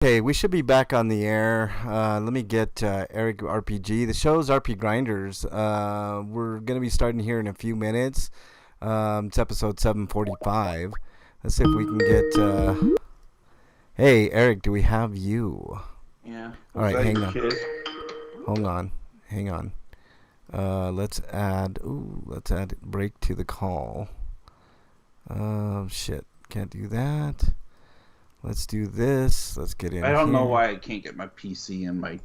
Okay, we should be back on the air. Let me get Eric RPG. The show's RPGrinders. We're going to be starting here in a few minutes. It's episode 745. Let's see if we can get. Hey, Eric, do we have you? Yeah. All right, hang on. Kid? Hold on. Hang on. Let's add. Let's add break to the call. Shit. Can't do that. Let's do this. Let's get in. I don't here. know why I can't get my PC and my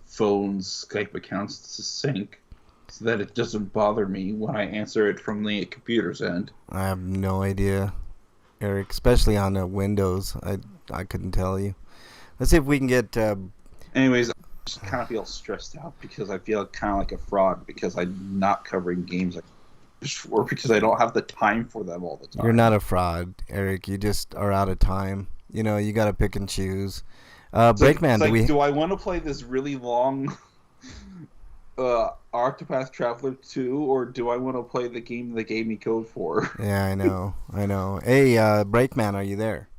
phone's Skype accounts to sync so that it doesn't bother me when I answer it from the computer's end. I have no idea, Eric. Especially on Windows, I couldn't tell you. Let's see if we can get. Anyways, I just kind of feel stressed out because I feel kind of like a fraud because I'm not covering games like before because I don't have the time for them all the time. You're not a fraud, Eric. You just are out of time. You know, you got to pick and choose. Breakman, do I want to play this really long Octopath Traveler 2, or do I want to play the game they gave me code for? Yeah, I know. Hey, Breakman, are you there?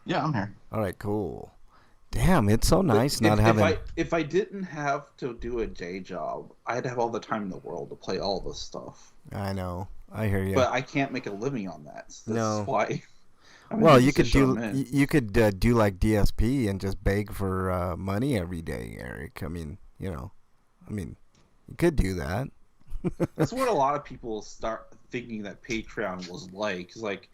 Yeah, I'm here. All right, cool. Damn, it's so nice not having... If I didn't have to do a day job, I'd have all the time in the world to play all this stuff. I know. I hear you. But I can't make a living on that. So that's why... Well, you could do like DSP and just beg for money every day, Eric. I mean, you could do that. That's what a lot of people start thinking that Patreon was like. It's like,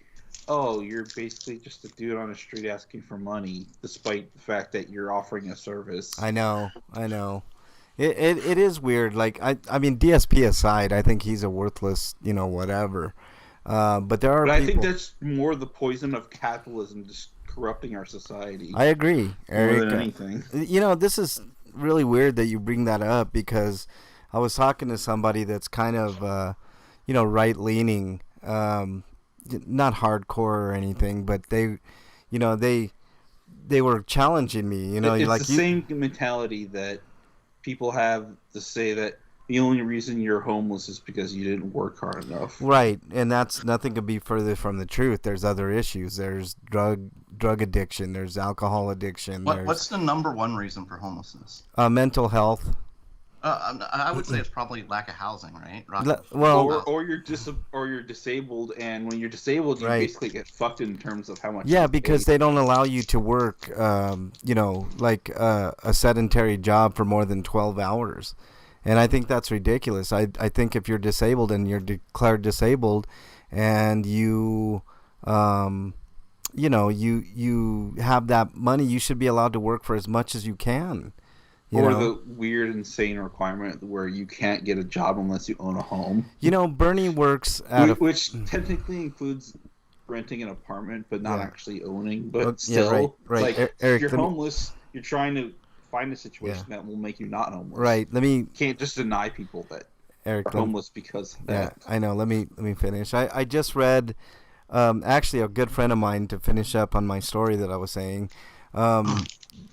oh, you're basically just a dude on the street asking for money, despite the fact that you're offering a service. I know. It is weird. Like I mean, DSP aside, I think he's a worthless, whatever. But there are. But I people... think that's more the poison of capitalism, just corrupting our society. I agree, Eric. More than anything. This is really weird that you bring that up because I was talking to somebody that's kind of, right leaning, not hardcore or anything, but they were challenging me. It's the same mentality that people have to say that the only reason you're homeless is because you didn't work hard enough. Right, and that's nothing could be further from the truth. There's other issues. There's drug addiction. There's alcohol addiction. What's the number one reason for homelessness? Mental health. I would say it's probably lack of housing, right? Or you're disabled, and when you're disabled, you basically get fucked in terms of how much. Yeah, because they don't allow you to work, like a sedentary job for more than 12 hours. And I think that's ridiculous. I think if you're disabled and you're declared disabled, and you you have that money, you should be allowed to work for as much as you can. The weird, insane requirement where you can't get a job unless you own a home. Bernie works which technically includes renting an apartment, but not actually owning. But still, right. Like Eric, if you're homeless, you're trying to find a situation that will make you not homeless. Right. You can't just deny people that are homeless because of that. Yeah, I know. Let me finish. I just read, actually, a good friend of mine, to finish up on my story that I was saying,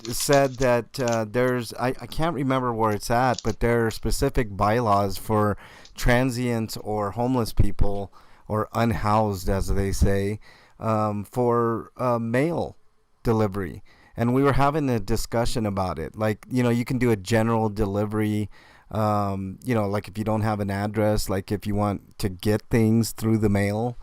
said that there's, I can't remember where it's at, but there are specific bylaws for transients or homeless people, or unhoused, as they say, for mail delivery. And we were having a discussion about it. Like, you can do a general delivery, like if you don't have an address, like if you want to get things through the mail,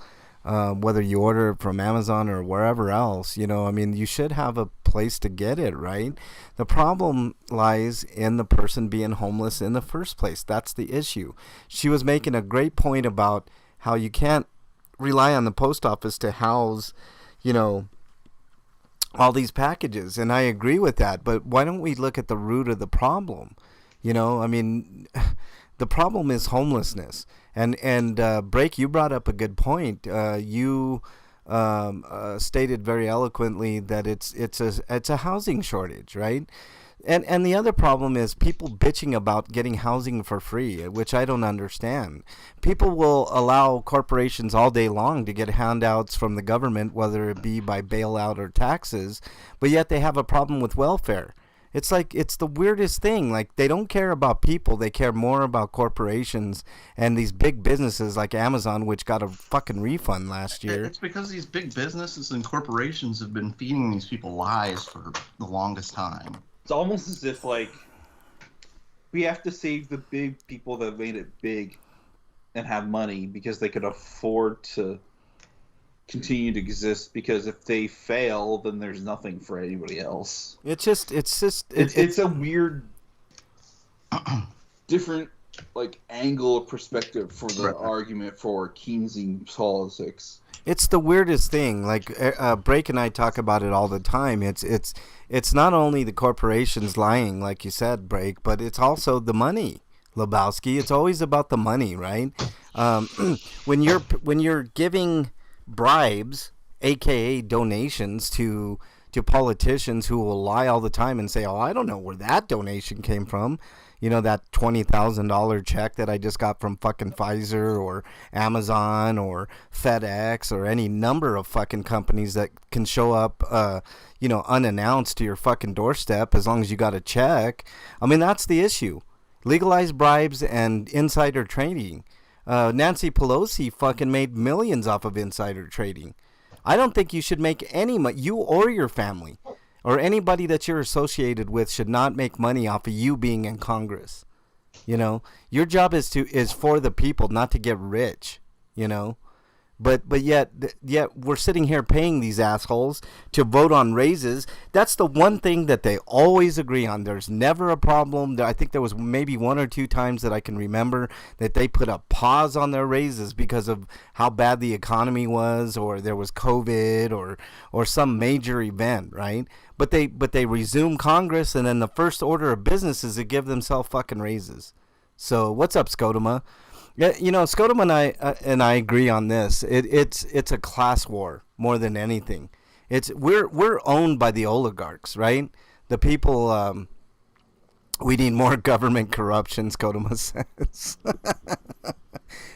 whether you order it from Amazon or wherever else, you should have a place to get it, right? The problem lies in the person being homeless in the first place. That's the issue. She was making a great point about how you can't rely on the post office to house, all these packages, and I agree with that, but why don't we look at the root of the problem? The problem is homelessness, and Break, you brought up a good point. You stated very eloquently that it's a housing shortage, right? And the other problem is people bitching about getting housing for free, which I don't understand. People will allow corporations all day long to get handouts from the government, whether it be by bailout or taxes, but yet they have a problem with welfare. It's like, it's the weirdest thing. Like, they don't care about people. They care more about corporations and these big businesses like Amazon, which got a fucking refund last year. It's because these big businesses and corporations have been feeding these people lies for the longest time. It's almost as if, like, we have to save the big people that made it big and have money because they could afford to continue to exist, because if they fail, then there's nothing for anybody else. It's a weird different like angle of perspective for the argument for Keynesian politics. It's the weirdest thing. Like, Brake and I talk about it all the time. It's not only the corporations lying, like you said, Brake, but it's also the money, Lebowski. It's always about the money, right? When you're giving bribes, aka donations, to politicians who will lie all the time and say, "Oh, I don't know where that donation came from." You know, that $20,000 check that I just got from fucking Pfizer or Amazon or FedEx or any number of fucking companies that can show up, unannounced to your fucking doorstep as long as you got a check. I mean, that's the issue. Legalized bribes and insider trading. Nancy Pelosi fucking made millions off of insider trading. I don't think you should make any money. You or your family or anybody that you're associated with should not make money off of you being in Congress. You know, your job is for the people, not to get rich, you know. But yet we're sitting here paying these assholes to vote on raises. That's the one thing that they always agree on. There's never a problem. I think there was maybe one or two times that I can remember that they put a pause on their raises because of how bad the economy was, or there was COVID, or some major event, right? But they resume Congress, and then the first order of business is to give themselves fucking raises. So what's up, Scotoma? Yeah, you know, Scotoma and I agree on this. It's a class war more than anything. We're owned by the oligarchs, right? The people. We need more government corruption, Scotoma says.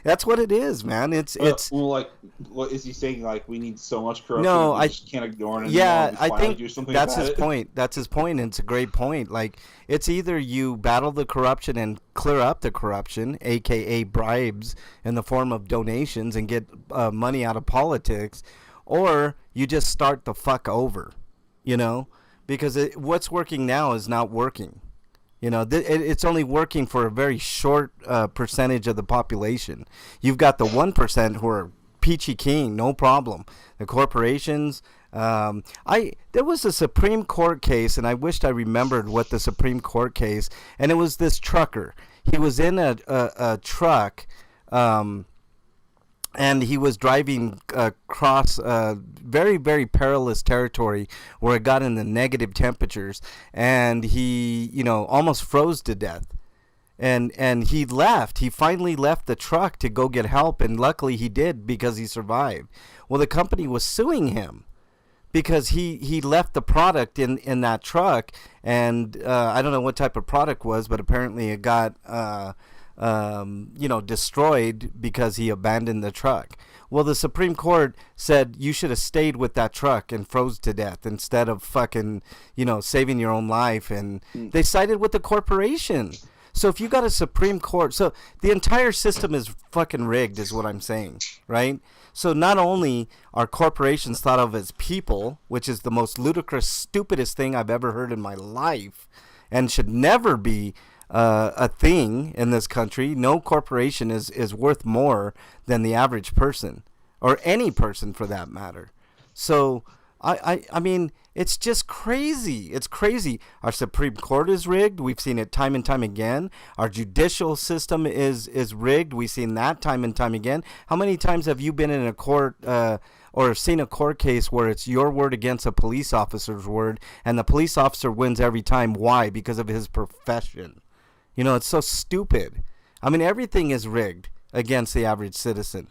That's what it is, man. It's well, like, what is he saying? Like, we need so much corruption. No, we just can't ignore it anymore. Yeah, I think that's his point. That's his point, and it's a great point. Like, it's either you battle the corruption and clear up the corruption, aka bribes in the form of donations, and get money out of politics, or you just start the fuck over, you know, because what's working now is not working. You know, it's only working for a very short percentage of the population. You've got the 1% who are peachy keen, no problem. The corporations. There was a Supreme Court case, and I wished I remembered what the Supreme Court case. And it was this trucker. He was in a truck. And he was driving across very, very perilous territory where it got in the negative temperatures, and he, you know, almost froze to death. And he left. He finally left the truck to go get help, and luckily he did because he survived. Well, the company was suing him because he left the product in that truck, and I don't know what type of product was, but apparently it got destroyed because he abandoned the truck. Well, the Supreme Court said you should have stayed with that truck and froze to death instead of fucking, saving your own life. And they sided with the corporation. So if you got a Supreme Court, so the entire system is fucking rigged, is what I'm saying, right? So not only are corporations thought of as people, which is the most ludicrous, stupidest thing I've ever heard in my life, and should never be a thing in this country. No corporation is worth more than the average person, or any person for that matter. So I mean, it's just crazy. It's crazy. Our Supreme Court is rigged. We've seen it time and time again. Our judicial system is rigged. We've seen that time and time again. How many times have you been in a court or seen a court case where it's your word against a police officer's word, and the police officer wins every time? Why? Because of his profession. You know, it's so stupid. I mean, everything is rigged against the average citizen,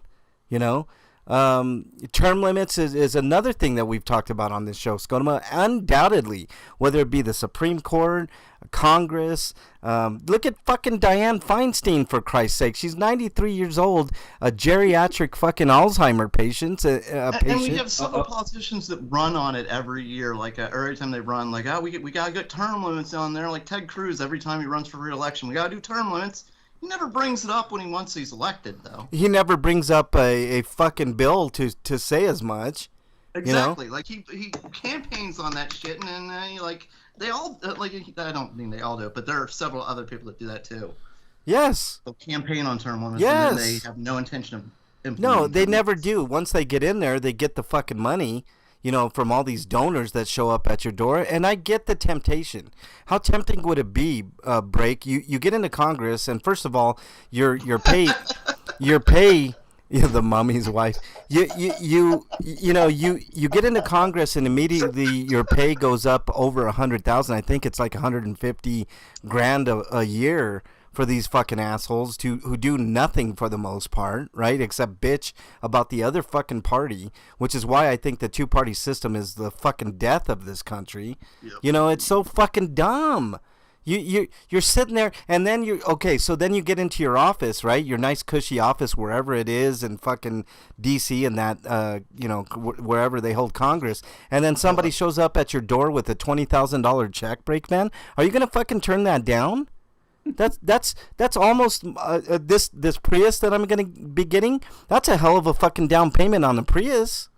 you know? Term limits is another thing that we've talked about on this show, Skodoma. Undoubtedly, whether it be the Supreme Court, Congress. Look at fucking Dianne Feinstein, for Christ's sake. She's 93 years old, a geriatric fucking Alzheimer patient. And we have several politicians that run on it every year, or every time they run, we got to get term limits on there. Like Ted Cruz, every time he runs for re-election, we got to do term limits. He never brings it up once he's elected, though. He never brings up a fucking bill to say as much. Exactly. You know? Like he campaigns on that shit, and they all I don't mean they all do it, but there are several other people that do that too. Yes. They'll campaign on term limits, yes. And then they have no intention of implementing. No, they never do. Once they get in there, they get the fucking money. From all these donors that show up at your door. And I get the temptation. How tempting would it be, Break? You get into Congress, and first of all, your pay, the mummy's wife. You get into Congress, and immediately your pay goes up over 100,000. I think it's like 150 grand a year for these fucking assholes who do nothing for the most part, right? Except bitch about the other fucking party, which is why I think the two-party system is the fucking death of this country. Yep. It's so fucking dumb. You're sitting there, and then so then you get into your office, right? Your nice cushy office, wherever it is in fucking DC and that, wherever they hold Congress, and then somebody shows up at your door with a $20,000 check, Break Man. Are you gonna fucking turn that down? That's almost this Prius that I'm gonna be getting. That's a hell of a fucking down payment on the Prius,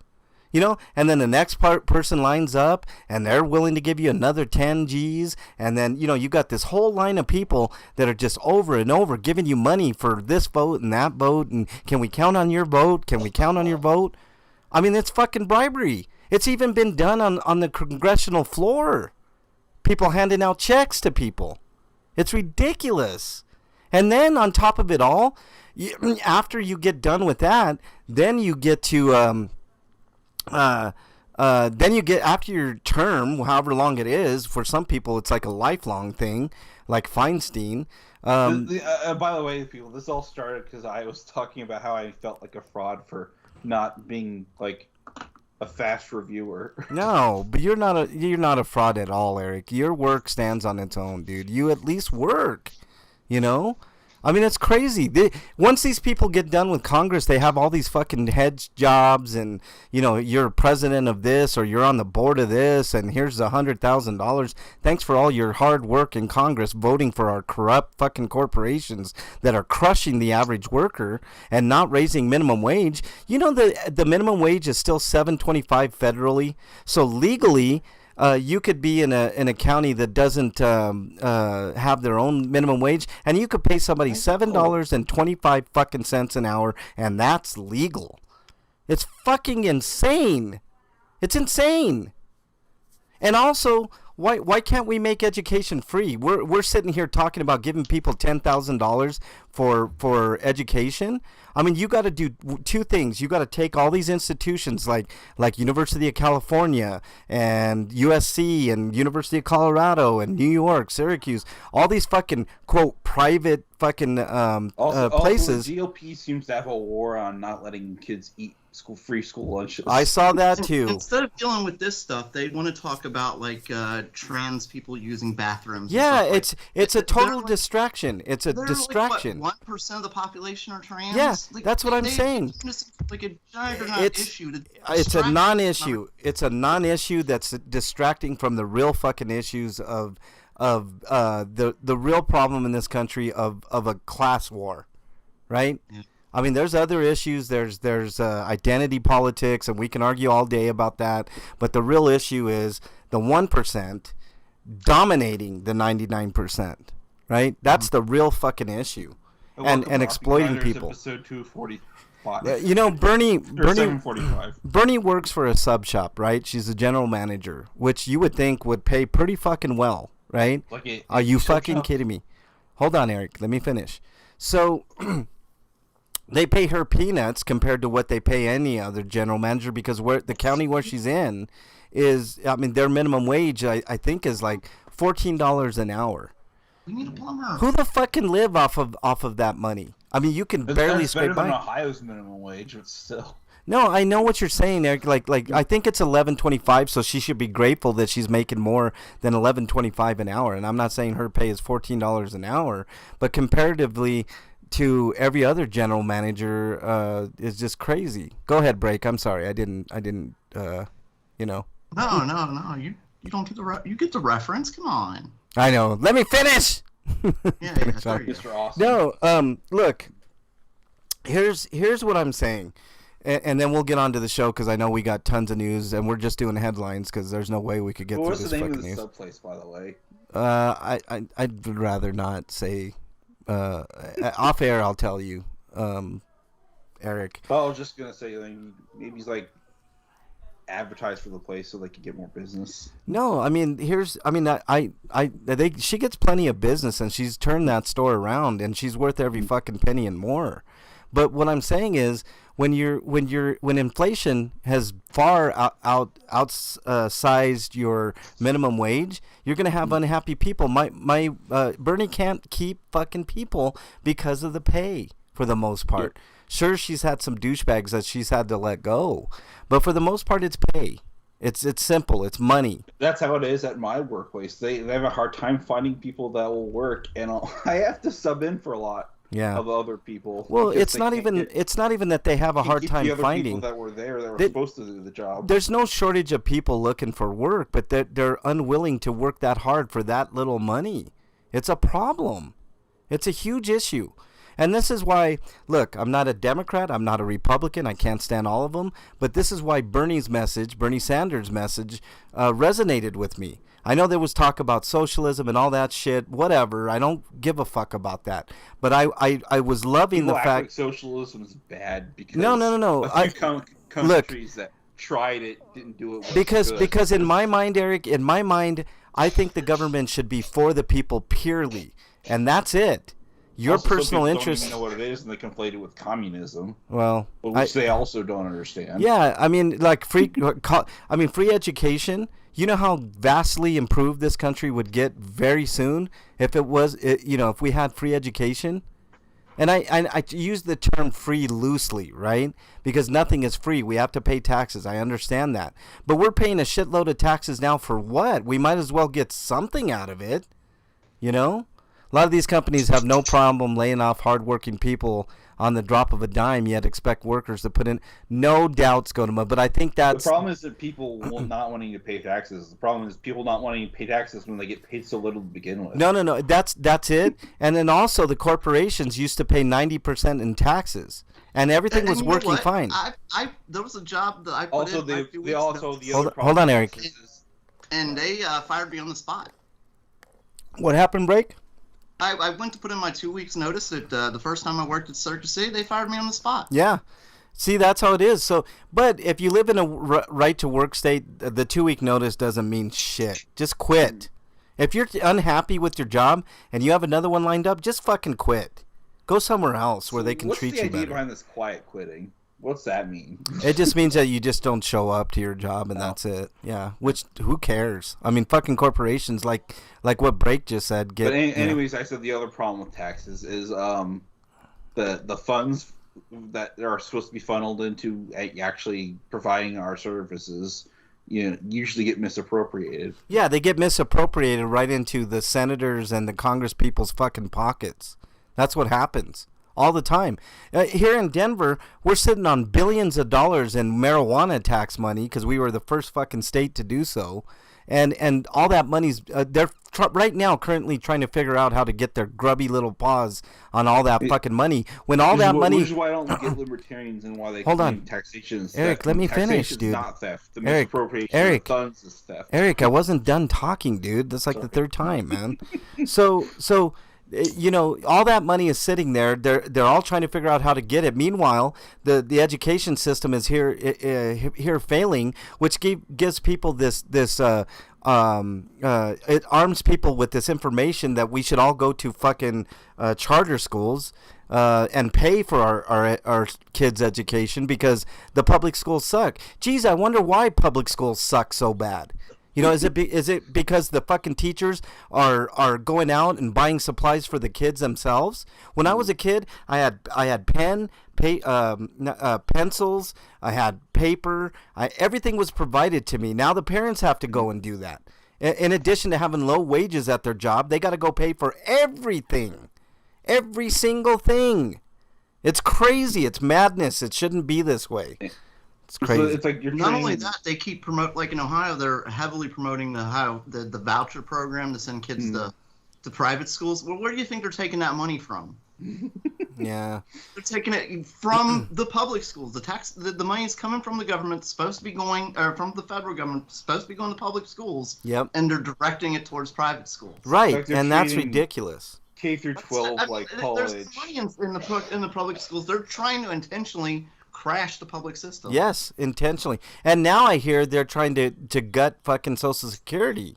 And then the next person lines up, and they're willing to give you another 10 G's, and then you got this whole line of people that are just over and over giving you money for this vote and that vote, and can we count on your vote? Can we count on your vote? I mean, it's fucking bribery. It's even been done on the congressional floor. People handing out checks to people. It's ridiculous. And then on top of it all, after you get done with that, then you get to after your term, however long it is. For some people, it's like a lifelong thing, like Feinstein. By the way, people, this all started because I was talking about how I felt like a fraud for not being like a fast reviewer. No, but you're not a fraud at all, Eric. Your work stands on its own, dude. You at least work, I mean, it's crazy. Once these people get done with Congress, they have all these fucking head jobs, and you're president of this, or you're on the board of this, and here's $100,000. Thanks for all your hard work in Congress voting for our corrupt fucking corporations that are crushing the average worker and not raising minimum wage. The minimum wage is still $7.25 federally, so legally. You could be in a county that doesn't have their own minimum wage, and you could pay somebody $7.25 fucking cents an hour, and that's legal. It's fucking insane. It's insane. And also, why can't we make education free? We're sitting here talking about giving people $10,000 for education. I mean, you got to do two things. You got to take all these institutions like University of California and USC and University of Colorado and New York, Syracuse, all these fucking quote private fucking places. Also, the GOP seems to have a war on not letting kids eat free school lunches. I saw that too. Instead of dealing with this stuff, they want to talk about trans people using bathrooms. Yeah, it's a total distraction. It's a distraction. 1% of the population are trans. Yeah, that's what I'm saying. Like a giant issue. It's a non-issue. It's a non-issue that's distracting from the real fucking issues of the real problem in this country of a class war, right? Yeah. I mean, there's other issues. There's identity politics, and we can argue all day about that. But the real issue is the 1% dominating the 99%, right? That's the real fucking issue, and exploiting people. Episode 245. Bernie works for a sub shop, right? She's a general manager, which you would think would pay pretty fucking well, right? Are you fucking kidding me? Hold on, Eric. Let me finish. So. They pay her peanuts compared to what they pay any other general manager, because the county where she's in is, I mean, their minimum wage, I think, is like $14 an hour. We need a plumber. Who the fuck can live off of that money? I mean, you can barely scrape by. Better than Ohio's minimum wage, but still. No, I know what you're saying, Eric. Like I think it's 11.25, so she should be grateful that she's making more than 11.25 an hour. And I'm not saying her pay is $14 an hour, but comparatively to every other general manager, is just crazy. Go ahead, break. I'm sorry, I didn't. You know. No. You don't get you get the reference. Come on. I know. Let me finish. Yeah. Mr. Awesome. No. Look. Here's what I'm saying. And then we'll get on to the show because I know we got tons of news, and we're just doing headlines because there's no way we could get through this fucking news. What's the name of the sub place, by the way? I'd rather not say. Off air, I'll tell you, Eric. Oh, I was just gonna say, maybe he's like advertise for the place so they can get more business. No, I mean, she gets plenty of business, and she's turned that store around, and she's worth every fucking penny and more. But what I'm saying is, when inflation has far outsized your minimum wage, you're gonna have unhappy people. Bernie can't keep fucking people because of the pay for the most part. Sure, she's had some douchebags that she's had to let go, but for the most part, it's pay. It's simple. It's money. That's how it is at my workplace. They have a hard time finding people that will work, and I have to sub in for a lot. Yeah. Of other people. Well, it's not even that they have a hard time finding. People that were there that were supposed to do the job. There's no shortage of people looking for work, but they're unwilling to work that hard for that little money. It's a problem. It's a huge issue. And this is why, look, I'm not a Democrat, I'm not a Republican, I can't stand all of them, but this is why Bernie Sanders' message, resonated with me. I know there was talk about socialism and all that shit, whatever, I don't give a fuck about that. But I was loving people the act fact... like socialism is bad because No. a few countries that tried it didn't do it because in my mind, Eric, I think the government should be for the people purely, and that's it. Your also, personal some interest. Don't even know what it is, and they conflate it with communism. Well, which they also don't understand. Yeah, I mean, like free education. You know how vastly improved this country would get very soon if if we had free education. And I use the term free loosely, right? Because nothing is free. We have to pay taxes. I understand that. But we're paying a shitload of taxes now for what? We might as well get something out of it, you know? A lot of these companies have no problem laying off hardworking people on the drop of a dime, yet expect workers to put in. No doubts go to them. But I think that's... The problem is that people not wanting to pay taxes. The problem is people not wanting to pay taxes when they get paid so little to begin with. No. That's it. And then also the corporations used to pay 90% in taxes. And everything was working fine. There was a job that I put also, in. Hold on, Eric. And they fired me on the spot. What happened, Break? I went to put in my 2 weeks notice at the first time I worked at Circus City. They fired me on the spot. Yeah. See, that's how it is. So, but if you live in a right to work state, the 2 week notice doesn't mean shit. Just quit. If you're unhappy with your job and you have another one lined up, just fucking quit. Go somewhere else where they can treat you better. What's the idea behind this quiet quitting? What's that mean? It just means that you just don't show up to your job and that's it. Yeah. Which, who cares? I mean, fucking corporations, like what Break just said. Anyways, I said the other problem with taxes is the funds that are supposed to be funneled into actually providing our services, usually get misappropriated. Yeah, they get misappropriated right into the senators and the Congress people's fucking pockets. That's what happens. All the time. Here in Denver, we're sitting on billions of dollars in marijuana tax money because we were the first fucking state to do so. And all that money's, they're right now currently trying to figure out how to get their grubby little paws on all that fucking money. When all that money... Which is why I don't get libertarians and why they claim taxation is Eric, theft. let me finish, dude. Not theft. The misappropriation of funds is theft. Eric, I wasn't done talking, dude. That's like the third time, man. So all that money is sitting there. They're all trying to figure out how to get it. Meanwhile, the education system is here failing, which gives people it arms people with this information that we should all go to fucking charter schools and pay for our kids' education because the public schools suck. Geez, I wonder why public schools suck so bad. You know, is it because the fucking teachers are going out and buying supplies for the kids themselves? When I was a kid, I had pencils, I had paper, everything was provided to me. Now the parents have to go and do that. In addition to having low wages at their job, they got to go pay for everything, every single thing. It's crazy. It's madness. It shouldn't be this way. It's crazy. So it's like you're not only that, they keep promote, like in Ohio, they're heavily promoting the voucher program to send kids to private schools. Well, where do you think they're taking that money from? Yeah, they're taking it from the public schools. The money is coming from the government, it's supposed to be going, or from the federal government, it's supposed to be going to public schools. Yep. And they're directing it towards private schools. Right, like and that's ridiculous. K through 12, like college. There's money in the public schools. They're trying to intentionally crash the public system. Yes, intentionally. And now I hear they're trying to gut fucking Social Security.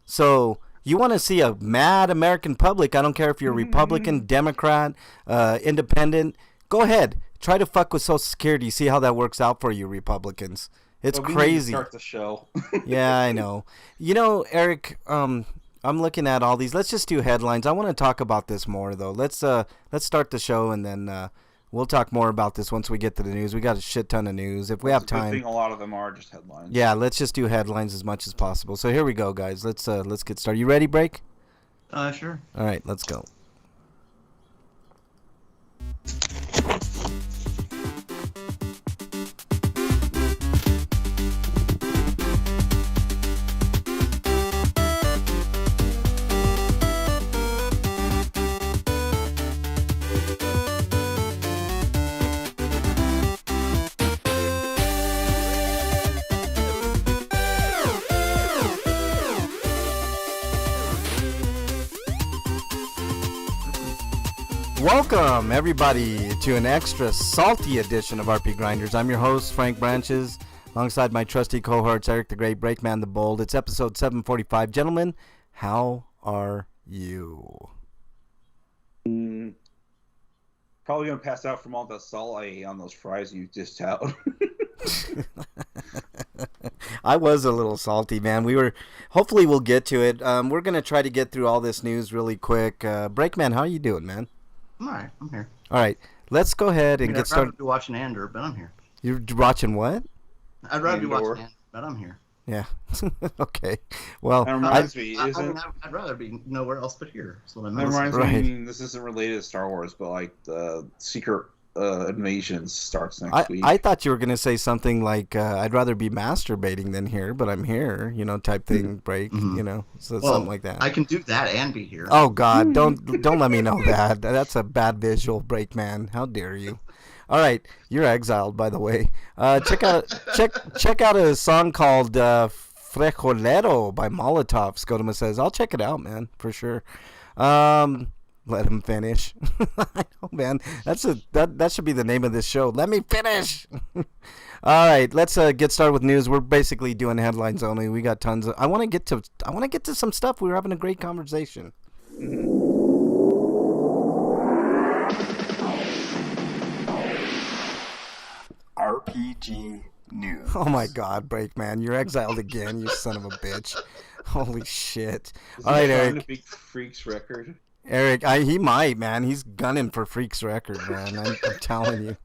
So you want to see a mad American public, I don't care if you're Republican, Democrat, Independent, go ahead. Try to fuck with Social Security. See how that works out for you, Republicans. It's crazy. Start the show. Yeah, I know. You know, Eric, I'm looking at all these. Let's just do headlines. I want to talk about this more, though. Let's start the show, and then we'll talk more about this once we get to the news. We got a shit ton of news. If we have time. Good thing a lot of them are just headlines. Yeah, let's just do headlines as much as possible. So here we go, guys. Let's get started. You ready, Break? Sure. All right, let's go. Welcome, everybody, to an extra salty edition of RPGrinders. I'm your host, Frank Branches, alongside my trusty cohorts, Eric the Great, Breakman the Bold. It's episode 745. Gentlemen, how are you? Probably going to pass out from all the salt I ate on those fries you dished out. I was a little salty, man. Hopefully we'll get to it. We're going to try to get through all this news really quick. Breakman, how are you doing, man? I'm all right. I'm here. All right. Let's go ahead and get started. I'd rather be watching Andor, but I'm here. You're watching what? I'd rather be watching Andor, but I'm here. Yeah. Okay. Well, that reminds me, I'd rather be nowhere else but here. That reminds me, this isn't related to Star Wars, but like the Secret Invasion starts next week. I thought you were going to say something like, I'd rather be masturbating than here, but I'm here, type thing, Break, so something like that. I can do that and be here. Oh, God, don't let me know that. That's a bad visual, Break, man. How dare you? All right, you're exiled, by the way. Check out a song called Frijolero by Molotov. Scotoma says, I'll check it out, man, for sure. Let him finish. I know, man. That should be the name of this show. Let me finish. All right, let's get started with news. We're basically doing headlines only. We got tons of. I want to get to some stuff. We were having a great conversation. RPG news. Oh my God, Breakman, you're exiled again. You son of a bitch. Holy shit. All right, Eric. A big Freaks record. Eric, he might, man. He's gunning for Freaks record, man. I'm telling you.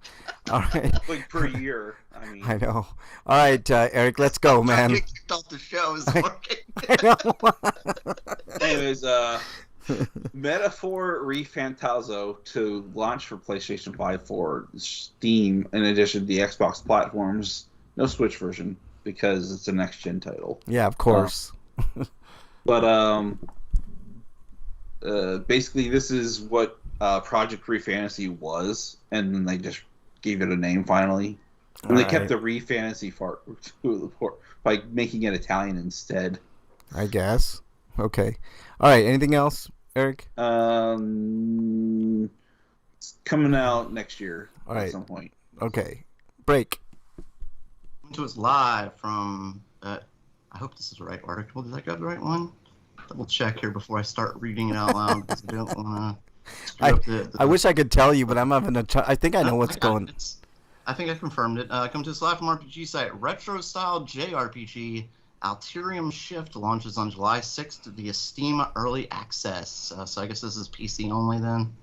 All right. Like per year. I know. All right, Eric, let's go, man. Get kicked off the show is working. I know. Anyways, Metaphor ReFantazio to launch for PlayStation 5 for Steam in addition to the Xbox platforms. No Switch version because it's a next-gen title. Yeah, of course. But basically, this is what Project ReFantasy was, and then they just gave it a name finally. And they kept the ReFantasy part by making it Italian instead. I guess. Okay. All right. Anything else, Eric? It's coming out next year at some point. Okay. Break. To us live from. I hope this is the right article. Did I grab the right one? Double check here before I start reading it out loud because I don't want to. I wish I could tell you, but I'm having a. I think I know what's going. I think I confirmed it. Come to us live from RPG site. Retro style JRPG Alterium Shift launches on July 6th via Steam Early Access. So I guess this is PC only then?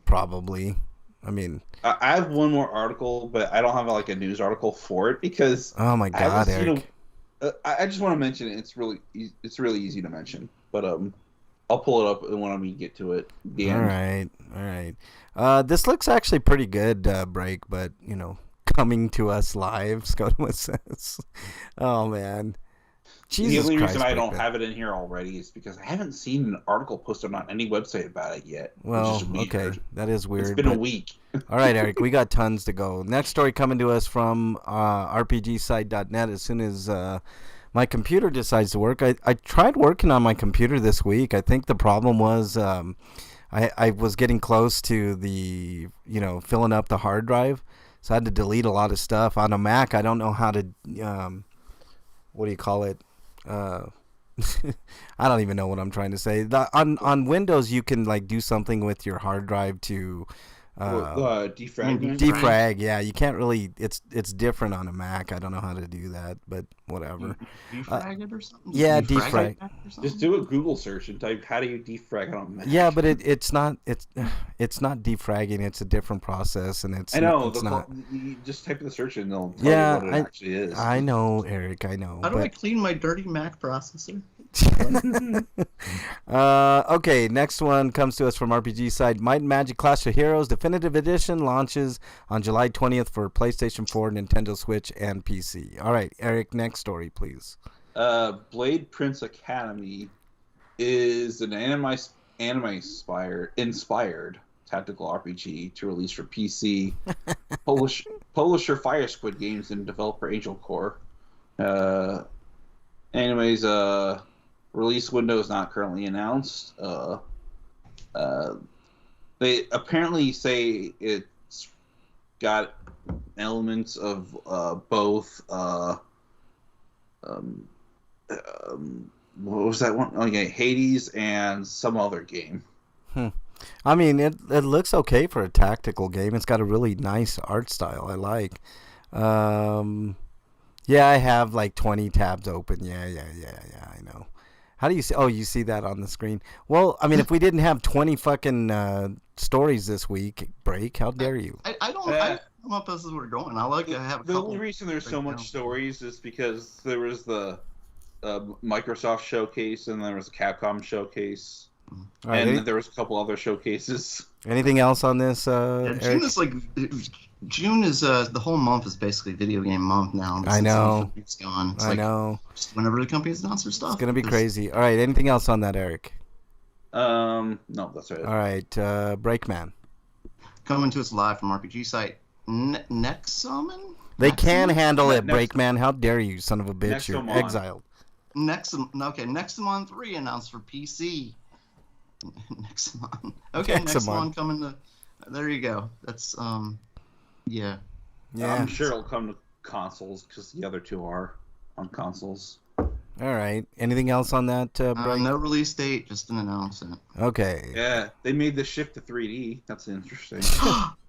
Probably. I mean, I have one more article, but I don't have like a news article for it because oh my I haven't God, Eric. seen I just want to mention it. It's really easy to mention, but I'll pull it up when we get to it. The end. All right. This looks actually pretty good, Break, but, coming to us live, Scotoma says. Oh, man. Jesus the only Christ, reason I don't Breakman. have it in here already is because I haven't seen an article posted on any website about it yet. Well, which is weird. okay. That is weird. It's been a week. All right, Eric, we got tons to go. Next story coming to us from RPGsite.net as soon as my computer decides to work. I tried working on my computer this week. I think the problem was I was getting close to the, filling up the hard drive. So I had to delete a lot of stuff. On a Mac, I don't know how to, what do you call it? I don't even know what I'm trying to say. On Windows, you can do something with your hard drive to Defragment. defrag. Yeah, you can't really. It's different on a Mac. I don't know how to do that, but whatever. Defrag it or something? Yeah, defrag. Just do a Google search and type "How do you defrag on Mac?" Yeah, but it's not defragging. It's a different process, and it's. I know. It's not. You just type in the search and they'll tell Yeah, you what it actually is. I know, Eric. I know. How do I clean my dirty Mac processor? Okay, next one comes to us from RPG side. Might and Magic Clash of Heroes Definitive Edition launches on July 20th for PlayStation 4, Nintendo Switch, and PC. All right, Eric, next story, please. Blade Prince Academy is an anime-inspired tactical RPG to release for PC. Publisher Fire Squid Games and developer Angel Core. Anime's release window is not currently announced. They apparently say it's got elements of both. What was that one? Oh yeah, Hades and some other game. I mean, it looks okay for a tactical game. It's got a really nice art style. I like. Yeah, I have 20 tabs open. Yeah, I know. How do you see? Oh, you see that on the screen. Well, I mean, if we didn't have 20 fucking stories this week, Break, how dare you? I don't know if this is where we're going. I like to have a The couple. only reason there's so much stories is because there was the Microsoft showcase and there was a Capcom showcase. All right, and there was a couple other showcases. Anything else on this? June is the whole month is basically video game month now. I know. It's gone. It's I know. Just whenever the companies announce their stuff, It's gonna be crazy. All right. Anything else on that, Eric? No, that's right. All right. Breakman. Coming to us live from RPG site. Nexoman? They can handle it, Next- Breakman. How dare you, son of a bitch? You're Nexomon. exiled. Nexomon 3 announced for PC. Nexomon. Okay, Nexomon. Nexomon coming to. There you go. That's yeah. Yeah. I'm sure it'll come to consoles because the other two are on consoles. All right. Anything else on that, Break? No release date, just an announcement. Okay. Yeah, they made the shift to 3D. That's interesting.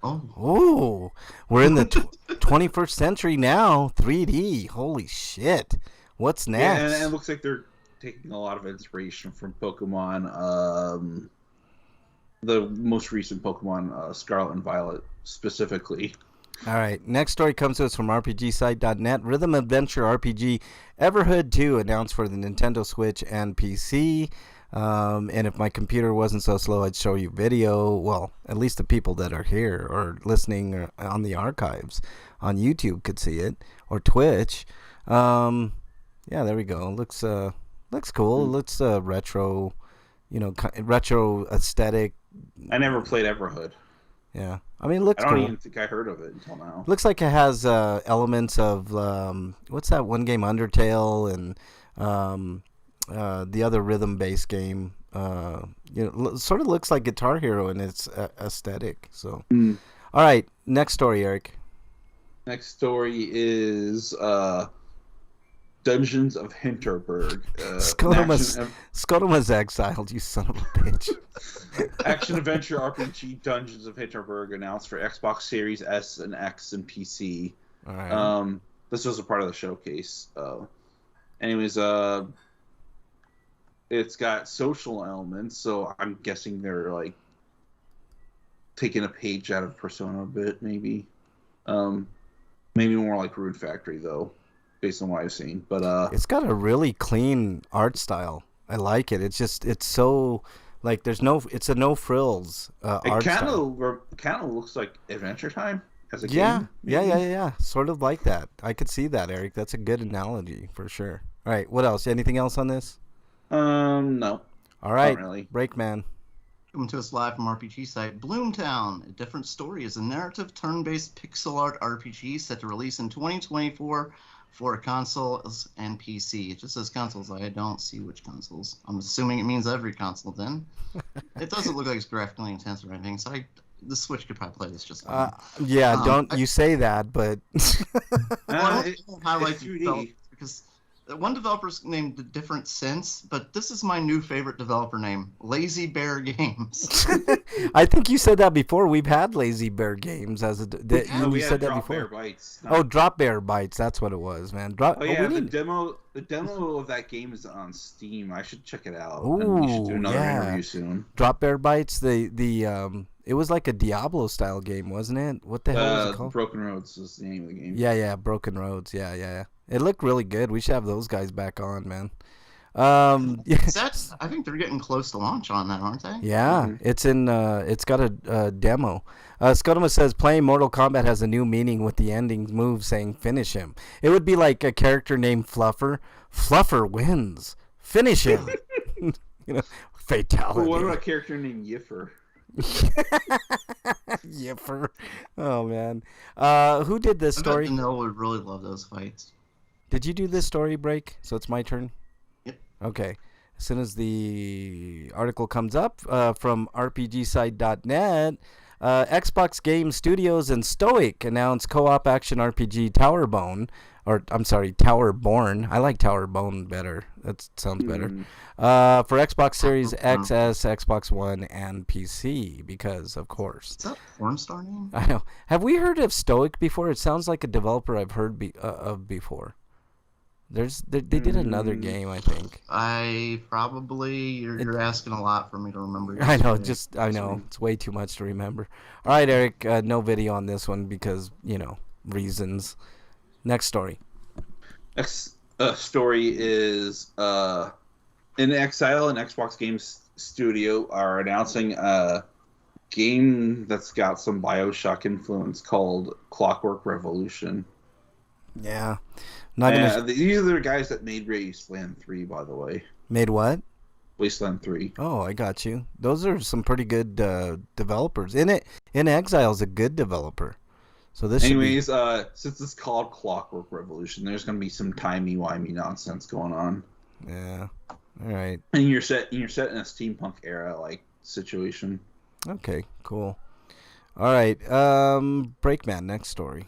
Oh, Ooh, we're in the 21st century now. 3D. Holy shit. What's next? Yeah, and it looks like they're taking a lot of inspiration from Pokemon, the most recent Pokemon, Scarlet and Violet, specifically. All right. Next story comes to us from RPGsite.net. Rhythm Adventure RPG Everhood 2 announced for the Nintendo Switch and PC. And if my computer wasn't so slow, I'd show you video. Well, at least the people that are here or listening on the archives on YouTube could see it, or Twitch. Yeah, there we go. Looks cool. It looks retro, retro aesthetic. I never played Everhood. Yeah, I mean, it looks I don't cool. even think I heard of it until now. Looks like it has elements of what's that one game, Undertale, and the other rhythm-based game. Sort of looks like Guitar Hero in its aesthetic. So, all right, next story, Eric. Next story is Dungeons of Hinterberg. Scotoma's exiled, you son of a bitch. Action-adventure RPG Dungeons of Hinterberg announced for Xbox Series S and X and PC. All right. This was a part of the showcase. Anyways, it's got social elements, so I'm guessing they're like taking a page out of Persona a bit, maybe. Maybe more like Rude Factory though, based on what I've seen. But It's got a really clean art style. I like it. It's so like it's a no frills it art style. kind of looks like Adventure Time as a Yeah, game. yeah. Sort of like that. I could see that, Eric. That's a good analogy for sure. All right, what else? Anything else on this? No, All right, not really. Breakman. Coming to us live from RPG site Bloomtown. A Different Story is a narrative turn-based pixel art RPG set to release in 2024 for consoles and PC. It just says consoles. I don't see which consoles. I'm assuming it means every console then. It doesn't look like it's graphically intense or anything, so the Switch could probably play this just fine. Yeah, don't you say that, but Well, I It's don't highlight 2D. developers because one developer's named a different sense, but this is my new favorite developer name, Lazy Bear Games. I think you said that before. We've had Lazy Bear games as No, we you had said that Drop before. Bear Bites. Oh, Drop Bear Bites. That's what it was, man. Oh yeah, we the need- demo of that game is on Steam. I should check it out. And we should do Ooh, another yeah. interview soon. Drop Bear Bites. It was like a Diablo style game, wasn't it? What the hell was it called? Broken Roads is the name of the game. Yeah, Broken Roads. Yeah. It looked really good. We should have those guys back on, man. I think they're getting close to launch on that, aren't they? Yeah, Mhm. it's in. It's got a demo. Scotoma says playing Mortal Kombat has a new meaning with the ending move saying "finish him." It would be like a character named Fluffer. Fluffer wins. Finish him. Fatality. But what about a character named Yiffer? Yipper. Oh man. Who did this I bet story? Danilo would really love those fights. Did you do this story break? So it's my turn? Yep. Okay. As soon as the article comes up from RPGsite.net, Xbox Game Studios and Stoic announced co-op action RPG Towerborn. I like Towerborn better. That sounds better. For Xbox Series XS, Xbox One, and PC, because, of course. Is that a porn star name? I know. Have we heard of Stoic before? It sounds like a developer I've heard of before. They did another game, I think. You're asking a lot for me to remember. I know. It's way too much to remember. All right, Eric. No video on this one because reasons. Next story. Next story is In Exile and Xbox Games Studio are announcing a game that's got some BioShock influence called Clockwork Revolution. Yeah. These are the guys that made Wasteland 3, by the way. Made what? Wasteland 3. Oh, I got you. Those are some pretty good developers. In Exile is a good developer. So this. Anyways, since it's called Clockwork Revolution, there's going to be some timey-wimey nonsense going on. Yeah. All right. And you're set in a steampunk era like situation. Okay. Cool. All right. Breakman. Next story.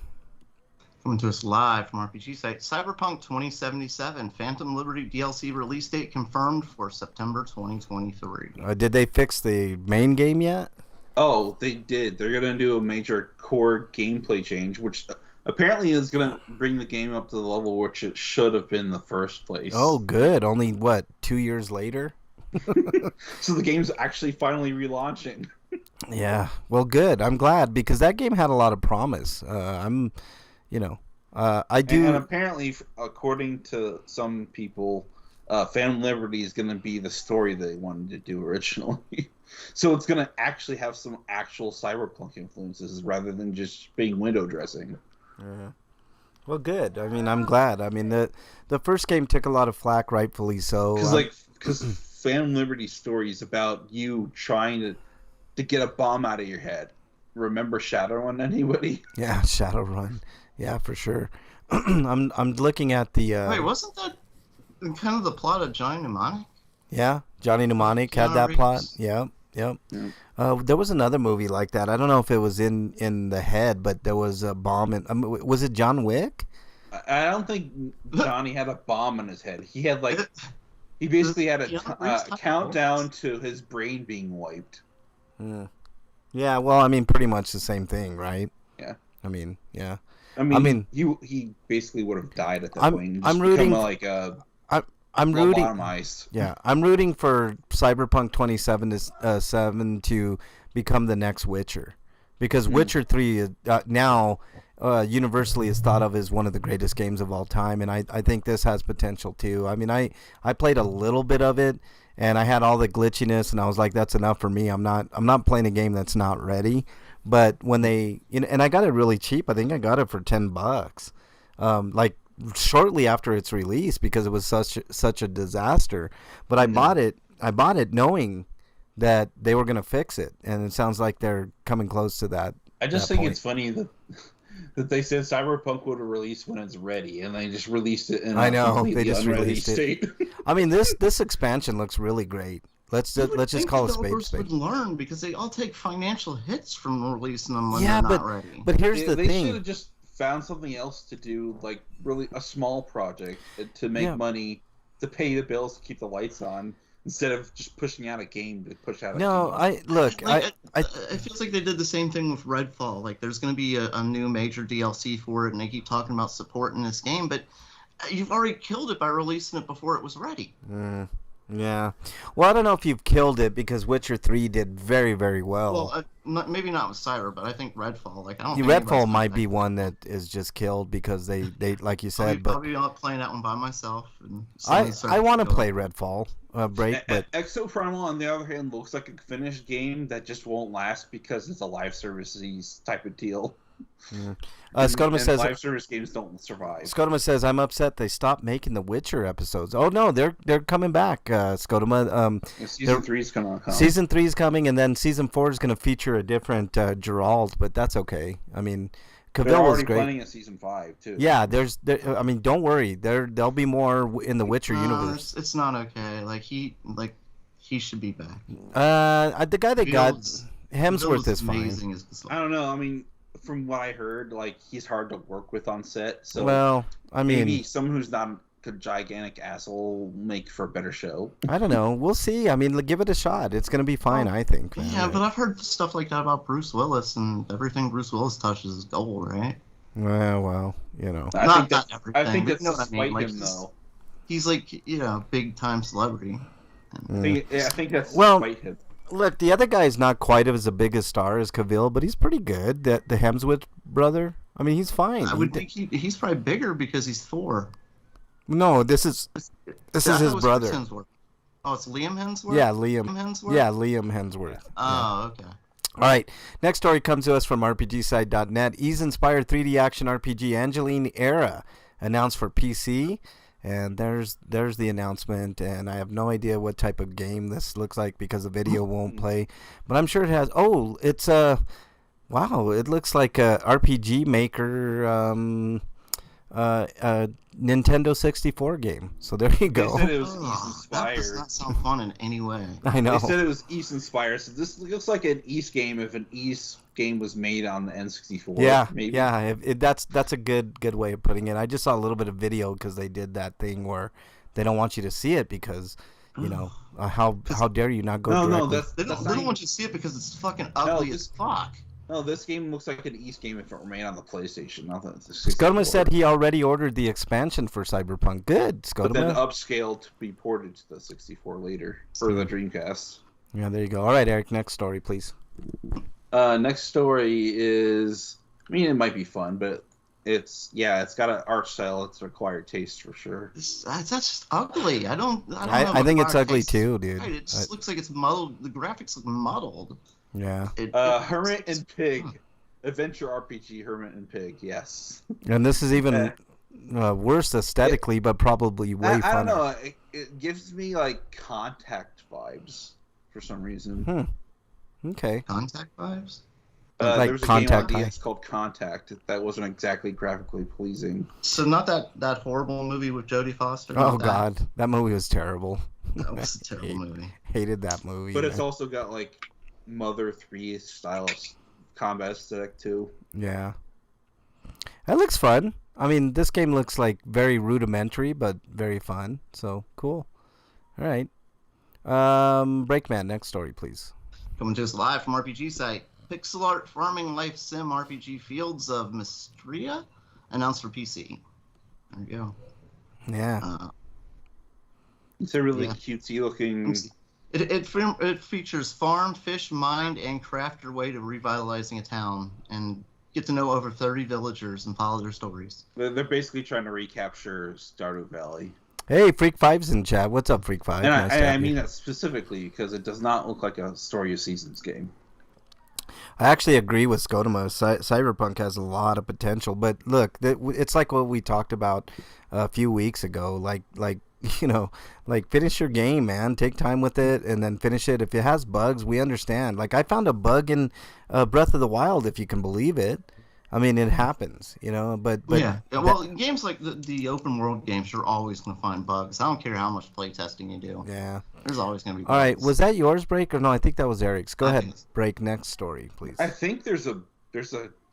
Coming to us live from RPG site, Cyberpunk 2077 Phantom Liberty DLC release date confirmed for September 2023. Did they fix the main game yet? Oh, they did. They're going to do a major core gameplay change, which apparently is going to bring the game up to the level which it should have been in the first place. Oh, good. Only, 2 years later? So the game's actually finally relaunching. Yeah. Well, good. I'm glad because that game had a lot of promise. I do. And apparently, according to some people, Phantom Liberty is going to be the story they wanted to do originally. So it's going to actually have some actual cyberpunk influences rather than just being window dressing. Well, good. I mean, I'm glad. I mean, the first game took a lot of flack, rightfully so. Because Phantom Liberty's story is about you trying to get a bomb out of your head. Remember Shadowrun, anybody? Yeah, Shadowrun. Yeah, for sure. I'm looking at the. Wait, wasn't that kind of the plot of Johnny Mnemonic? Yeah, Johnny Mnemonic had that plot. Yep. Yeah. There was another movie like that. I don't know if it was in the head, but there was a bomb in. Was it John Wick? I don't think Johnny had a bomb in his head. He had he basically had a countdown to his brain being wiped. Yeah. Well, I mean, pretty much the same thing, right? Yeah. I mean, yeah. I mean, he basically would have died at that point. I'm rooting like a I'm rooting. Lobotomized. Yeah, I'm rooting for Cyberpunk 2077 to become the next Witcher, because Witcher 3 is, now universally is thought of as one of the greatest games of all time, and I think this has potential too. I mean, I played a little bit of it, and I had all the glitchiness, and I was like, that's enough for me. I'm not playing a game that's not ready. But when they, and I got it really cheap. I think I got it for $10, like shortly after its release, because it was such a disaster. But I bought it knowing that they were going to fix it, and it sounds like they're coming close to that. I just think it's funny that they said Cyberpunk would release when it's ready, and they just released it in they just released state. I mean, this expansion looks really great. Let's just call it spade. Developers would learn, because they all take financial hits from releasing them when they're not ready. But here's the they thing. They should have just found something else to do, like really a small project to make money, to pay the bills, to keep the lights on, instead of just pushing out a game to push out a game. It feels like they did the same thing with Redfall. Like, there's going to be a new major DLC for it, and they keep talking about supporting this game, but you've already killed it by releasing it before it was ready. Yeah. Well, I don't know if you've killed it, because Witcher 3 did very, very well. Well, maybe not with Cyber, but I think Redfall. Like, I don't. Redfall might be one that is just killed because they like you said. I'll be playing that one by myself. And I want to play Redfall. Break, but Exoprimal, on the other hand, looks like a finished game that just won't last because it's a live services type of deal. Scotoma says live service games don't survive. Scotoma says, I'm upset they stopped making the Witcher episodes. Oh no, they're coming back. Scotoma. Season 3 is gonna come. Season 3 is coming, and then season 4 is going to feature a different Geralt, but that's okay. I mean, Cavill was great. Planning a season 5 too. Yeah, I mean, don't worry. There'll be more in the Witcher universe. It's not okay. He should be back. The guy that got Hemsworth is fine. I don't know. I mean, from what I heard, like, he's hard to work with on set. So, well, I mean, maybe someone who's not a gigantic asshole will make for a better show. I don't know. We'll see. I mean, give it a shot. It's gonna be fine, I think. Yeah, but I've heard stuff like that about Bruce Willis, and everything Bruce Willis touches is gold, right? Well, you know. I think that's despite him, though. He's like, big time celebrity. I think that's despite him. Look, the other guy is not quite as a big a star as Cavill, but he's pretty good. The Hemsworth brother. I mean, he's fine. I would think he's probably bigger because he's Thor. No, this is his brother. Oh, it's Liam Hemsworth? Yeah, Liam Hemsworth? Yeah, Liam Hemsworth. Oh, okay. All right. Next story comes to us from RPGside.net. Ys-inspired 3D action RPG Angeline Era announced for PC. And there's the announcement, and I have no idea what type of game this looks like because the video won't play. But I'm sure it has. Oh, it's wow! It looks like a RPG Maker Nintendo 64 game. So there you go. They said it was Ys-inspired. That does not sound fun in any way. I know. They said it was Ys-inspired. So this looks like an Ys game if an Ys game was made on the N64. Yeah, maybe. Yeah. That's a good way of putting it. I just saw a little bit of video because they did that thing where they don't want you to see it because, how dare you not go directly. They don't want you to see it because it's fucking ugly as fuck. No, this game looks like an Ys game if it were made on the PlayStation, not the 64. Scotoma said he already ordered the expansion for Cyberpunk. Good, Scotoma. But then upscaled to be ported to the 64 later for the Dreamcast. Yeah, there you go. All right, Eric, next story, please. Next story is, I mean, it might be fun, but it's got an art style. It's acquired taste for sure. That's just ugly. I don't know. I think it's ugly too, dude. Right, it just looks like it's muddled. The graphics look muddled. Yeah. Hermit and Pig, adventure RPG. Hermit and Pig, yes. And this is even worse aesthetically, but probably way funner. I don't know. It gives me like Contact vibes for some reason. Okay. Contact vibes. Like there was a Contact game on DS called Contact that wasn't exactly graphically pleasing. So not that horrible movie with Jodie Foster. Oh God, that movie was terrible. That was a terrible movie. Hated that movie. But it's also got like Mother 3 style combat aesthetic too. Yeah. That looks fun. I mean, this game looks like very rudimentary, but very fun. So cool. All right. Breakman, next story, please. Coming to us live from RPG site. Pixel art farming life sim RPG Fields of Mystria announced for PC. There you go. Yeah. It's a really Yeah. cutesy looking. It features farm, fish, mine, and craft your way to revitalizing a town, and get to know over 30 villagers and follow their stories. They're basically trying to recapture Stardew Valley. Hey, Freak Five's in chat. What's up, Freak Five? And Nice to I have you. mean that specifically because it does not look like a Story of Seasons game. I actually agree with Skodoma. Cyberpunk has a lot of potential, but look, it's like what we talked about a few weeks ago. Like finish your game, man. Take time with it, and then finish it. If it has bugs, we understand. Like I found a bug in Breath of the Wild, if you can believe it. I mean, it happens, But yeah, well, games like the open world games, you're always going to find bugs. I don't care how much playtesting you do. Yeah. There's always going to be bugs. All right, was that yours, Break, or no? I think that was Eric's. Go ahead, Break. Next story, please. I think there's a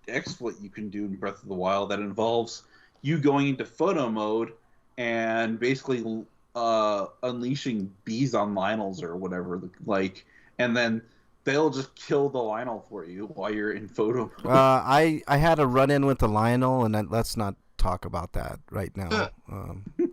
exploit you can do in Breath of the Wild that involves you going into photo mode and basically unleashing bees on Lionels or whatever, and then they'll just kill the Lionel for you while you're in photo mode. I had a run-in with the Lionel, and let's not talk about that right now.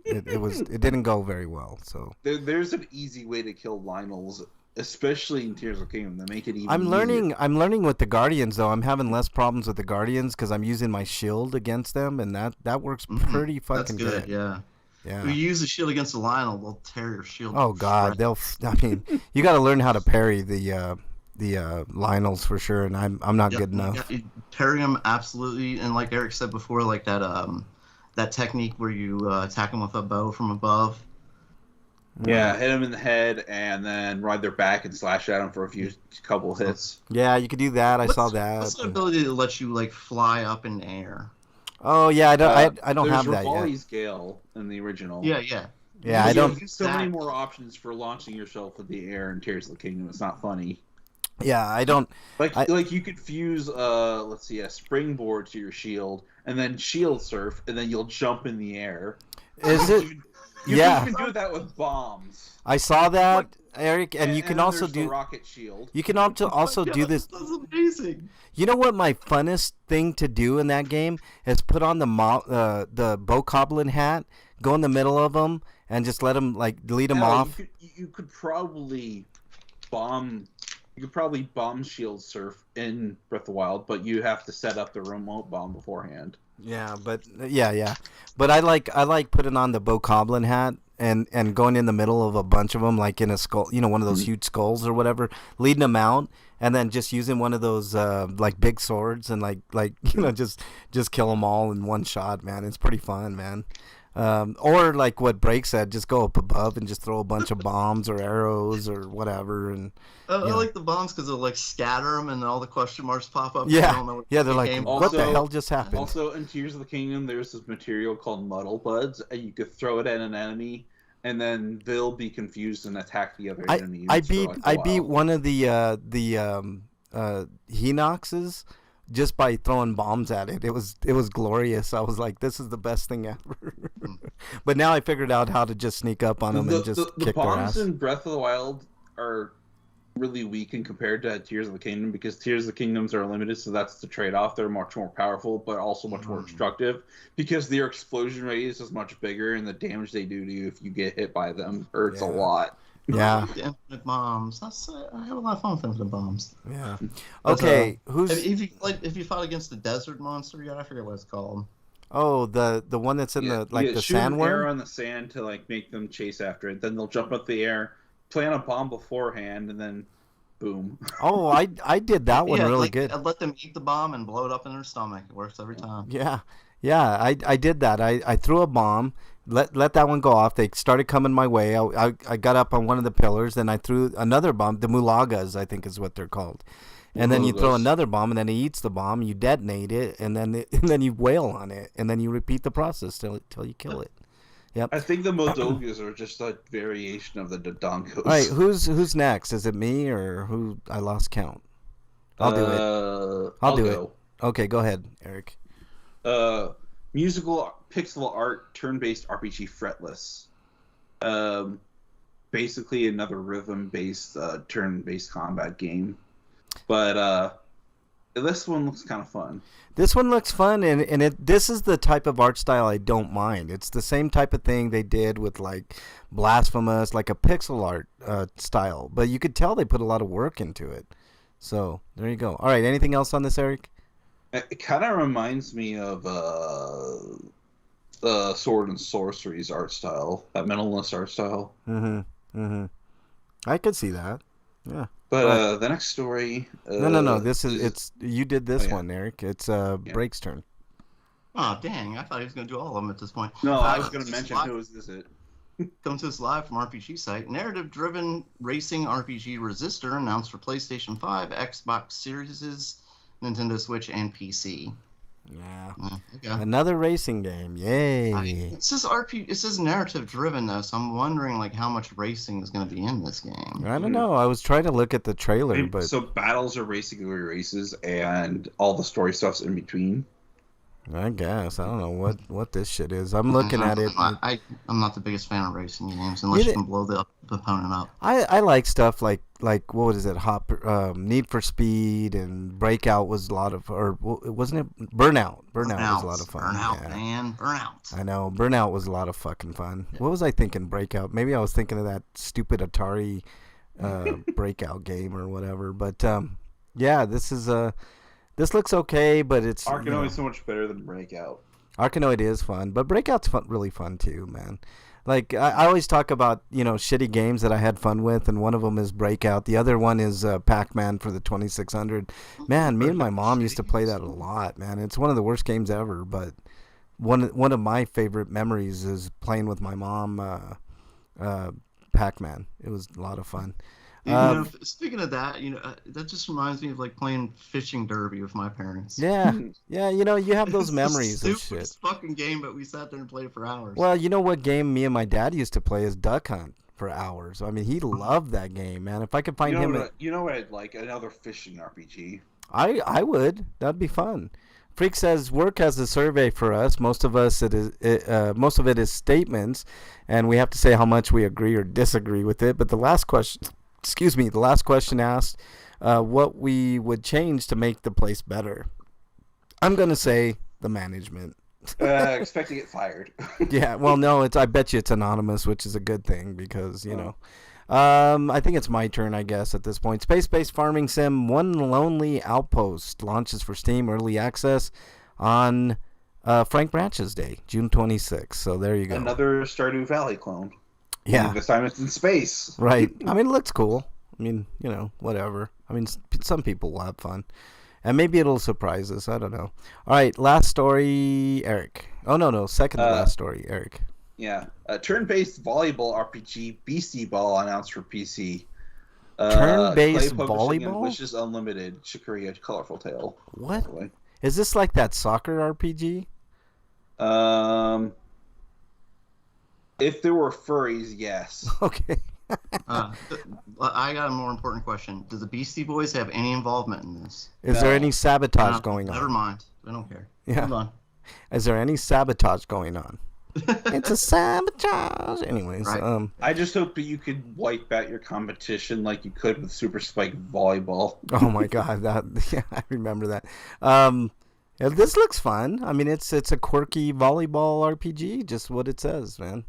It didn't go very well. So there's an easy way to kill Lionels, especially in Tears of the Kingdom, that make it even I'm easier. learning with the Guardians though. I'm having less problems with the Guardians because I'm using my shield against them, and that works pretty fucking That's good. Yeah. Yeah. If you use the shield against the Lionel, they'll tear your shield. Oh God, I mean, you got to learn how to parry the Lionels for sure, and I'm not good enough. You parry them absolutely, and like Eric said before, like that technique where you attack them with a bow from above. Yeah, hit them in the head and then ride their back and slash at them for a couple hits. Yeah, you could do that. I saw that. What's the ability to let you like fly up in the air? Oh yeah, I don't have that yet. There's Rivali's Gale in the original. Yeah. Yeah, I don't. There's so many more options for launching yourself in the air in Tears of the Kingdom. It's not funny. Yeah, I don't. Like you could fuse let's see, a springboard to your shield and then shield surf and then you'll jump in the air. Is it? You can even do that with bombs. I saw that, Eric, and you can also do the rocket shield. You can also do this. That's amazing. You know what my funnest thing to do in that game is put on the Bokoblin hat, go in the middle of them, and just let them lead them off. You could probably bomb shield surf in Breath of the Wild, but you have to set up the remote bomb beforehand. Yeah, but I like putting on the Bokoblin hat and going in the middle of a bunch of them, like in a skull, one of those huge skulls or whatever, leading them out, and then just using one of those big swords and just kill them all in one shot, man. It's pretty fun, man. Or like what Break said, just go up above and just throw a bunch of bombs or arrows or whatever. And I like the bombs because they'll scatter them and all the question marks pop up. Yeah, they're like, what the hell just happened? Also, in Tears of the Kingdom, there's this material called Muddle Buds, and you could throw it at an enemy, and then they'll be confused and attack the other enemy. I beat one of the Hinoxes just by throwing bombs at it. It was glorious. I was like, this is the best thing ever. But now I figured out how to just sneak up on them and just kick their ass. The bombs in Breath of the Wild are really weak in compared to Tears of the Kingdom because Tears of the Kingdoms are limited, so that's the trade-off. They're much more powerful, but also much more destructive because their explosion radius is much bigger and the damage they do to you if you get hit by them hurts a lot. Yeah. The infinite bombs. I have a lot of fun with infinite bombs. Yeah. Okay. If you fought against the desert monster yet? I forget what it's called. Oh, the one that's in the sandworm. Shoot an arrow on the sand to make them chase after it. Then they'll jump up the air, plant a bomb beforehand, and then boom. Oh, I did that one really good. I let them eat the bomb and blow it up in their stomach. It works every time. Yeah. I did that. I threw a bomb. Let that one go off. They started coming my way. I got up on one of the pillars, then I threw another bomb. The Mulagas, I think, is what they're called. And then you throw another bomb, and then he eats the bomb. You detonate it, and then you wail on it, and then you repeat the process till you kill it. Yep. I think the Modogas are just a variation of the Dodonkos. All right, who's next? Is it me or who? I lost count. I'll do it. I'll do it. Okay, go ahead, Eric. Musical pixel art turn-based RPG fretless. Basically another rhythm-based turn-based combat game. But This one looks kind of fun. This one looks fun, and this is the type of art style I don't mind. It's the same type of thing they did with like Blasphemous, like a pixel art style, but you could tell they put a lot of work into it. So there you go. All right, anything else on this, Eric? It kind of reminds me of Sword and Sorcery's art style, that minimalist art style. I could see that. Yeah. But the next story. No. This is you did this one, Eric. It's Break's turn. Oh dang! I thought he was going to do all of them at this point. No, I was going to mention who is this? Coming to us live from RPG site, narrative-driven racing RPG Resistor announced for PlayStation 5, Xbox Series, Nintendo Switch, and PC. Yeah. Okay. Another racing game. Yay. It says narrative driven though, so I'm wondering like how much racing is going to be in this game. I don't know. I was trying to look at the trailer, but so battles are basically races, and all the story stuff's in between. I guess I don't know what this shit is. I'm looking at it. I'm not the biggest fan of racing games unless you can blow the opponent up. I like stuff like what is it? Need for Speed and Breakout was a lot of, or wasn't it Burnout? Burnout was a lot of fun. Burnout. I know Burnout was a lot of fucking fun. Yeah. What was I thinking? Breakout. Maybe I was thinking of that stupid Atari Breakout game or whatever. But yeah, this is This looks okay, but it's Arkanoid is so much better than Breakout. Arkanoid is fun, but Breakout's really fun too, man. Like I always talk about shitty games that I had fun with, and one of them is Breakout. The other one is Pac-Man for the 2600. Man, me and my mom used to play that a lot, man. It's one of the worst games ever, but one of my favorite memories is playing with my mom Pac-Man. It was a lot of fun. Speaking of that, that just reminds me of like playing fishing derby with my parents. Yeah, you have those memories of shit. Stupidest fucking game, but we sat there and played for hours. Well, you know what game me and my dad used to play is Duck Hunt for hours. I mean, he loved that game, man. If I could find him, you know what I'd like? Another fishing RPG. I would. That'd be fun. Freak says work has a survey for us. Most of it is statements, and we have to say how much we agree or disagree with it. But the last question asked what we would change to make the place better. I'm going to say the management. Expect to get fired. Yeah, well, no, I bet you it's anonymous, which is a good thing because, I think it's my turn, I guess, at this point. Space-based farming sim One Lonely Outpost launches for Steam Early Access on Frank Branch's Day, June 26th. So there you go. Another Stardew Valley clone. Yeah. This time it's in space. Right. I mean, it looks cool. I mean, whatever. I mean, some people will have fun. And maybe it'll surprise us. I don't know. All right. Last story, Eric. Oh, no. Second to last story, Eric. Yeah. Turn-based volleyball RPG BC Ball announced for PC. Turn-based Clay volleyball? Wishes Unlimited. Shikari, Colorful Tale. What? Is this like that soccer RPG? If there were furries, yes. Okay. I got a more important question. Do the Beastie Boys have any involvement in this? Is there any sabotage going on? Never mind. I don't care. Yeah. Hold on. Is there any sabotage going on? It's a sabotage. Anyways, right. I just hope that you could wipe out your competition like you could with Super Spike Volleyball. Oh my god, I remember that. Yeah, this looks fun. I mean, it's a quirky volleyball RPG, just what it says, man.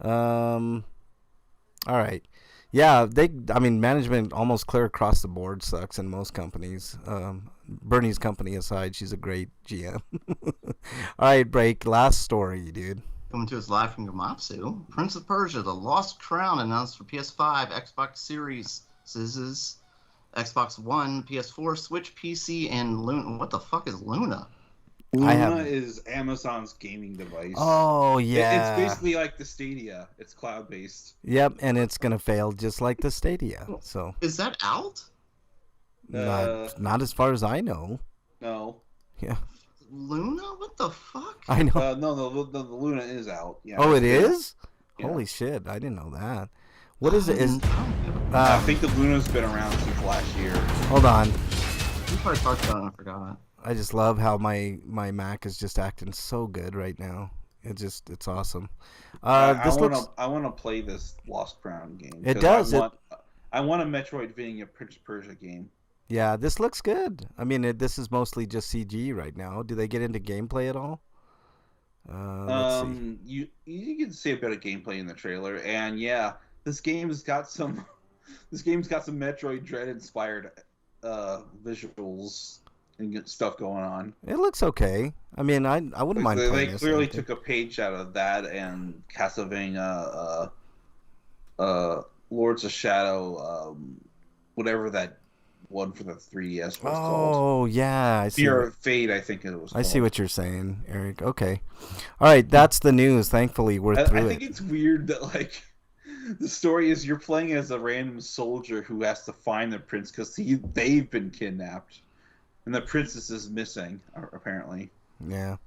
All right. Yeah, management almost clear across the board sucks in most companies. Bernie's company aside, she's a great GM. All right, break. Last story, dude. Coming to us live from Gamatsu. Prince of Persia: The Lost Crown announced for PS5, Xbox Series, Xbox One, PS4, Switch, PC, and Luna. What the fuck is Luna? Luna is Amazon's gaming device. Oh, yeah. It's basically like the Stadia. It's cloud-based. Yep, and it's going to fail just like the Stadia. So is that out? Not as far as I know. No. Yeah. Luna? What the fuck? I know. No, the Luna is out. Yeah. Oh, it is? Yeah. Holy shit, I didn't know that. What is it? I think the Luna's been around since last year. Hold on. We probably talked about it and I forgot. I just love how my Mac is just acting so good right now. It's awesome. I want to play this Lost Crown game. It does. I want a Metroidvania Prince of Persia game. Yeah, this looks good. I mean, this is mostly just CG right now. Do they get into gameplay at all? Let's see. You can see a bit of gameplay in the trailer, and yeah, this game's got some this game's got some Metroid Dread inspired visuals and stuff going on. It looks okay. I mean, I wouldn't mind playing They this. clearly took a page out of that and Castlevania, Lords of Shadow, whatever that one for the 3DS was called. Oh yeah, I see. Fear of Fate, I think it was. I see what you're saying, Eric. Okay, all right, that's the news. Thankfully, we're through it. I think it's weird that like the story is you're playing as a random soldier who has to find the prince because they've been kidnapped, and the princess is missing apparently. Yeah.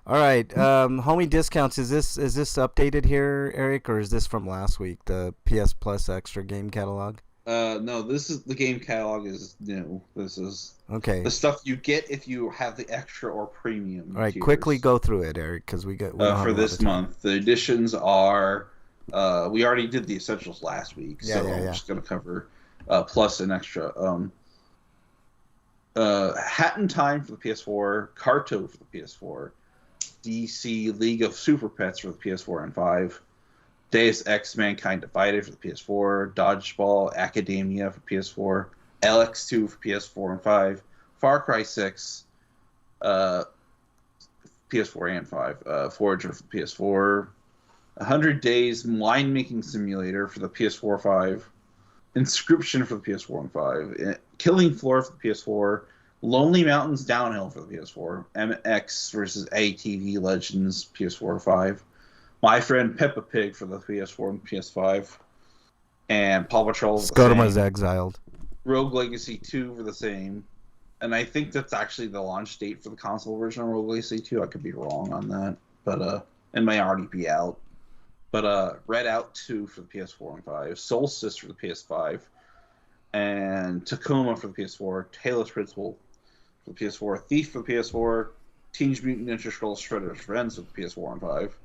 All right, homie discounts. Is this updated here, Eric, or is this from last week? The PS Plus extra game catalog. No, this is the game catalog is new. This is okay. The stuff you get if you have the extra or premium. All right, tiers. Quickly go through it, Eric, because we don't for have this month. The editions are. We already did the essentials last week, so I'm just going to cover plus and extra. Hat in Time for the PS4, Carto for the PS4, DC League of Super Pets for the PS4 and 5. Deus Ex Mankind Divided for the PS4, Dodgeball Academia for PS4, LX2 for PS4 and 5, Far Cry 6, PS4 and 5, Forager for the PS4, 100 Days Winemaking Simulator for the PS4 5, Inscription for the PS4 and 5, Killing Floor for the PS4, Lonely Mountains Downhill for the PS4, MX versus ATV Legends PS4 5, My Friend Peppa Pig for the PS4 and PS5, and Paw Patrol. Scotoma's exiled. Rogue Legacy 2 for the same, and I think that's actually the launch date for the console version of Rogue Legacy 2. I could be wrong on that, but it may already be out. But Red Out 2 for the PS4 and 5, Solstice for the PS5, and Tacoma for the PS4, Talos Principle for the PS4, Thief for the PS4, Teenage Mutant Ninja Scrolls Shredder's Friends for the PS4 and 5,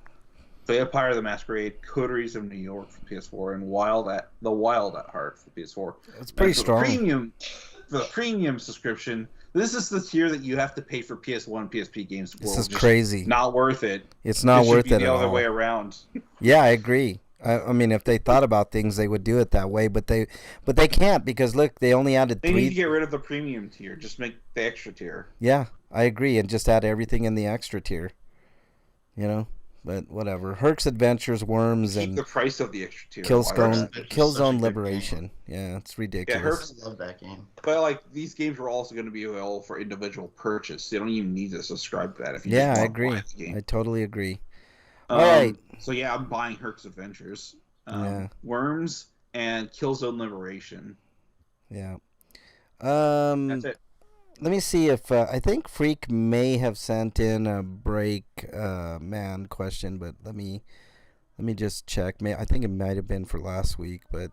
Vampire the Masquerade, Coteries of New York for PS4, and Wild at Heart for PS4. That's pretty strong. For the premium subscription, this is the tier that you have to pay for PS1, PSP games. This is crazy. Not worth it. It's not worth it at all. The other way around. Yeah, I agree. I mean, if they thought about things, they would do it that way, but they can't because look, they only added They need to get rid of the premium tier. Just make the extra tier. Yeah, I agree, and just add everything in the extra tier. You know. But whatever. Herc's Adventures, Worms, Keep and the price of the extra tier. Killzone Liberation. Yeah, it's ridiculous. I love that game. But like these games are also going to be available for individual purchase. You don't even need to subscribe to that if you. Yeah, just I want to agree. buy the game. I totally agree. All right. So yeah, I'm buying Herc's Adventures, Yeah. Worms, and Killzone Liberation. Yeah. That's it. Let me see if I think Freak may have sent in a break man question, but let me just check. I think it might have been for last week, but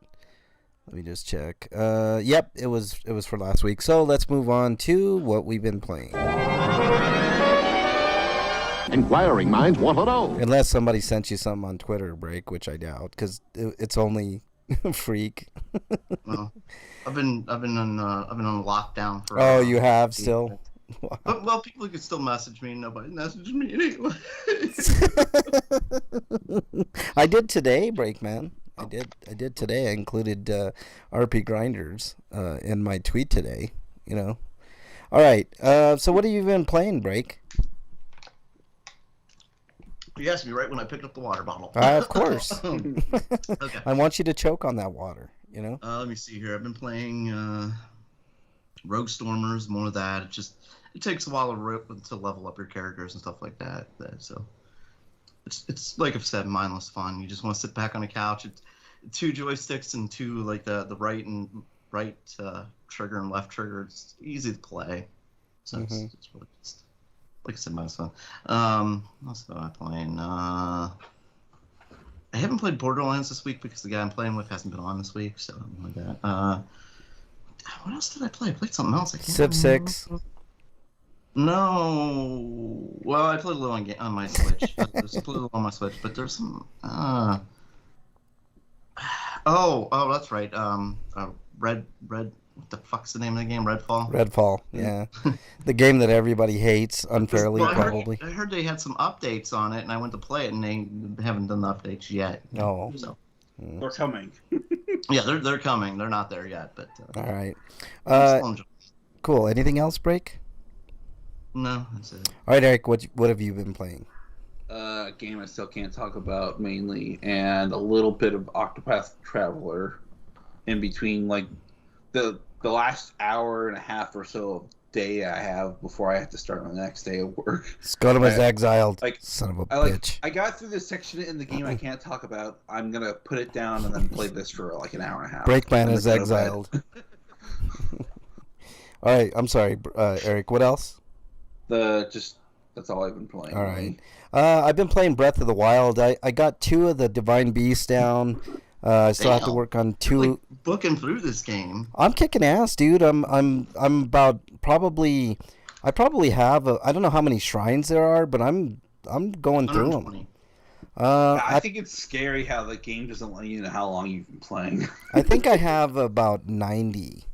let me just check. Yep, it was for last week. So let's move on to what we've been playing. Inquiring minds want to know. Unless somebody sent you something on Twitter, break, which I doubt, because it's only Freak. Well, I've been on lockdown for. Oh, you have still. Wow. But, well, people could still message me. Nobody messaged me anyway. I did today, Breakman. I did today. I included RPGrinders in my tweet today. You know. All right. So what have you been playing, Break? You asked me right when I picked up the water bottle. Of course. Okay. I want you to choke on that water. You know. Let me see here. I've been playing Rogue Stormers. More of that. It takes a while to level up your characters and stuff like that. So it's like I've said, mindless fun. You just want to sit back on a couch. It's 2 joysticks and 2 like the right trigger and left trigger. It's easy to play. So it's really just like I said, mindless fun. What else am I playing? I haven't played Borderlands this week because the guy I'm playing with hasn't been on this week, so I'm like that. What else did I play? I played something else. I can't Civ 6. No. Well, I played a little on my Switch. There's a little on my Switch, but there's some. Oh, that's right. Red. what the fuck's the name of the game? Redfall. Redfall, yeah, the game that everybody hates unfairly, Well, probably. I heard they had some updates on it, and I went to play it, and they haven't done the updates yet. No. So They're coming. yeah, they're coming. They're not there yet, but All right. still enjoying it. Cool. Anything else, Break? No, that's it. All right, Eric. What have you been playing? A game I still can't talk about mainly, and a little bit of Octopath Traveler in between, like the last hour and a half or so of day I have before I have to start my next day of work. Scottum is exiled. Like, Son of a bitch. I got through this section in the game I can't talk about. I'm gonna put it down and then play this for like an hour and a half. Breakman is exiled. All right. I'm sorry, Eric. What else? That's all I've been playing. All right. I've been playing Breath of the Wild. I got 2 of the Divine Beasts down. I still have to work on 2. Like, booking through this game. I'm kicking ass, dude. I'm about probably. I probably have. I don't know how many shrines there are, but I'm going through them. 120. I think it's scary how the game doesn't let you know how long you've been playing. I think I have about 90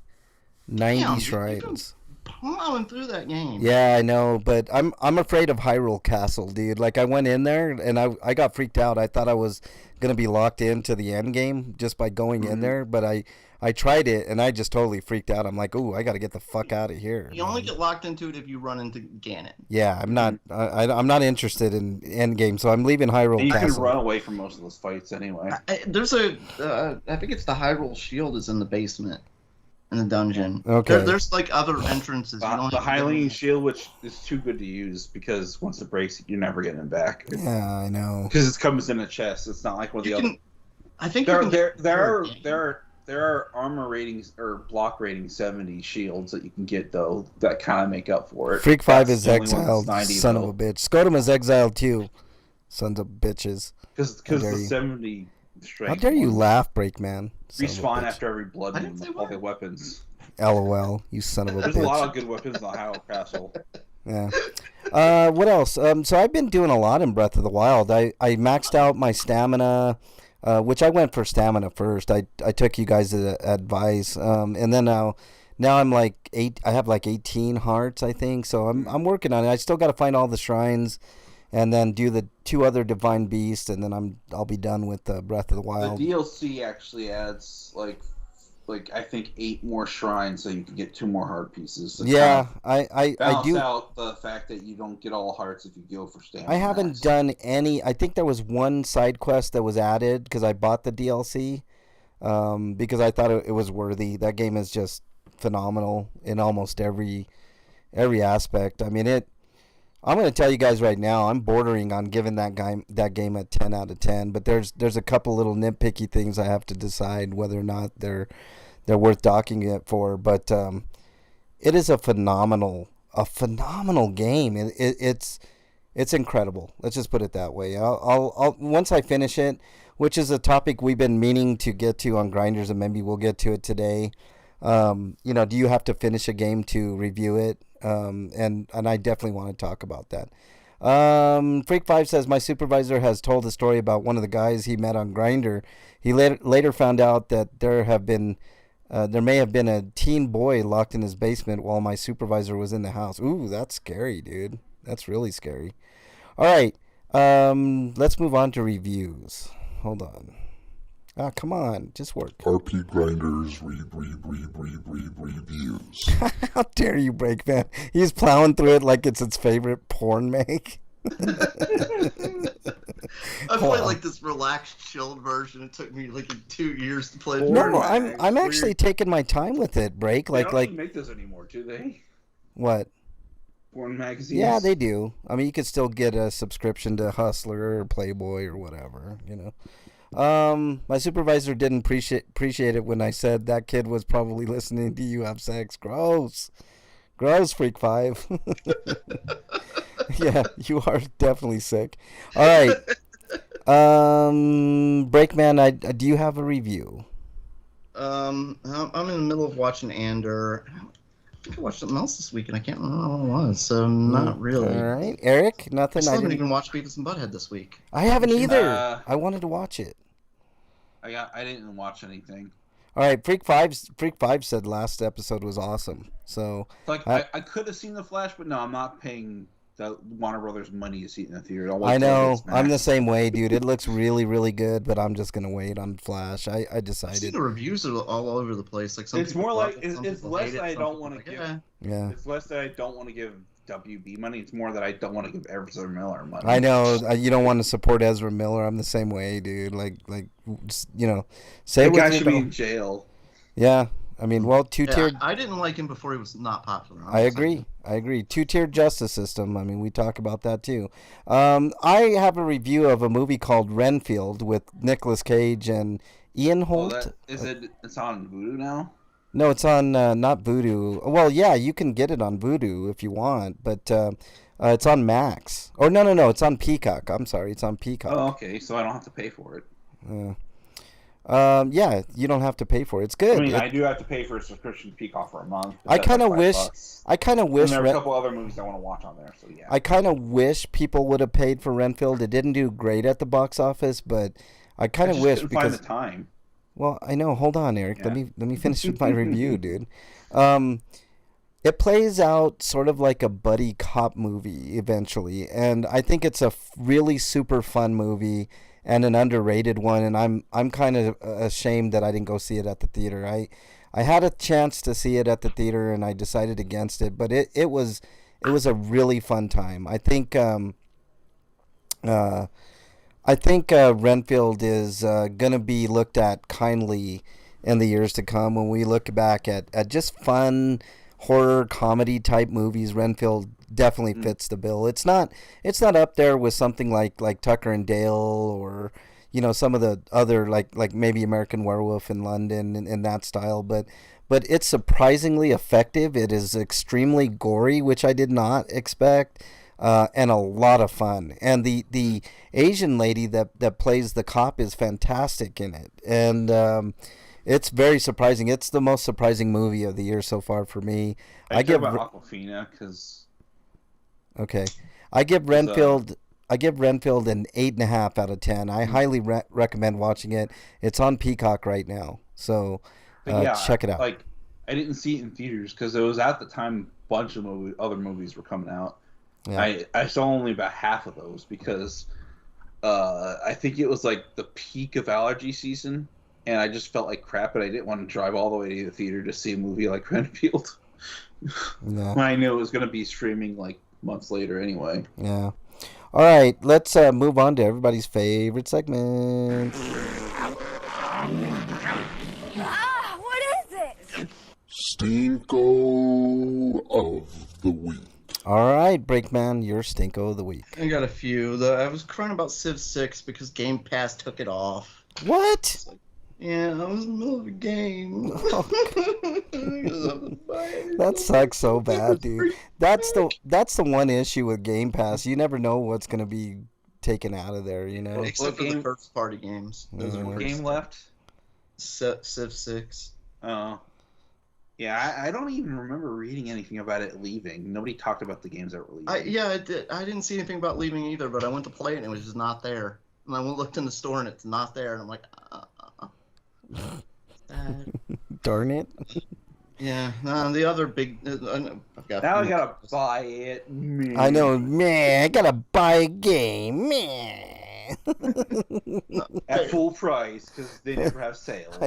Damn, shrines. Plowing through that game. Yeah, I know, but I'm afraid of Hyrule Castle, dude. Like I went in there and I got freaked out. I thought I was gonna be locked into the end game just by going in there, but I tried it and I just totally freaked out. I'm like, ooh, I got to get the fuck out of here. You only get locked into it if you run into Ganon. Yeah, I'm not. I'm not interested in end game, so I'm leaving Hyrule And you Castle. can run away from most of those fights anyway. There's a, I think it's the Hyrule Shield is in the basement, in the dungeon. Okay. There's like other entrances. You don't The have to go Hylian in. shield, which is too good to use because once it breaks, you're never getting it back. Yeah, I know. Because it comes in a chest. It's not like one of the You other. can, I think you can There are armor ratings or block rating 70 shields that you can get though that kind of make up for it. Freak 5 That's is the only one that's exiled. 90, Son though. of a bitch. Scrotum is exiled too. Sons of bitches. Because How dare the you. 70 strength. How dare you ones laugh, Breakman? Son of a respawn bitch. after every blood I didn't moon, say all what. the weapons. LOL. You son of a There's a lot bitch. of good weapons on Hyrule Castle. Yeah. What else? So I've been doing a lot in Breath of the Wild. I maxed out my stamina, which I went for stamina first. I took you guys' advice, and then now I'm like I have like 18 hearts, I think. So I'm working on it. I still got to find all the shrines, and then do the 2 other divine beasts, and then I'll be done with Breath of the Wild. The DLC actually adds like I think 8 more shrines, so you can get 2 more heart pieces. To Yeah, kind I of balance do. out the fact that you don't get all hearts if you go for stamina. I haven't max. done any. I think there was one side quest that was added because I bought the DLC, because I thought it was worthy. That game is just phenomenal in almost every aspect. I mean, I'm going to tell you guys right now, I'm bordering on giving that game a 10 out of 10. But there's a couple little nitpicky things I have to decide whether or not they're worth docking it for. But it is a phenomenal game. It's incredible. Let's just put it that way. I'll once I finish it, which is a topic we've been meaning to get to on Grinders, and maybe we'll get to it today. Do you have to finish a game to review it? And I definitely want to talk about that. Freak5 says, my supervisor has told a story about one of the guys he met on Grindr. He later found out that there may have been a teen boy locked in his basement while my supervisor was in the house. Ooh, that's scary, dude. That's really scary. All right, let's move on to reviews. Hold on. Ah, come on, just work. RPGrinders reviews. How dare you, Breakman? He's plowing through it like it's its favorite porn make. I played like this relaxed, chilled version. It took me like 2 years to play. No, I'm actually taking my time with it, Break. They Like don't even make those anymore, do they? what? Porn magazines. Yeah, they do. I mean, you could still get a subscription to Hustler or Playboy or whatever, My supervisor didn't appreciate it when I said that kid was probably listening to you have sex. Gross, Freak 5. Yeah, you are definitely sick. All right, Breakman, do you have a review? I'm in the middle of watching Ander. I think I watched something else this week, and I can't remember what it was. So not really. All right, Eric, nothing. I still haven't didn't- even watched Beavis and Butthead this week. I haven't either. Uh, I wanted to watch it. I didn't watch anything. All right, Freak 5 said last episode was awesome. So Like I could have seen the Flash, but no, I'm not paying the Warner Brothers money to see it in the theater. I'll wait I till it know hits I'm the Max. same way, dude. It looks really, really good, but I'm just gonna wait on Flash. I I've seen decided. the reviews are all over the place. Like some It's people more love like it, some it's people less hate it, that I some don't people want to like, give. yeah. Yeah, It's less that I don't want to give WB money. It's more that I don't want to give Ezra Miller money. I know you don't want to support Ezra Miller. I'm the same way, dude. Like, just, say That what guy you should be don't. in jail. Yeah, I mean, well, Yeah, two-tiered. I didn't like him before he was not popular. I agree. Two-tiered justice system. I mean, we talk about that too. I have a review of a movie called Renfield with Nicolas Cage and Ian Oh, Holt. that is it. It's on Voodoo now. No, it's on not Vudu. Well, yeah, you can get it on Vudu if you want, but it's on Max. Or no, it's on Peacock. I'm sorry, it's on Peacock. Oh, okay. So I don't have to pay for it. Yeah, you don't have to pay for it. It's good. I mean, I do have to pay for a subscription to Peacock for a month. but I that's kind of like wish. $5. I kind of wish. And there are a couple other movies I want to watch on there. So yeah. I kind of wish people would have paid for Renfield. It didn't do great at the box office, but I kind of wish couldn't because find the time. well, I know. Hold on, Eric. Yeah. Let me finish with my review, dude. It plays out sort of like a buddy cop movie eventually, and I think it's a really super fun movie and an underrated one. And I'm kind of ashamed that I didn't go see it at the theater. I had a chance to see it at the theater, and I decided against it. But it was a really fun time. I think Renfield is gonna be looked at kindly in the years to come when we look back at just fun horror comedy type movies. Renfield definitely fits the bill. It's not up there with something like Tucker and Dale or some of the other like maybe American Werewolf in London in that style, but it's surprisingly effective. It is extremely gory, which I did not expect. And a lot of fun. And the Asian lady that plays the cop is fantastic in it. And it's very surprising. It's the most surprising movie of the year so far for me. I give about Aquafina because okay. I give Renfield an 8.5 out of 10. I highly recommend watching it. It's on Peacock right now, so check it out. Like I didn't see it in theaters because it was at the time a bunch of other movies were coming out. Yeah. I saw only about half of those because I think it was like the peak of allergy season, and I just felt like crap, and I didn't want to drive all the way to the theater to see a movie like Renfield. Yeah. When I knew it was going to be streaming like months later anyway. Yeah. All right, let's move on to everybody's favorite segment. What is it? Stinko of the week. All right, Breakman, your Stinko of the week. I got a few. I was crying about Civ 6 because Game Pass took it off. What? Yeah, I was in the middle of a game. That sucks so bad, dude. That's the one issue with Game Pass. You never know what's gonna be taken out of there, Except for the first party games. Those are what game left? Civ 6. Oh. Yeah, I don't even remember reading anything about it leaving. Nobody talked about the games that were leaving. I didn't see anything about leaving either, but I went to play it and it was just not there. And I looked in the store and it's not there, and I'm like, darn it. Yeah, the other big. I've got now I gotta buy it. Man. I know, man. I gotta buy a game, man. At full price because they never have sales.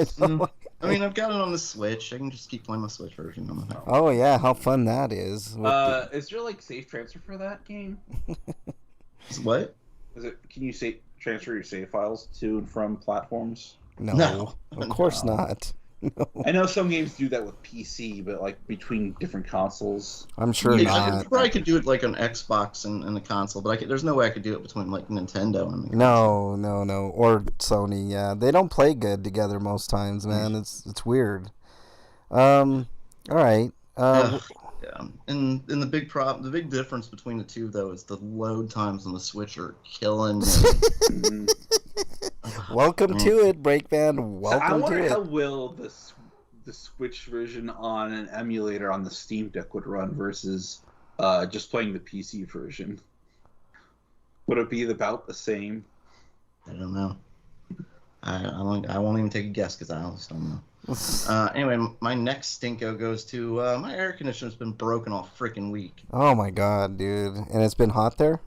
I mean, I've got it on the Switch. I can just keep playing my Switch version on the phone. Oh yeah, how fun that is. Is there like safe transfer for that game? What? Is it? Can you transfer your save files to and from platforms? No, of course not. No. I know some games do that with PC, but like between different consoles. I'm sure not. I could do it like on Xbox and the console, but there's no way I could do it between like Nintendo and the console. No, or Sony. Yeah, they don't play good together most times, man. It's weird. All right. Yeah, and the big difference between the two though is the load times on the Switch are killing me. Welcome to it, Breakman. Welcome to it. I wonder how well the Switch version on an emulator on the Steam Deck would run versus just playing the PC version. Would it be about the same? I don't know. I won't even take a guess because I honestly don't know. Anyway, my next stinko goes to my air conditioner's been broken all freaking week. Oh my god, dude! And it's been hot there.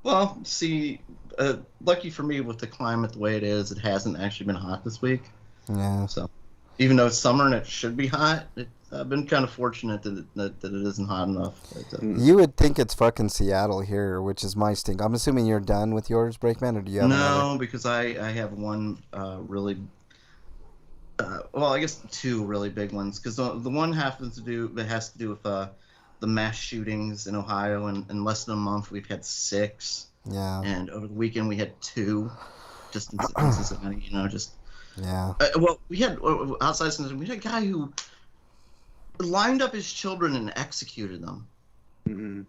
Well, see, lucky for me with the climate the way it is, it hasn't actually been hot this week. Yeah. So, even though it's summer and it should be hot, I've been kind of fortunate that it isn't hot enough. But, You would think it's fucking Seattle here, which is my stink. I'm assuming you're done with yours, Breakman, or do you have another? no, because I have one really. Well, I guess two really big ones, because the one has to do with the mass shootings in Ohio, and in less than a month we've had 6. Yeah. And over the weekend we had 2, just in Cincinnati. Just. Yeah. Well, we had outside Cincinnati, we had a guy who lined up his children and executed them. Mm-hmm.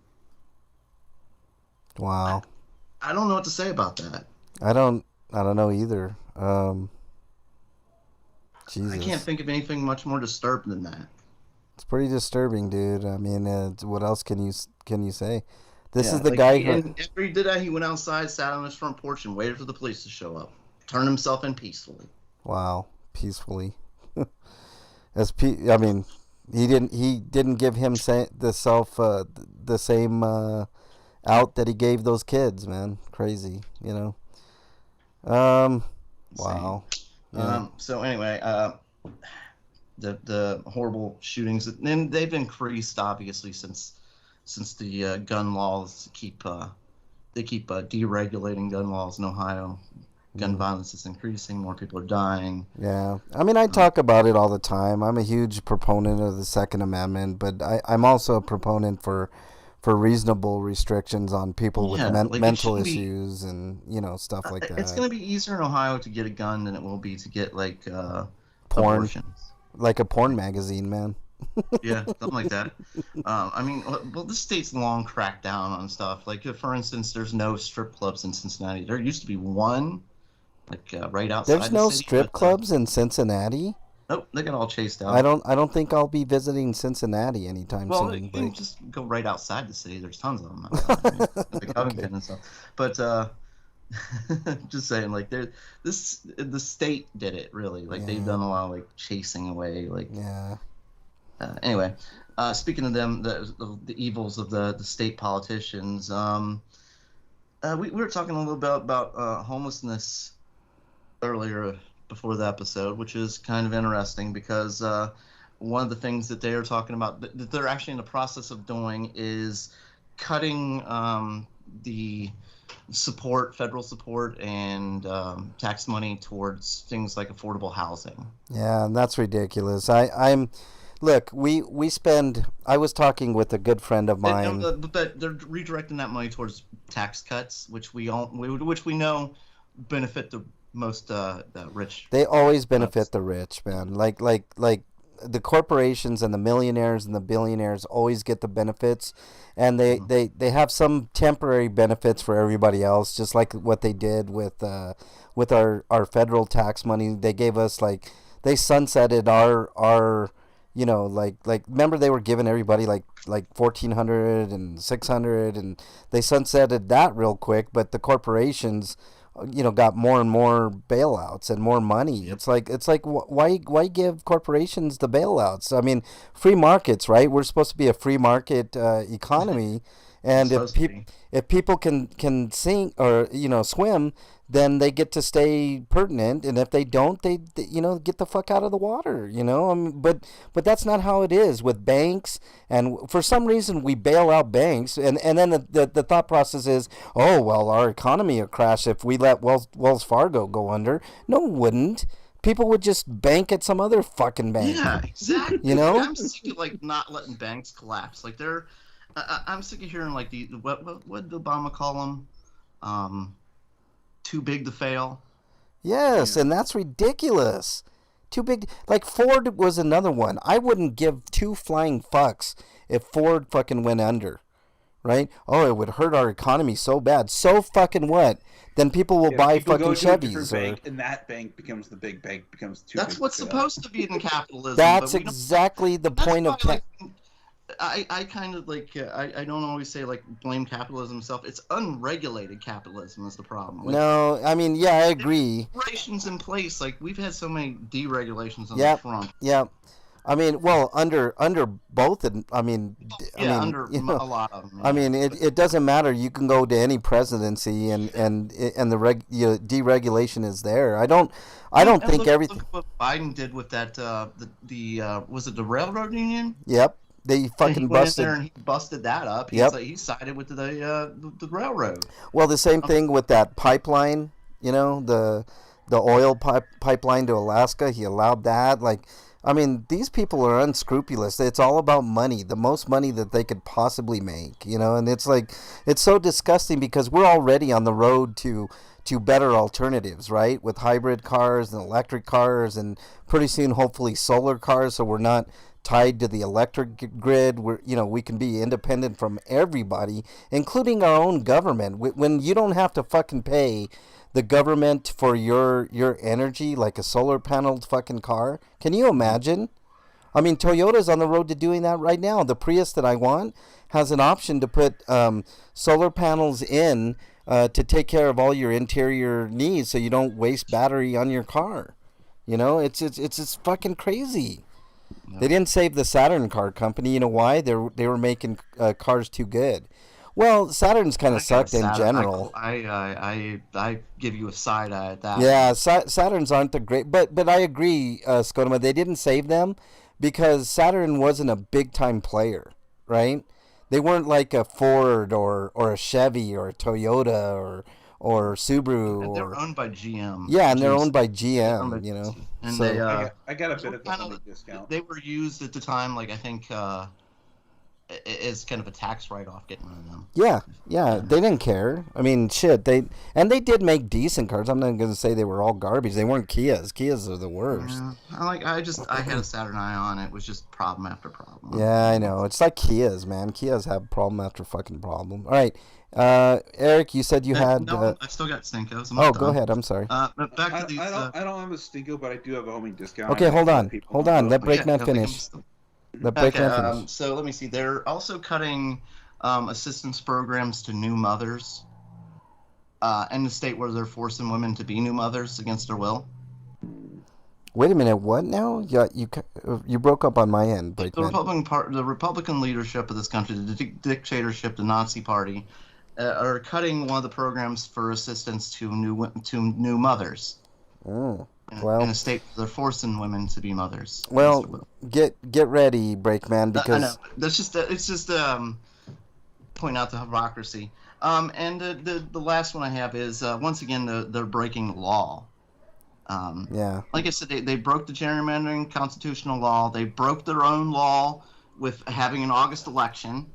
Wow. I don't know what to say about that. I don't know either. Jesus. I can't think of anything much more disturbing than that. It's pretty disturbing, dude. I mean, what else can you say? This Yeah, is the like, guy and after he did that, he went outside, sat on his front porch, and waited for the police to show up. Turned himself in peacefully. Wow, peacefully. I mean, he didn't give him the same out that he gave those kids, man. Crazy, Wow. Yeah. So anyway, the horrible shootings, and they've increased obviously since the gun laws keep deregulating gun laws in Ohio. Gun violence is increasing. More people are dying. Yeah. I mean, I talk about it all the time. I'm a huge proponent of the Second Amendment, but I'm also a proponent for reasonable restrictions on people with mental issues and, stuff like that. It's going to be easier in Ohio to get a gun than it will be to get, like, porn. Abortions. Like a porn magazine, man. Yeah, something like that. I mean, well, this state's long cracked down on stuff. Like, for instance, there's no strip clubs in Cincinnati. There used to be one, like, right outside There's no the city, strip clubs in Cincinnati? Nope, they got all chased out. I don't think I'll be visiting Cincinnati anytime Well, soon. you can just go right outside the city. There's tons of them outside, like Covington and stuff. But just saying, like, the state did it really. Like, they've done a lot of like chasing away. Like, yeah. Anyway, speaking of them, the evils of the state politicians. We were talking a little bit about homelessness earlier before the episode, which is kind of interesting because one of the things that they are talking about that they're actually in the process of doing is cutting the federal support and tax money towards things like affordable housing. Yeah, and that's ridiculous. Look, we spend. I was talking with a good friend of mine. But they're redirecting that money towards tax cuts, which we know benefit the most the rich. They always benefit the rich, man. Like the corporations and the millionaires and the billionaires always get the benefits, and they have some temporary benefits for everybody else, just like what they did with our federal tax money. They gave us they sunsetted our remember they were giving everybody like $1,400 and $600, and they sunsetted that real quick, but the corporations got more and more bailouts and more money. It's like why give corporations the bailouts? I mean, free markets, right? We're supposed to be a free market economy, and if people can sing or swim, then they get to stay pertinent, and if they don't, they get the fuck out of the water. I mean, but that's not how it is with banks. And for some reason, we bail out banks, and then the thought process is, oh well, our economy will crash if we let Wells Fargo go under. No, it wouldn't. People would just bank at some other fucking bank. Yeah, exactly. I'm sick of not letting banks collapse. Like I'm sick of hearing what did Obama call them? Too big to fail. Yes, and that's ridiculous. Too big. Like Ford was another one. I wouldn't give 2 flying fucks if Ford fucking went under, right? Oh, it would hurt our economy so bad. So fucking what? Then people will buy fucking Chevys. Bank, and that bank becomes the big bank, becomes too. That's what's supposed to be in capitalism. That's exactly the point of. I kind of like I don't always say like blame capitalism itself. It's unregulated capitalism is the problem. Like, No, I mean, yeah, I agree. regulations in place, like we've had so many deregulations on Yep, Trump. yep. I mean, well, under both, Under a lot of them. I mean, it doesn't matter. You can go to any presidency, and deregulation is there. I don't think everything. Look what Biden did with that. Was it the railroad union? Yep, they fucking he busted. went in there and he busted that up. He sided with the railroad. Well, the same thing with that pipeline. The oil pipeline to Alaska. He allowed that. Like, I mean, these people are unscrupulous. It's all about money, the most money that they could possibly make, and it's like, it's so disgusting because we're already on the road to better alternatives, right? With hybrid cars and electric cars and pretty soon, hopefully, solar cars, so we're not tied to the electric grid. We can be independent from everybody, including our own government. When you don't have to fucking pay the government for your energy, like a solar paneled fucking car. Can you imagine? I mean, Toyota's on the road to doing that right now. The Prius that I want has an option to put solar panels in to take care of all your interior needs, so you don't waste battery on your car. It's fucking crazy. No. They didn't save the Saturn car company. You know why? They were making cars too good. Well, Saturn's kind of sucked in general. I give you a side eye at that. Yeah, Saturns aren't the great, but I agree, Skodoma. They didn't save them because Saturn wasn't a big time player, right? They weren't like a Ford or a Chevy or a Toyota or Subaru. And they're owned by GM. Yeah, and they're owned by GM. And so, I got a bit of a discount. They were used at the time, like I think. Is kind of a tax write-off getting rid of them. Yeah, they didn't care. I mean, shit, they did make decent cars. I'm not going to say they were all garbage. They weren't Kias. Kias are the worst. Yeah, I had a Saturn Eye on it. It was just problem after problem. Yeah, I know. It's like Kias, man. Kias have problem after fucking problem. All right, Eric, you said you had. No, I still got Stinkos. Go ahead. I'm sorry. But back to these. I don't have a Stinko, but I do have a homing discount. Okay, hold on. Let Breakman finish. So let me see. They're also cutting assistance programs to new mothers in the state where they're forcing women to be new mothers against their will. Wait a minute. What now? Yeah, you broke up on my end, Breakman. The Republican leadership of this country, the dictatorship, the Nazi Party, are cutting one of the programs for assistance to new mothers. Oh. In a state where they're forcing women to be mothers. Well, get ready, Breakman, because I know. It's just point out the hypocrisy. And the last one I have is once again they're breaking the law. Like I said, they broke the gerrymandering constitutional law. They broke their own law with having an August election.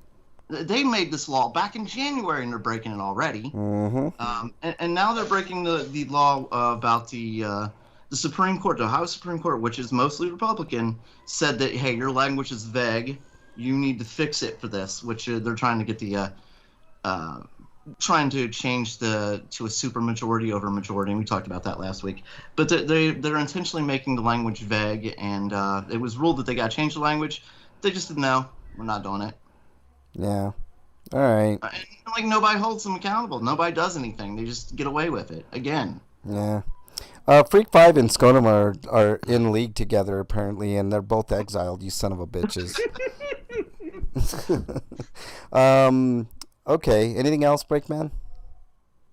They made this law back in January, and they're breaking it already. Mm-hmm. And now they're breaking the law about the Supreme Court, the Ohio Supreme Court, which is mostly Republican, said that, hey, your language is vague. You need to fix it for this, which they're trying to get trying to change to a supermajority over majority, and we talked about that last week. But they're intentionally making the language vague, and it was ruled that they got to change the language. They just said, no, we're not doing it. Yeah. All right. And, like, nobody holds them accountable. Nobody does anything. They just get away with it again. Yeah. Freak 5 and Skodom are in league together, apparently, and they're both exiled, you son of a bitches. Okay, anything else, Breakman?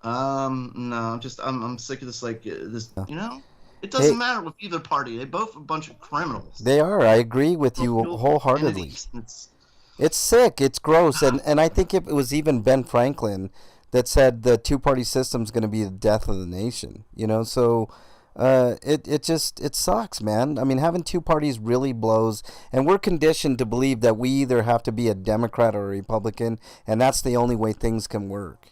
No, I'm sick of this, it doesn't matter with either party. They both are a bunch of criminals. They are. I agree with you wholeheartedly. It's sick. It's gross. And I think it was even Ben Franklin that said the two-party system is going to be the death of the nation. So it sucks, man. I mean, having two parties really blows, and we're conditioned to believe that we either have to be a Democrat or a Republican, and that's the only way things can work.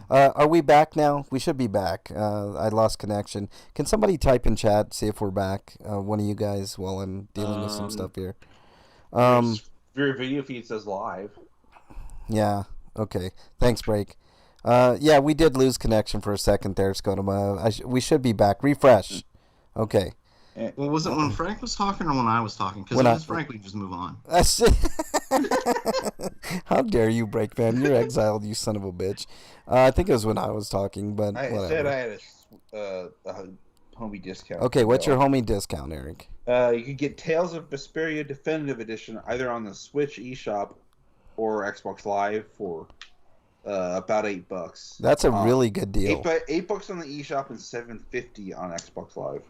Are we back now? We should be back. I lost connection. Can somebody type in chat, see if we're back? One of you guys, while I'm dealing with some stuff here. Your video feed says live. Yeah. Okay. Thanks, Break. Yeah, we did lose connection for a second there, Skodoma. We should be back. Refresh. Okay. Well, was it when Frank was talking or when I was talking? Because if it's Frank, we can just move on. How dare you, Breakman? You're exiled, you son of a bitch. I think it was when I was talking, but I whatever. said I had a homie discount. Okay, what's your homie discount, Eric? You could get Tales of Vesperia Definitive Edition either on the Switch eShop or Xbox Live for about $8. That's a really good deal. $8 on the eShop and $7.50 on Xbox Live.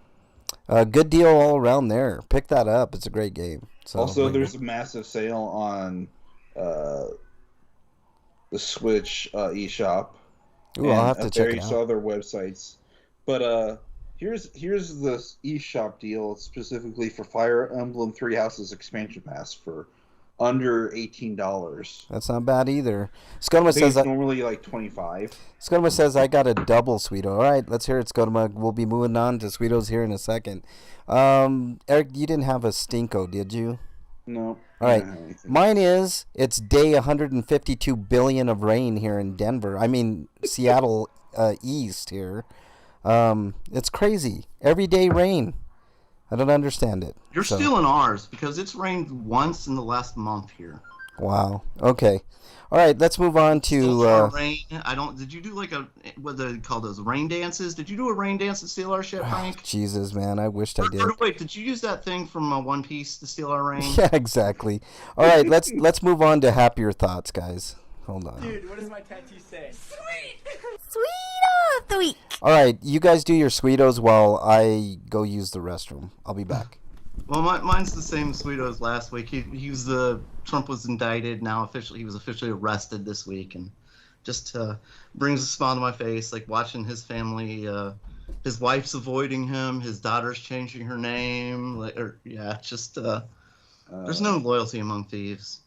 Good deal all around there. Pick that up. It's a great game. So, also, there's a massive sale on the Switch eShop. Ooh, I'll have to check it various out. other websites. But here's the eShop deal specifically for Fire Emblem Three Houses expansion pass for under $18. That's not bad either. Scotoma I think says it's normally like $25. Scotoma says I got a double Sweeto. All right, let's hear it, Scotoma. We'll be moving on to Sweetos here in a second. Eric, you didn't have a Stinko, did you? No. All right. Mine is, it's day 152 billion of rain here in Denver. I mean, Seattle East here. It's crazy. Every day rain. I don't understand it. You're stealing ours because it's rained once in the last month here. Wow. Okay. All right. Let's move on to. Rain. Did you do like what do they call those rain dances? Did you do a rain dance to steal our shit, Frank? Jesus, man, I wished I did. Wait, did you use that thing from One Piece to steal our rain? Yeah, exactly. All right. Let's move on to happier thoughts, guys. Hold on. Dude, what does my tattoo say? Sweet! Sweet of the week! Alright, you guys do your Sweetos while I go use the restroom. I'll be back. Well, mine's the same Sweeto as last week. Trump was indicted. Now he was officially arrested this week, and just brings a smile to my face, like watching his family. His wife's avoiding him. His daughter's changing her name. There's no loyalty among thieves.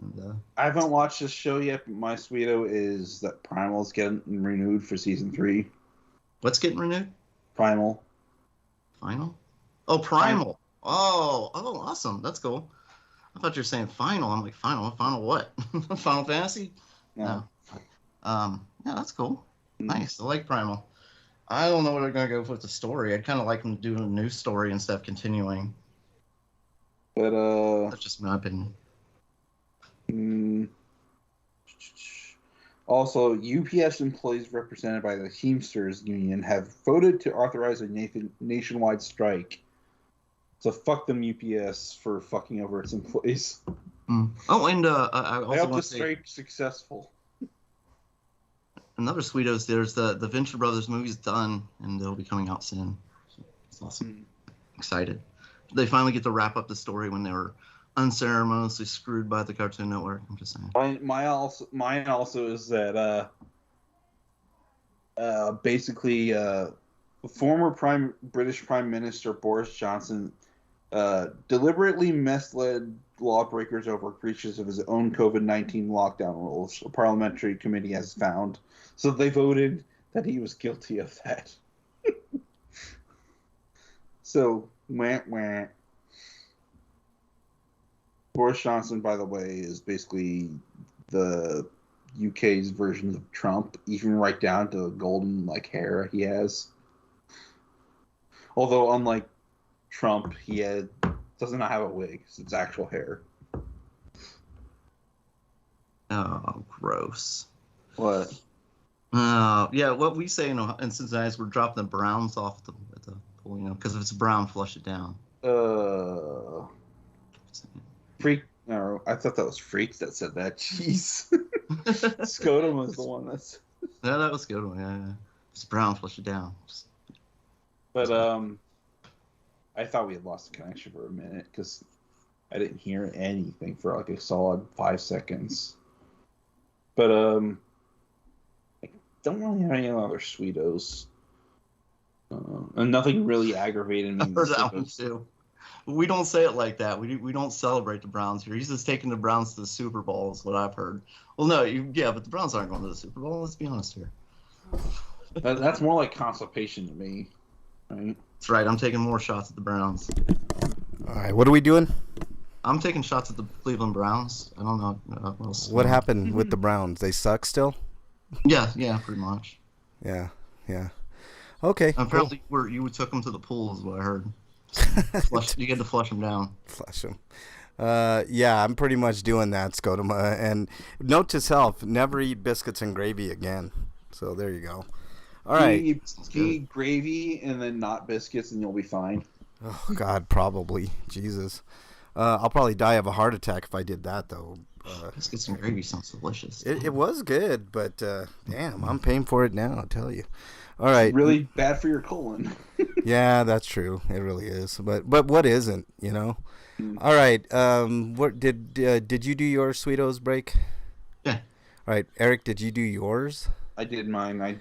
And, I haven't watched this show yet, but my Sweeto is that Primal's getting renewed for season 3. What's getting renewed? Primal. Final? Oh, Primal. Oh, awesome. That's cool. I thought you were saying final. I'm like, final? Final what? Final Fantasy? No. Yeah, that's cool. Nice. I like Primal. I don't know what they're going to go with the story. I'd kind of like them to do a new story instead of continuing. But, that's just my opinion. Also, UPS employees represented by the Teamsters Union have voted to authorize a nationwide strike. So fuck them UPS for fucking over its employees. Oh, and I also hope want the to say strike successful. Another Sweetos. There's the Venture Brothers movie's done, and they'll be coming out soon. So it's awesome. Excited. They finally get to wrap up the story when they were unceremoniously screwed by the Cartoon Network. I'm just saying. Mine also is that basically former British Prime Minister Boris Johnson deliberately misled lawbreakers over breaches of his own COVID-19 lockdown rules. A parliamentary committee has found. So they voted that he was guilty of that. So, wah. Boris Johnson, by the way, is basically the UK's version of Trump, even right down to the golden hair he has. Although, unlike Trump, does not have a wig; it's actual hair. Oh, gross. What? Yeah, what we say in Cincinnati is we're dropping the Browns off at the pool, because if it's brown, flush it down. Freak. No, I thought that was Freak that said that. Jeez. Scotum was the one that's. Yeah, that was a good one. Yeah. It's brown, flush it down. But I thought we had lost the connection for a minute because I didn't hear anything for a solid 5 seconds. But I don't really have any other Sweetos. And nothing really aggravated me. I heard that one too. We don't say it like that. We don't celebrate the Browns here. He's just taking the Browns to the Super Bowl is what I've heard. Well, no, but the Browns aren't going to the Super Bowl. Let's be honest here. That's more like constipation to me. Right? That's right. I'm taking more shots at the Browns. All right, what are we doing? I'm taking shots at the Cleveland Browns. I don't know what else. What happened with the Browns? They suck still? Yeah, pretty much. Yeah. Okay. Apparently, you took them to the pool is what I heard. You get to flush them down. Flush them. Yeah, I'm pretty much doing that, Scotoma. And note to self: never eat biscuits and gravy again. So there you go. All right. Eat gravy and then not biscuits, and you'll be fine. Oh God, probably. Jesus. I'll probably die of a heart attack if I did that, though. Biscuits and gravy sounds delicious. It was good, but damn, I'm paying for it now. I'll tell you. All right. Really bad for your colon. Yeah, that's true. It really is. But what isn't? You know. All right. What did you do your Sweetos break? Yeah. All right, Eric. Did you do yours? I did mine.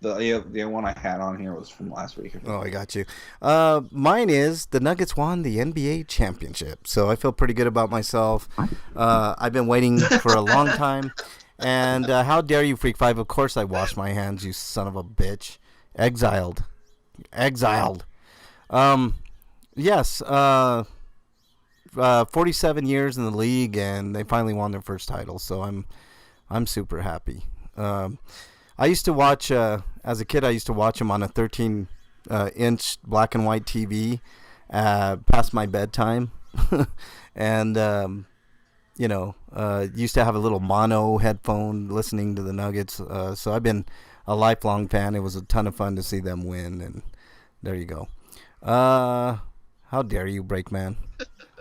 The one I had on here was from last week. Oh, I got you. Mine is the Nuggets won the NBA championship, so I feel pretty good about myself. I've been waiting for a long time, and how dare you, Freak 5? Of course I washed my hands, you son of a bitch. Exiled. Yes. 47 years in the league, and they finally won their first title, so I'm super happy. I used to watch, as a kid, I used to watch them on a 13-inch black and white TV past my bedtime. And, used to have a little mono headphone listening to the Nuggets. So I've been a lifelong fan. It was a ton of fun to see them win, and there you go. How dare you, Breakman?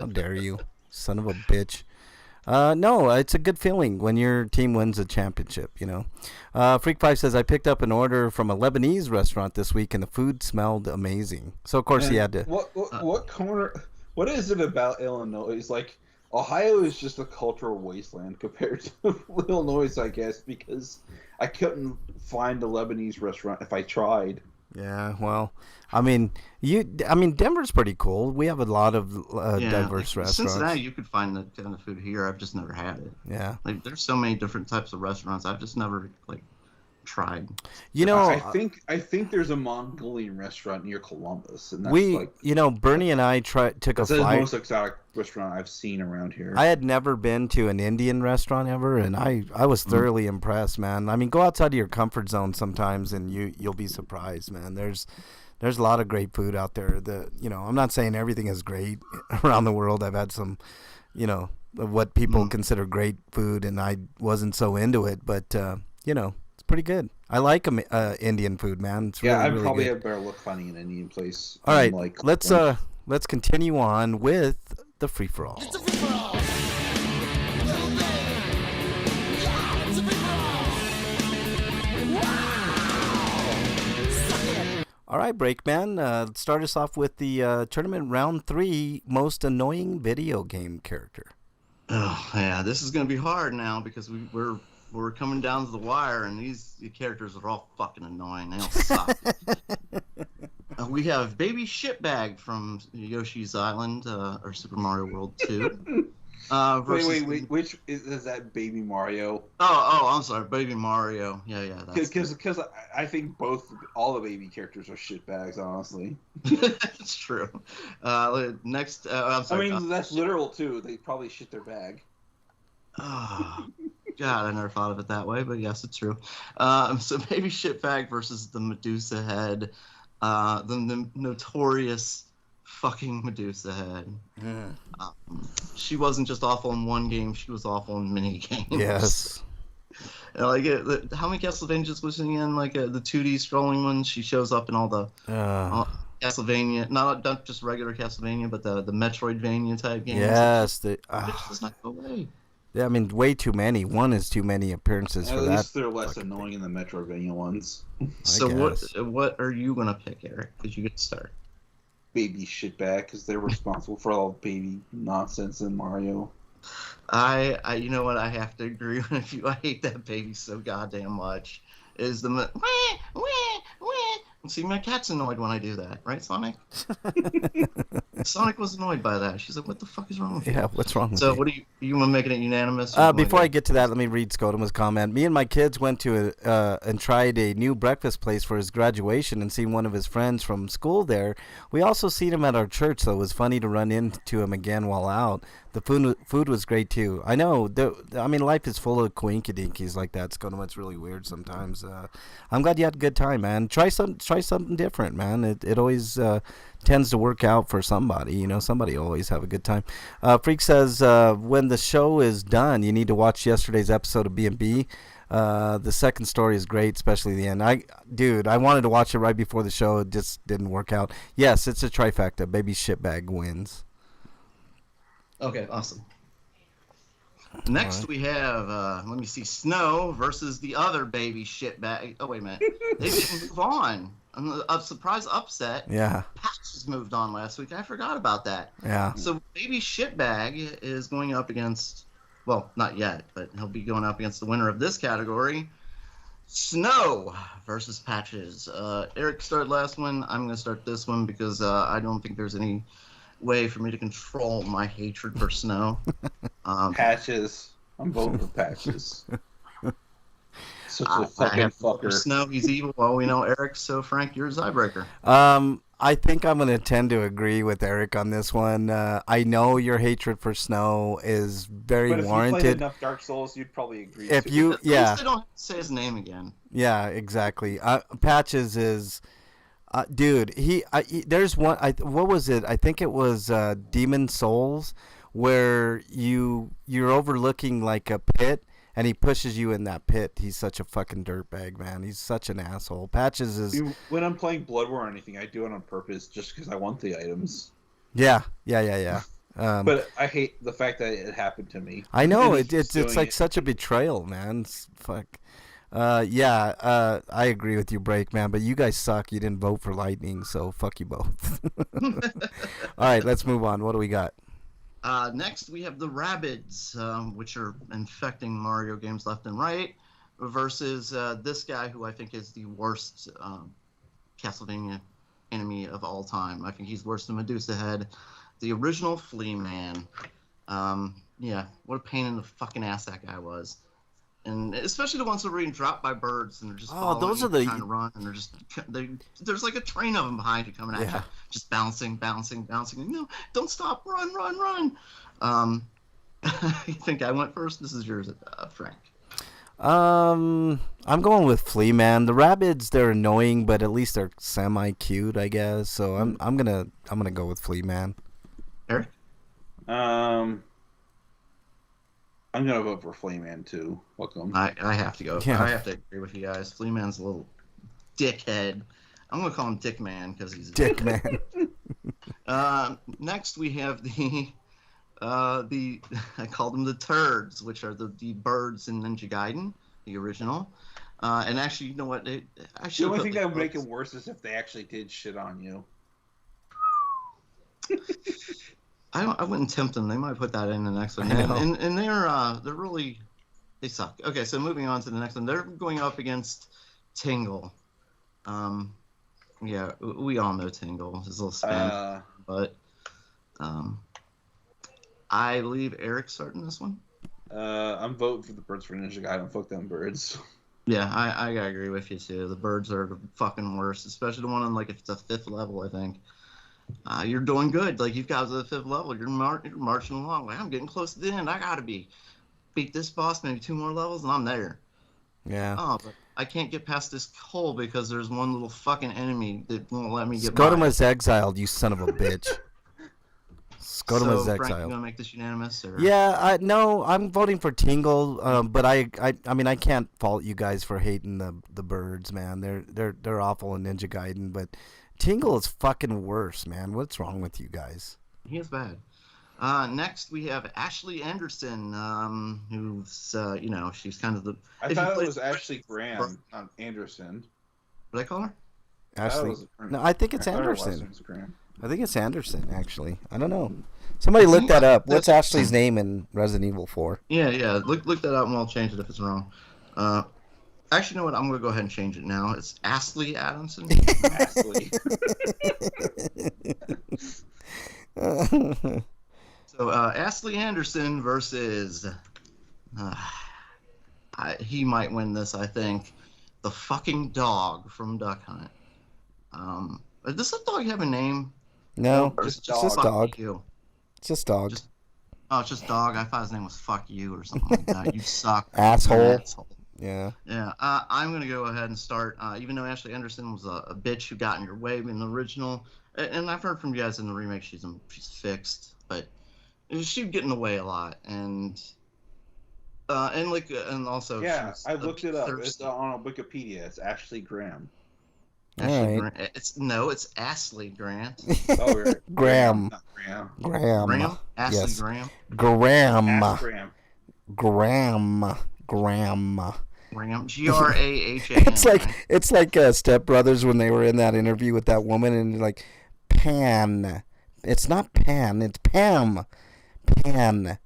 How dare you, son of a bitch. No, it's a good feeling when your team wins a championship, you know. Freak 5 says, I picked up an order from a Lebanese restaurant this week, and the food smelled amazing. So, of course, he had to... What is it about Illinois? It's like, Ohio is just a cultural wasteland compared to Illinois, I guess, because I couldn't find a Lebanese restaurant if I tried. Yeah, well, Denver's pretty cool. We have a lot of diverse restaurants. Cincinnati, you could find that kind of food here. I've just never had it. Yeah, like there's so many different types of restaurants. I've just never tried. You know, I think there's a Mongolian restaurant near Columbus, and that's Bernie and I took a flight. It's the most exotic restaurant I've seen around here. I had never been to an Indian restaurant ever, and I was thoroughly impressed, man. I mean, go outside of your comfort zone sometimes, and you'll be surprised, man. There's a lot of great food out there. I'm not saying everything is great around the world. I've had some, what people consider great food, and I wasn't so into it, but it's pretty good. I like Indian food, man. It's really, I'd really probably good. have better luck finding an Indian place. All right, let's continue on with the free for all. It's a free for all. Little baby. Yeah, it's a free for all. Wow. Suck it. All right, Breakman. Start us off with the tournament round 3 most annoying video game character. Oh yeah, this is gonna be hard now because we're coming down to the wire, and these characters are all fucking annoying. They all suck. We have Baby Shitbag from Yoshi's Island or Super Mario World 2. Wait, which is that Baby Mario? Oh, I'm sorry, Baby Mario. Yeah. Because I think all the baby characters are shitbags, honestly. It's true. Next, I'm sorry. That's literal too. They probably shit their bag. Oh, God, I never thought of it that way, but yes, it's true. So Baby Shitbag versus the Medusa Head, the notorious fucking Medusa Head. Yeah. She wasn't just awful in one game; she was awful in many games. Yes. How many Castlevanias was she in? Like the 2D scrolling ones. She shows up in all the Castlevania, not just regular Castlevania, but the Metroidvania type games. Yes. Bitch does not go away. Yeah, way too many. One is too many appearances for that. At least they're less annoying than the Metroidvania ones. So what are you gonna pick, Eric? Because you get to start. Baby shitbag, because they're responsible for all baby nonsense in Mario. I you know what? I have to agree with you. I hate that baby so goddamn much. Is the wah, wah, wah. See, my cat's annoyed when I do that, right, Sonic? Sonic was annoyed by that. She's like, "What the fuck is wrong with you?" Yeah, what's wrong with So, you? what do you want to make it unanimous? Before I get to that, let me read Scotoma's comment. Me and my kids went to and tried a new breakfast place for his graduation and seen one of his friends from school there. We also seen him at our church, so it was funny to run into him again while out. The food was great too. I know. Life is full of coinkydinkies like that. Scotoma, it's really weird sometimes. I'm glad you had a good time, man. Try try something different, man. It always tends to work out for somebody. Somebody always have a good time. Freak says when the show is done, you need to watch yesterday's episode of B&B. The second story is great, especially the end. I wanted to watch it right before the show. It just didn't work out. Yes, it's a trifecta. Baby Shitbag wins. Okay, awesome. Next we have, let me see, Snow versus the other baby shitbag. Oh, wait a minute. They didn't move on. A surprise upset. Yeah. Patches moved on last week. I forgot about that. Yeah. So baby shitbag is going up against, well, not yet, but he'll be going up against the winner of this category, Snow versus Patches. Eric started last one. I'm going to start this one because I don't think there's any way for me to control my hatred for Snow. Patches. I'm voting for Patches. Such a I fucking have fucker. Snow, he's evil. Well, we know Eric, so Frank, you're a tiebreaker. I think I'm going to tend to agree with Eric on this one. I know your hatred for Snow is very But if you warranted. played enough Dark Souls, you'd probably agree. If too. you, At least yeah, they don't have to say his name again. yeah, exactly. Patches is, dude. There's one. What was it? I think it was Demon Souls, where you're overlooking like a pit. And he pushes you in that pit. He's such a fucking dirtbag, man. He's such an asshole. Patches is... When I'm playing Bloodborne or anything, I do it on purpose just because I want the items. Yeah. But I hate the fact that it happened to me. I know. And It's like such a betrayal, man. Fuck. I agree with you, Break, man. But you guys suck. You didn't vote for Lightning, so fuck you both. All right, let's move on. What do we got? Next, we have the Rabbids, which are infecting Mario games left and right, versus this guy who I think is the worst Castlevania enemy of all time. I think he's worse than Medusa Head, the original Flea Man. Yeah, what a pain in the fucking ass that guy was. And especially the ones that were being dropped by birds and they're just those are the trying to run and there's like a train of them behind you coming at you, just bouncing. No, don't stop, run. I think I went first. This is yours, Frank. I'm going with Flea Man. The Rabbids, they're annoying, but at least they're semi cute, I guess. So I'm gonna go with Flea Man. Eric? I'm gonna vote for Flea Man too. Welcome. I have to go. Yeah. I have to agree with you guys. Flea Man's a little dickhead. I'm gonna call him Dick Man because he's Dick Man. Next we have the I called them the Turds, which are the birds in Ninja Gaiden, the original. And actually, you know what? I The should. only thing that would make it worse is if they actually did shit on you. I wouldn't tempt them. They might put that in the next one. And they're really, they suck. Okay, so moving on to the next one. They're going up against Tingle. Yeah, we all know Tingle. His little spin. But I believe Eric's starting this one. I'm voting for the birds for Ninja Gaiden. Fuck them birds. Yeah, I gotta agree with you too. The birds are the fucking worst, especially the one on like if it's a 5th level, I think. You're doing good. Like you've got to the 5th level. You're marching along. Like I'm getting close to the end. I gotta beat this boss, maybe 2 more levels, and I'm there. Yeah. Oh, but I can't get past this hole because there's one little fucking enemy that won't let me get. Scottum is exiled, you son of a bitch. Scottum is Frank, you exiled. gonna make this unanimous? Or? Yeah, no, I'm voting for Tingle. But I mean, I can't fault you guys for hating the birds, man. They're awful in Ninja Gaiden, but Tingle is fucking worse, man. What's wrong with you guys? He is bad. Next, we have Ashley Anderson, who's, she's kind of the... I thought it was Ashley Graham Anderson. What did I call her? Ashley. No, I think it's Anderson. Graham. I think it's Anderson, actually. I don't know. Somebody look that up. What's Ashley's name in Resident Evil 4? Yeah. Look that up and I'll change it if it's wrong. Actually, you know what? I'm going to go ahead and change it now. It's Ashley Adamson. Ashley. So, Ashley Anderson versus... he might win this, I think. The fucking dog from Duck Hunt. Does this dog have a name? No, Just it's just Fuck dog. you. It's just dog. It's just dog. I thought his name was Fuck You or something like that. You suck. Asshole. You're an asshole. Yeah. Yeah, I'm gonna go ahead and start. Even though Ashley Anderson was a bitch who got in your way in the original, and I've heard from you guys in the remake, she's fixed, but she'd get in the way a lot, and also Yeah, she's I looked it up. It's thirsty. on Wikipedia. It's Ashley Graham. Ashley Alright. Grant. It's Ashley Grant. Oh, right. Graham. Not Graham. Graham. Ashley Yes. Graham. Graham. Ash Graham. Graham. Graham. Graham. It's like Step Brothers when they were in that interview with that woman and like Pan. It's not Pan. It's Pam. Pan.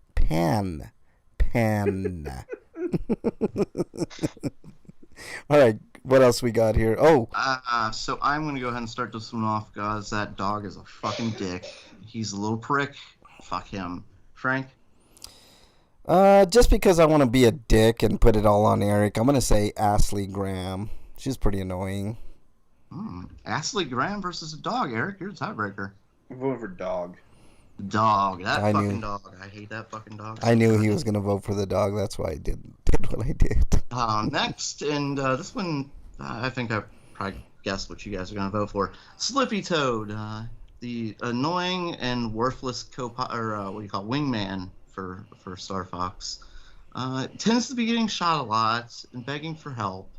All right. What else we got here? Oh, So I'm gonna go ahead and start this one off, guys. That dog is a fucking dick. He's a little prick. Fuck him. Frank? just because I want to be a dick and put it all on Eric, I'm gonna say Ashley Graham. She's pretty annoying. Ashley Graham versus a dog. Eric, you're the tiebreaker. I'm voting for dog. Dog. That I fucking knew. dog. I hate that fucking dog. I knew he was gonna vote for the dog. That's why I did what I did. Next, and this one, I think I probably guessed what you guys are going to vote for. Slippy Toad, the annoying and worthless wingman for Star Fox. Tends to be getting shot a lot and begging for help.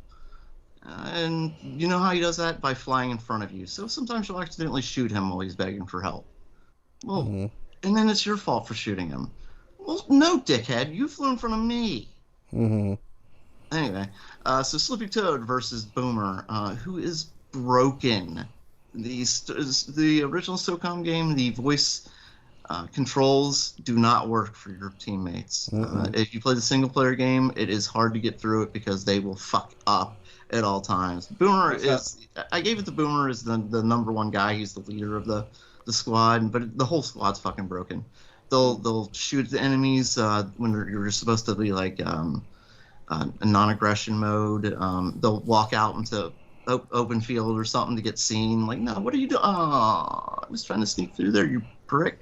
And you know how he does that? By flying in front of you. So sometimes you'll accidentally shoot him while he's begging for help. Well, and then it's your fault for shooting him. Well, no, dickhead. You flew in front of me. Mm-hmm. Anyway, so Slippy Toad versus Boomer, who is broken. The original SOCOM game, the voice controls do not work for your teammates. If you play the single player game, it is hard to get through it because they will fuck up at all times. Boomer I gave it to Boomer as the number one guy. He's the leader of the squad, but the whole squad's fucking broken. They'll shoot the enemies when you're supposed to be like a non-aggression mode. They'll walk out into open field or something to get seen. Like, no, what are you doing? Oh, I was trying to sneak through there, you prick.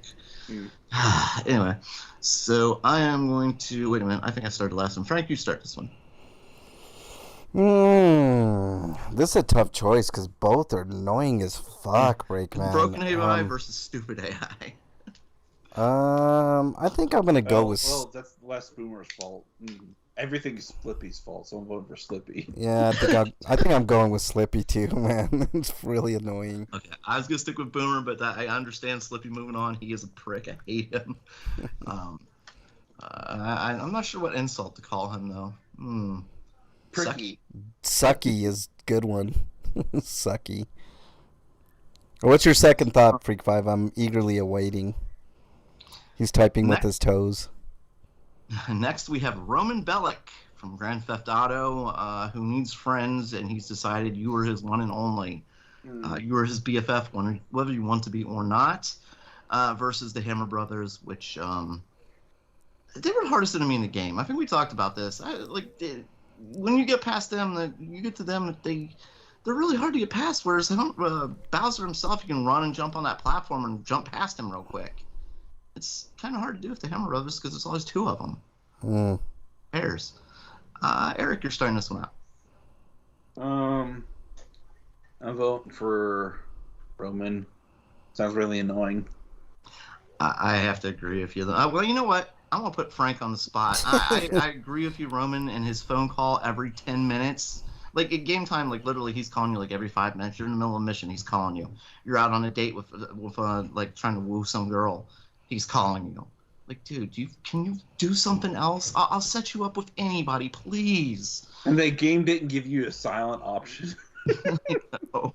Anyway, so I am going to... Wait a minute, I think I started last one. Frank, you start this one. This is a tough choice because both are annoying as fuck, Breakman. Broken AI versus stupid AI. I think I'm gonna go with. Well, that's less Boomer's fault. Everything's Slippy's fault, so I'm voting for Slippy. Yeah, I think I'm going with Slippy too, man. It's really annoying. Okay, I was gonna stick with Boomer, but I understand Slippy moving on. He is a prick. I hate him. I'm not sure what insult to call him though. Pricky. Sucky is a good one. Sucky. What's your second thought, Freak 5? I'm eagerly awaiting. He's typing with his toes. Next, we have Roman Bellic from Grand Theft Auto, who needs friends, and he's decided you are his one and only. You are his BFF, whether you want to be or not, versus the Hammer Brothers, which they were the hardest enemy in the game. I think we talked about this. When you get past them, you get to them, they're really hard to get past, whereas Bowser himself, you can run and jump on that platform and jump past him real quick. It's kind of hard to do with the Hammer Brothers because there's always two of them. Pairs. Eric, you're starting this one out. I'm voting for Roman. Sounds really annoying. I have to agree with you. Well, you know what? I'm going to put Frank on the spot. I agree with you, Roman, and his phone call every 10 minutes. Like, at game time, like, literally, he's calling you, like, every 5 minutes. You're in the middle of a mission, he's calling you. You're out on a date with like, trying to woo some girl. He's calling you. Like, dude, can you do something else? I'll set you up with anybody, please. And the game didn't give you a silent option. No.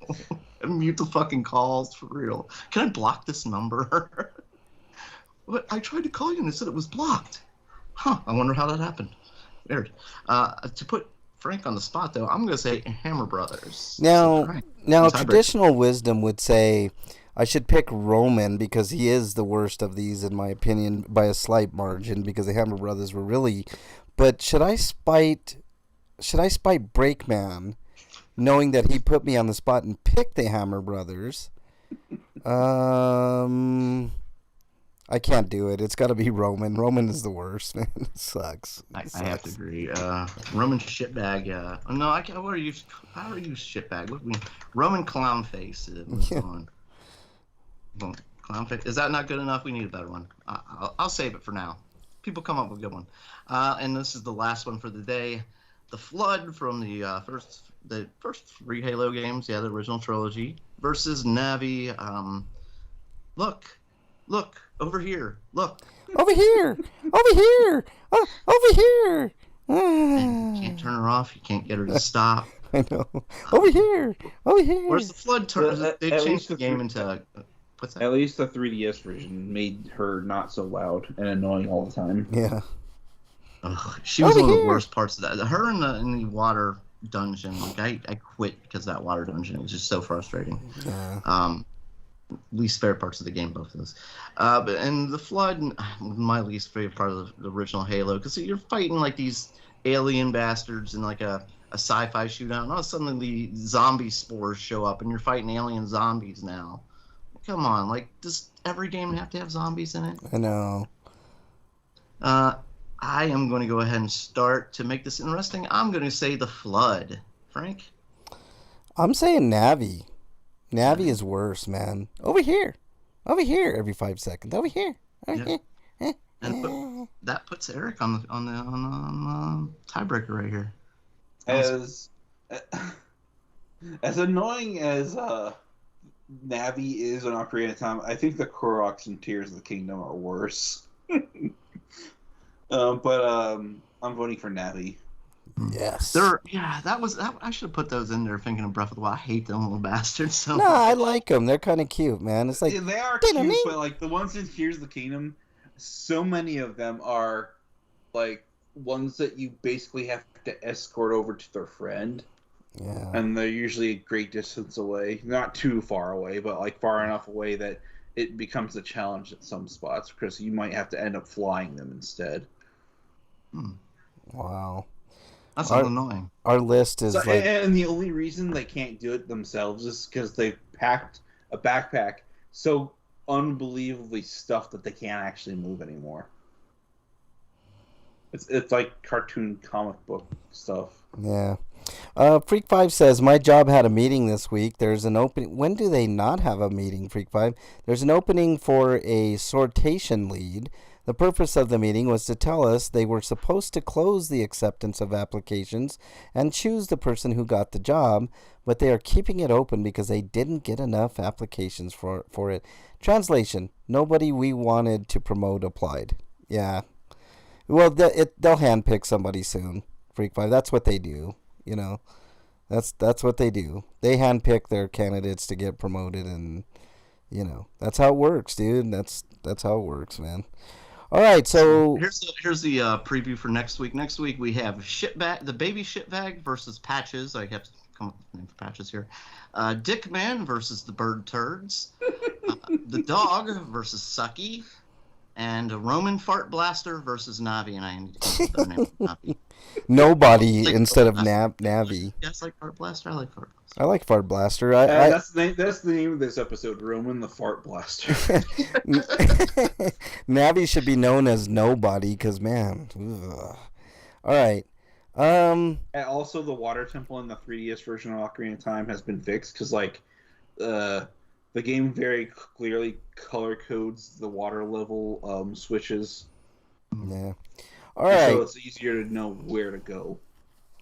Mute the fucking calls, for real. Can I block this number? But I tried to call you and it said it was blocked. Huh, I wonder how that happened. Weird. To put Frank on the spot, though, I'm going to say Hammer Brothers. Now, Now, traditional wisdom would say I should pick Roman because he is the worst of these, in my opinion, by a slight margin, because the Hammer Brothers were really... But should I spite Breakman, knowing that he put me on the spot and picked the Hammer Brothers? I can't do it. It's got to be Roman. Roman is the worst, man. It sucks. I have to agree. Roman shitbag. No, I can't. I already used shitbag. What do you mean? Roman clown face. Was on. Well, clown face. Is that not good enough? We need a better one. I'll save it for now. People come up with a good one. And this is the last one for the day. The Flood from the first 3 Halo games, the original trilogy, versus Navi. Look, over here. Look. Over here. Over here. Over here. And you can't turn her off. You can't get her to stop. I know. Over here. Over here. Where's the Flood turn? They changed the game into... What's that? At least the 3DS version made her not so loud and annoying all the time. Yeah. Ugh, she was one of the worst parts of that. Her in the water dungeon. Like I quit because of that water dungeon. It was just so frustrating. Yeah. Least favorite parts of the game, both of those. And the Flood, my least favorite part of the original Halo, because you're fighting like these alien bastards in like a sci-fi shootout, and all of a sudden the zombie spores show up, and you're fighting alien zombies now. Come on, like, does every game have to have zombies in it? I know. I am going to go ahead and start to make this interesting. I'm going to say the Flood. Frank? I'm saying Navi. Navi is worse, man. Over here. Over here every 5 seconds. Over here. Over here. And that puts Eric on the tiebreaker right here. As annoying as Navi is on Ocarina of Time, I think the Koroks and Tears of the Kingdom are worse. But I'm voting for Navi. Yes. I should have put those in there thinking of Breath of the Wild. I hate them little bastards so No, much. I like them. They're kind of cute, man. It's like Yeah, they are cute, but like the ones in Tears of the Kingdom, so many of them are like ones that you basically have to escort over to their friend. Yeah. And they're usually a great distance away. Not too far away, but like far enough away that it becomes a challenge at some spots because you might have to end up flying them instead. Wow. That's annoying. Our list is and the only reason they can't do it themselves is because they've packed a backpack so unbelievably stuffed that they can't actually move anymore. It's like cartoon comic book stuff. Yeah. Freak5 says, my job had a meeting this week. There's an opening. When do they not have a meeting, Freak5? There's an opening for a sortation lead. The purpose of the meeting was to tell us they were supposed to close the acceptance of applications and choose the person who got the job, but they are keeping it open because they didn't get enough applications for it. Translation, nobody we wanted to promote applied. Yeah. Well, they'll handpick somebody soon, Freak5. That's what they do, you know. That's what they do. They handpick their candidates to get promoted, and, you know, that's how it works, dude. That's how it works, man. All right, so here's the preview for next week. Next week we have the baby shitbag versus Patches. I have to come up with a name for Patches here. Dickman versus the Bird Turds. The Dog versus Sucky. And a Roman Fart Blaster versus Navi, and I need to come up with their name. Navi. nobody instead of Navi. You guys like Fart Blaster? I like Fart Blaster. I like Fart Blaster. That's the name of this episode, Roman the Fart Blaster. Navi should be known as Nobody, because, man. Ugh. All right. And also, the water temple in the 3DS version of Ocarina of Time has been fixed, because, like, the game very clearly color codes the water level switches. Yeah. All right. So it's easier to know where to go.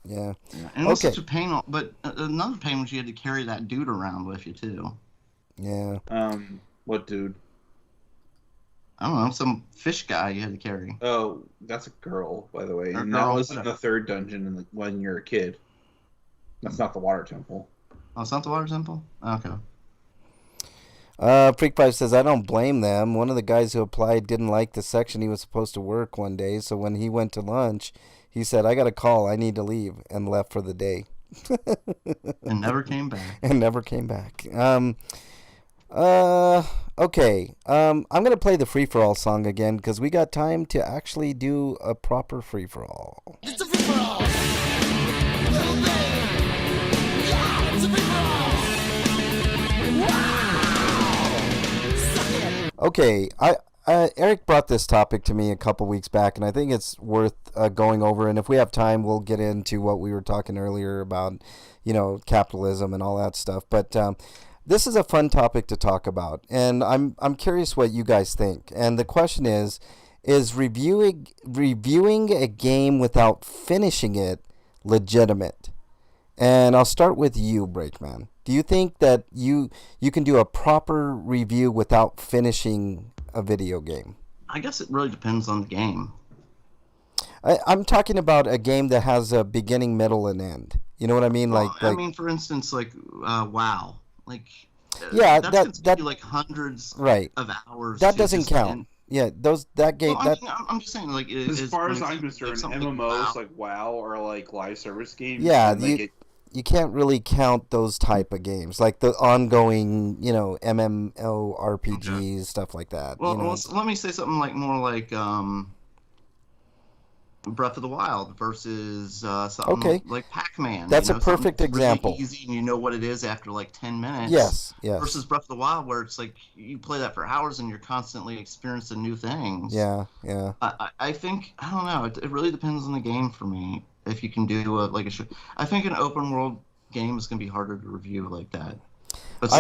Yeah. And it was such a pain, but another pain was you had to carry that dude around with you, too. Yeah. What dude? I don't know, some fish guy you had to carry. Oh, that's a girl, by the way. Or And that was in the third dungeon when you're a kid. That's not the water temple. Oh, it's not the water temple? Okay. Freak5 says, I don't blame them. One of the guys who applied didn't like the section he was supposed to work one day, so when he went to lunch, he said, I got a call, I need to leave, and left for the day. And never came back. And never came back. Okay. I'm going to play the free-for-all song again, because we got time to actually do a proper free-for-all. It's a free-for-all! Little baby! Yeah, it's a free-for-all! Wow! Suck it! Okay, Eric brought this topic to me a couple weeks back, and I think it's worth going over. And if we have time, we'll get into what we were talking earlier about, capitalism and all that stuff. But this is a fun topic to talk about, and I'm curious what you guys think. And the question is reviewing a game without finishing it legitimate? And I'll start with you, Breakman. Do you think that you can do a proper review without finishing a video game? I guess it really depends on the game. I'm talking about a game that has a beginning, middle, and end. You know what I mean? Well, I mean, for instance, WoW. Like, yeah, that like hundreds right. of hours. That doesn't count. Yeah, that game. Well, I'm just saying, like, as far as I'm concerned, MMOs like WoW or like live service games. Yeah, you can't really count those type of games, like the ongoing, MMO RPGs, stuff like that. Well, let me say something more like Breath of the Wild versus something like Pac-Man. That's a perfect example. Really easy, and you know what it is after like 10 minutes. Yes. Versus Breath of the Wild, where it's like you play that for hours and you're constantly experiencing new things. Yeah. I think, I don't know. It really depends on the game for me. If you can do I think an open world game is going to be harder to review like that. But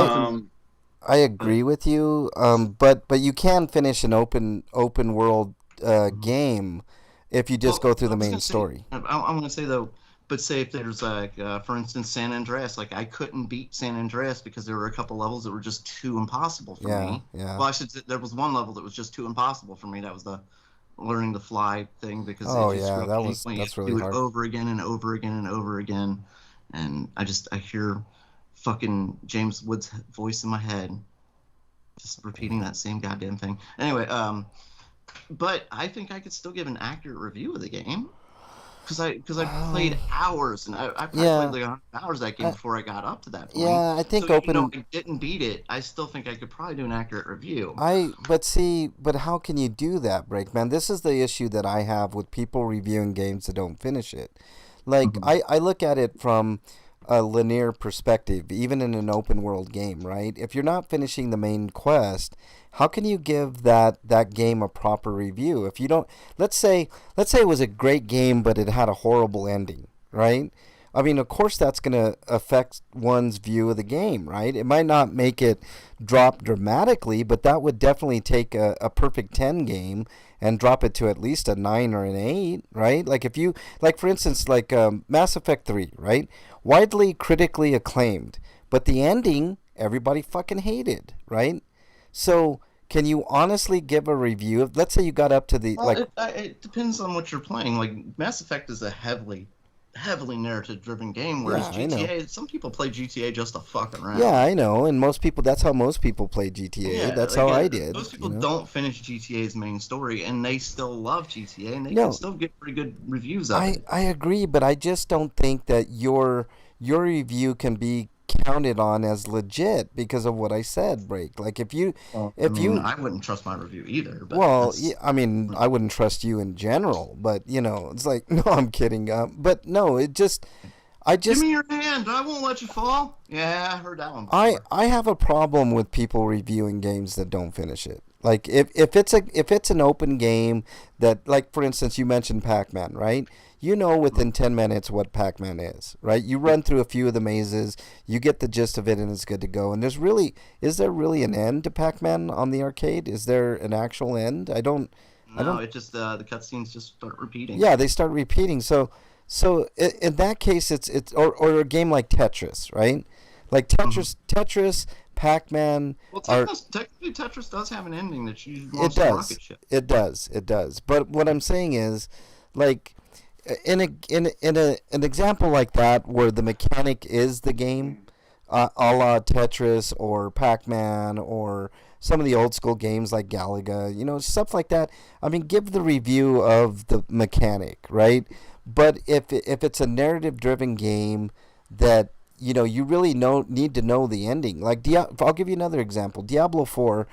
I agree with you. But you can finish an open world game if you just go through the main story. I'm going to say though, but say if there's like, for instance, San Andreas, like I couldn't beat San Andreas because there were a couple levels that were just too impossible for me. Yeah. Well, there was one level that was just too impossible for me. That was the learning to fly thing because that's really hard. Over again and over again and over again, and I hear fucking James Woods' voice in my head, just repeating that same goddamn thing. Anyway, but I think I could still give an accurate review of the game because I played hours and I probably played like 100 hours of that game before I got up to that point. Yeah, I think I didn't beat it. I still think I could probably do an accurate review. But how can you do that, Breakman? This is the issue that I have with people reviewing games that don't finish it. Like I look at it from a linear perspective, even in an open world game, right? If you're not finishing the main quest, how can you give that game a proper review? If you don't, let's say it was a great game, but it had a horrible ending, right? I mean, of course that's going to affect one's view of the game, right? It might not make it drop dramatically, but that would definitely take a perfect 10 game and drop it to at least a 9 or an 8, right? Like if you, like for instance, like Mass Effect 3, right? Widely critically acclaimed, but the ending, everybody fucking hated, right? So can you honestly give a review of, let's say you got up to the, it depends on what you're playing. Like Mass Effect is a heavily narrative-driven game, whereas GTA, some people play GTA just to fuck around. Yeah, I know, and that's how most people play GTA. Yeah, that's how I did. Most people don't finish GTA's main story, and they still love GTA, and they can still get pretty good reviews of it. I agree, but I just don't think that your review can be counted on as legit because of what I said, Break. Like I wouldn't trust my review either. But I wouldn't trust you in general, but it's like, no, I'm kidding. But no, give me your hand. I won't let you fall. Yeah, I heard that one before. I have a problem with people reviewing games that don't finish it. Like if it's an open game that, like for instance, you mentioned Pac-Man, right? You know within 10 minutes what Pac-Man is, right? You run through a few of the mazes, you get the gist of it, and it's good to go. And is there really an end to Pac-Man on the arcade? Is there an actual end? No, it just the cutscenes just start repeating. Yeah, they start repeating. So in that case, it's or a game like Tetris, right? Like Tetris, Pac-Man. Well, technically, Tetris does have an ending that you launch a rocket ship. It does. But what I'm saying is, like, in an example like that where the mechanic is the game, a la Tetris or Pac-Man or some of the old school games like Galaga, stuff like that. I mean, give the review of the mechanic, right? But if it's a narrative-driven game that you really need to know the ending. Like I'll give you another example. Diablo 4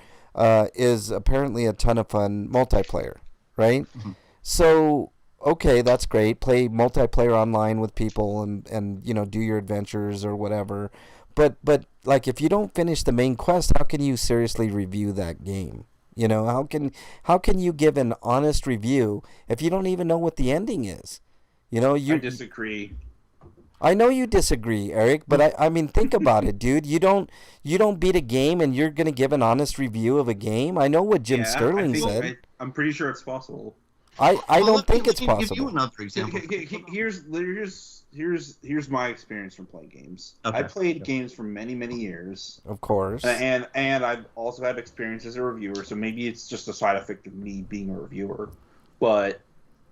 is apparently a ton of fun multiplayer, right? Mm-hmm. So okay, that's great. Play multiplayer online with people and do your adventures or whatever. But like if you don't finish the main quest, how can you seriously review that game? You know, how can you give an honest review if you don't even know what the ending is? You know, I disagree. I know you disagree, Eric, but I mean, think about it, dude. You don't beat a game and you're gonna give an honest review of a game. I know what Jim Sterling said. I'm pretty sure it's possible. I Well, don't let me- think it's let me Give possible. you another example. Here's my experience from playing games. Okay. I played games for many years, Of course. and I've also had experience as a reviewer. So maybe it's just a side effect of me being a reviewer, but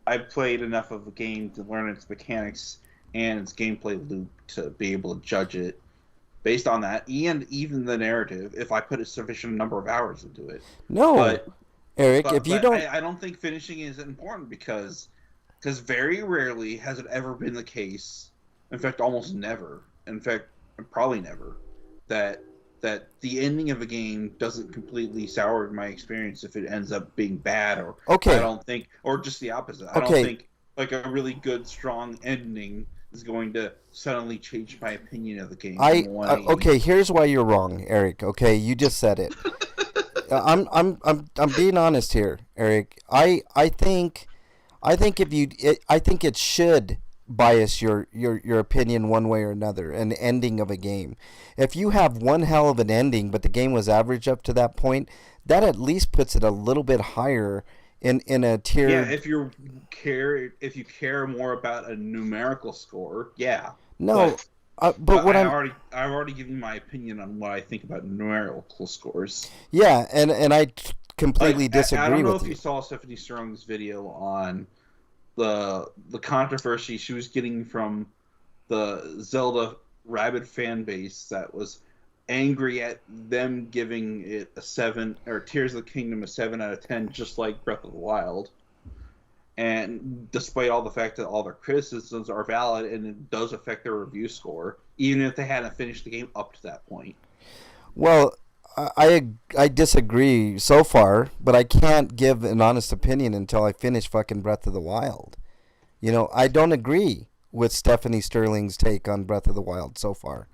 I played enough of a game to learn its mechanics and its gameplay loop to be able to judge it based on that, and even the narrative. If I put a sufficient number of hours into it, No, but Eric, if you don't, I don't think finishing is important because very rarely has it ever been the case. In fact, almost never. In fact, probably never. That the ending of a game doesn't completely sour my experience if it ends up being bad, or Okay. I don't think, or just the opposite. I don't Okay. think like a really good, strong ending is going to suddenly change my opinion of the game. from 180. Okay, here's why you're wrong, Eric. Okay, you just said it. I'm being honest here, Eric. I think it should bias your opinion one way or another, an ending of a game. If you have one hell of an ending but the game was average up to that point, that at least puts it a little bit higher in a tier. Yeah, if you care more about a numerical score, yeah. No, but what I've already given you my opinion on what I think about numerical scores. yeah, and I completely disagree I don't know with if you. you saw Stephanie Sterling's video on the controversy she was getting from the Zelda rabid fan base that was angry at them giving it a 7, or Tears of the Kingdom a 7 out of 10, just like Breath of the Wild. And despite all the fact that all their criticisms are valid and it does affect their review score, even if they hadn't finished the game up to that point. Well, I disagree so far, but I can't give an honest opinion until I finish fucking Breath of the Wild. You know, I don't agree with Stephanie Sterling's take on Breath of the Wild so far.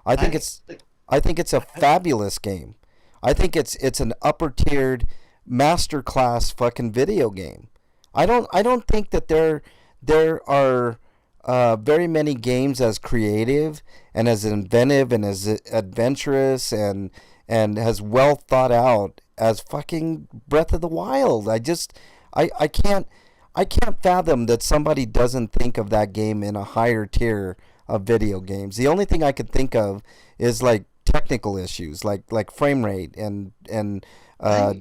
I think it's a fabulous game. I think it's an upper tiered masterclass fucking video game. I don't think that there are very many games as creative and as inventive and as adventurous and as well thought out as fucking Breath of the Wild. I can't fathom that somebody doesn't think of that game in a higher tier of video games. The only thing I could think of is like technical issues, like frame rate and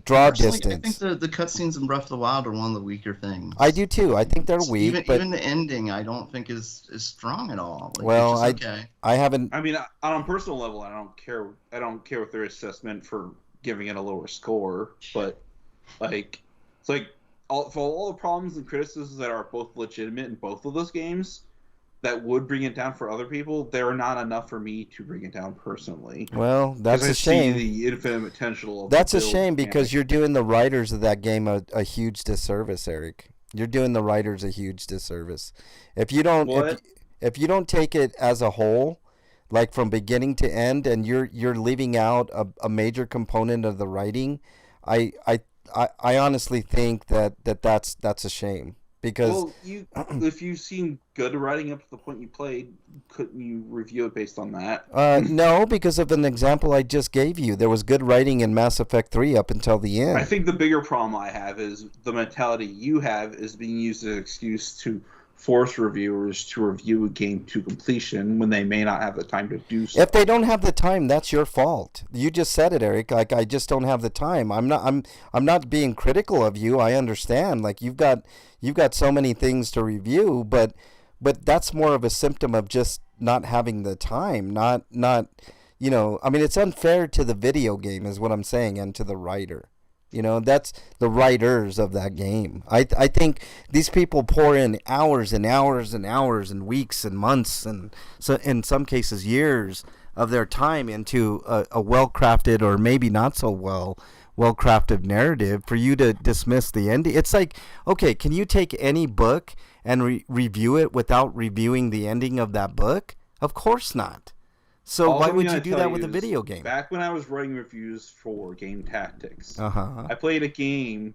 draw distance. I think the cutscenes in Breath of the Wild are one of the weaker things. I do too. I think they're weak, but even the ending, I don't think is strong at all. Like, well, it's just okay. I haven't. I mean, on a personal level, I don't care with their assessment for giving it a lower score, but like, it's like for all the problems and criticisms that are both legitimate in both of those games, that would bring it down for other people, they're not enough for me to bring it down personally. Well, that's a I shame. see the infinite potential of That's a build shame because mechanic. you're doing the writers of that game a huge disservice, Eric. You're doing the writers a huge disservice. If you don't What? if you don't take it as a whole, like from beginning to end, and you're leaving out a major component of the writing, I honestly think that's a shame. Because Well, if you've seen good writing up to the point you played, couldn't you review it based on that? no, because of an example I just gave you. There was good writing in Mass Effect 3 up until the end. I think the bigger problem I have is the mentality you have is being used as an excuse to force reviewers to review a game to completion when they may not have the time to do so. If they don't have the time, that's your fault. You just said it, Eric. Like, I just don't have the time. I'm not being critical of you. I understand. Like, you've got so many things to review, but that's more of a symptom of just not having the time. Not you know, I mean, it's unfair to the video game is what I'm saying, and to the writer. You know, that's the writers of that game. I think these people pour in hours and hours and hours and weeks and months and so in some cases years of their time into a well-crafted or maybe not so well-crafted narrative for you to dismiss the ending. It's like, okay, can you take any book and review it without reviewing the ending of that book? Of course not. So Also, why I'm would gonna you do tell that with a is, video game? Back when I was writing reviews for Game Tactics, Uh-huh. I played a game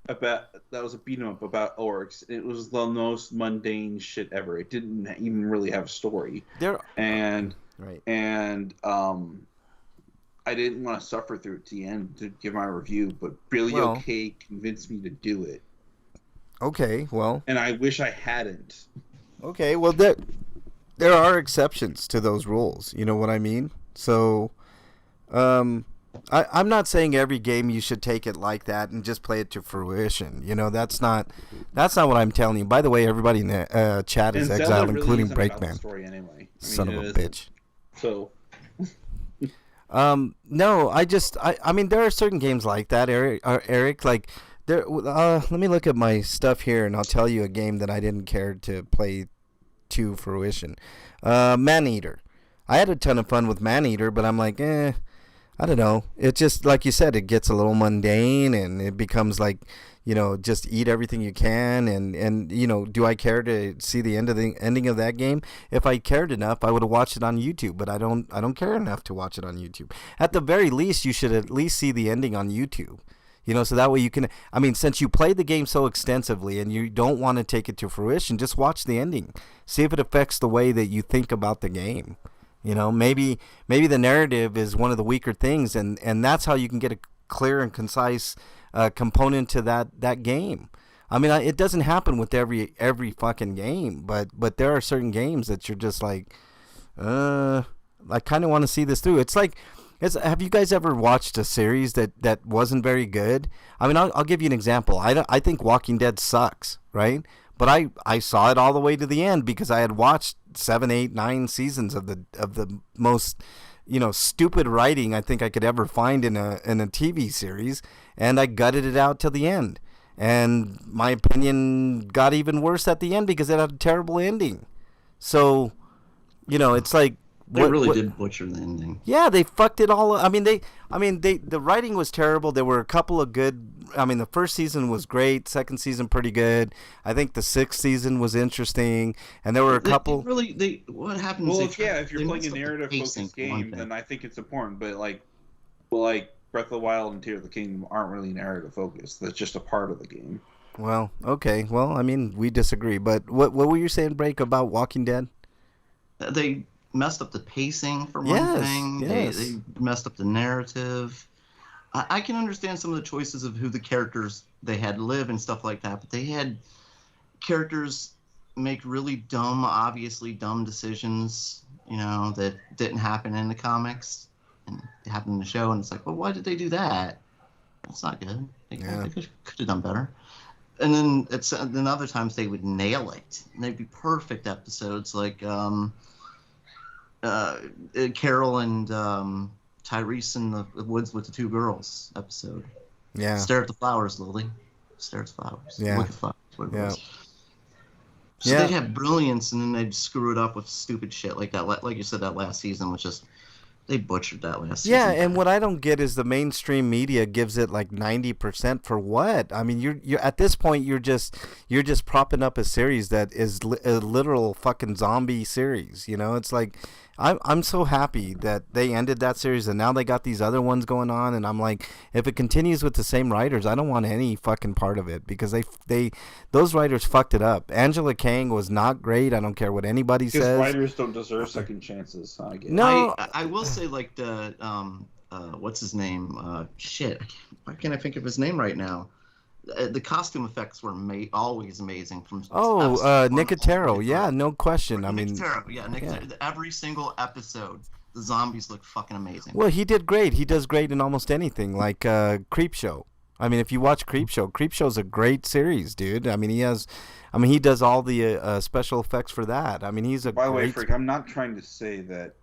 that was a beat 'em up about orcs. It was the most mundane shit ever. It didn't even really have a story, There and right. I didn't want to suffer through it to the end to give my review. But Billy Well- OK convinced me to do it, Okay, well, and I wish I hadn't. okay, well there are exceptions to those rules. You know what I mean? So, I'm not saying every game you should take it like that and just play it to fruition. You know, that's not what I'm telling you. By the way, everybody in the chat is And Zelda exiled, really including isn't about the Breakman. story anyway. Son of it a isn't. bitch. So No, I mean, there are certain games like that, Eric. Like, there. Let me look at my stuff here, and I'll tell you a game that I didn't care to play to fruition. Maneater. I had a ton of fun with Maneater, but I'm like, I don't know. It just, like you said, it gets a little mundane, and it becomes like, you know, just eat everything you can, and you know, do I care to see the ending of that game? If I cared enough, I would have watched it on YouTube, but I don't care enough to watch it on YouTube. At the very least, you should at least see the ending on YouTube. You know, so that way you can, I mean, since you played the game so extensively and you don't want to take it to fruition, just watch the ending. See if it affects the way that you think about the game. You know, maybe the narrative is one of the weaker things, and that's how you can get a clear and concise component to that game. I mean, it doesn't happen with every fucking game, but there are certain games that you're just like, I kind of want to see this through. It's like, have you guys ever watched a series that wasn't very good? I mean, I'll give you an example. I think Walking Dead sucks, right? But I saw it all the way to the end because I had watched 7, 8, 9 seasons of the most, you know, stupid writing I think I could ever find in a TV series, and I gutted it out till the end. And my opinion got even worse at the end because it had a terrible ending. So, you know, it's like They really did butcher the ending. yeah, they fucked it all. I mean, the writing was terrible. There were a couple of good. I mean, the first season was great. Second season pretty good. I think the sixth season was interesting, and there were a couple. What happens? well, is if you're they playing mess a up the narrative pacing focused for one game, thing. then I think it's important. But like Breath of the Wild and Tears of the Kingdom aren't really narrative focused. That's just a part of the game. Well, okay. Well, I mean, we disagree. But what were you saying, Break, about Walking Dead? They messed up the pacing for one Yes, thing. yes. They messed up the narrative. I can understand some of the choices of who the characters they had live and stuff like that, but they had characters make really dumb, obviously dumb decisions, you know, that didn't happen in the comics and it happened in the show, and it's like, well, why did they do that? That's not good. They could have done better. And then other times they would nail it, and they'd be perfect episodes, like Carol and Tyrese in the woods with the two girls episode. Yeah. Stare at the flowers, Lily. Stare at the flowers. Yeah. Look at the flowers. What it Yeah. was. So Yeah. they'd have brilliance, and then they'd screw it up with stupid shit like that. Like you said, that last season was just, they butchered that last season. Yeah, and what I don't get is the mainstream media gives it like 90% for what? I mean, you're at this point you're just propping up a series that is a literal fucking zombie series. You know, it's like I'm so happy that they ended that series and now they got these other ones going on, and I'm like, if it continues with the same writers, I don't want any fucking part of it because those writers fucked it up. Angela Kang was not great. I don't care what anybody Because says. writers don't deserve second chances. I get it. No. I will say, like, the what's his name? Shit, why can't I think of his name right now? The costume effects were always amazing. From Nicotero. Yeah, no question. I mean, Nicotero. Yeah, Nicotero. Every single episode, the zombies look fucking amazing. well, he did great. He does great in almost anything, like Creepshow. I mean, if you watch Creepshow's a great series, dude. I mean, he does all the special effects for that. I mean, he's a By the way, great... Frank, I'm not trying to say that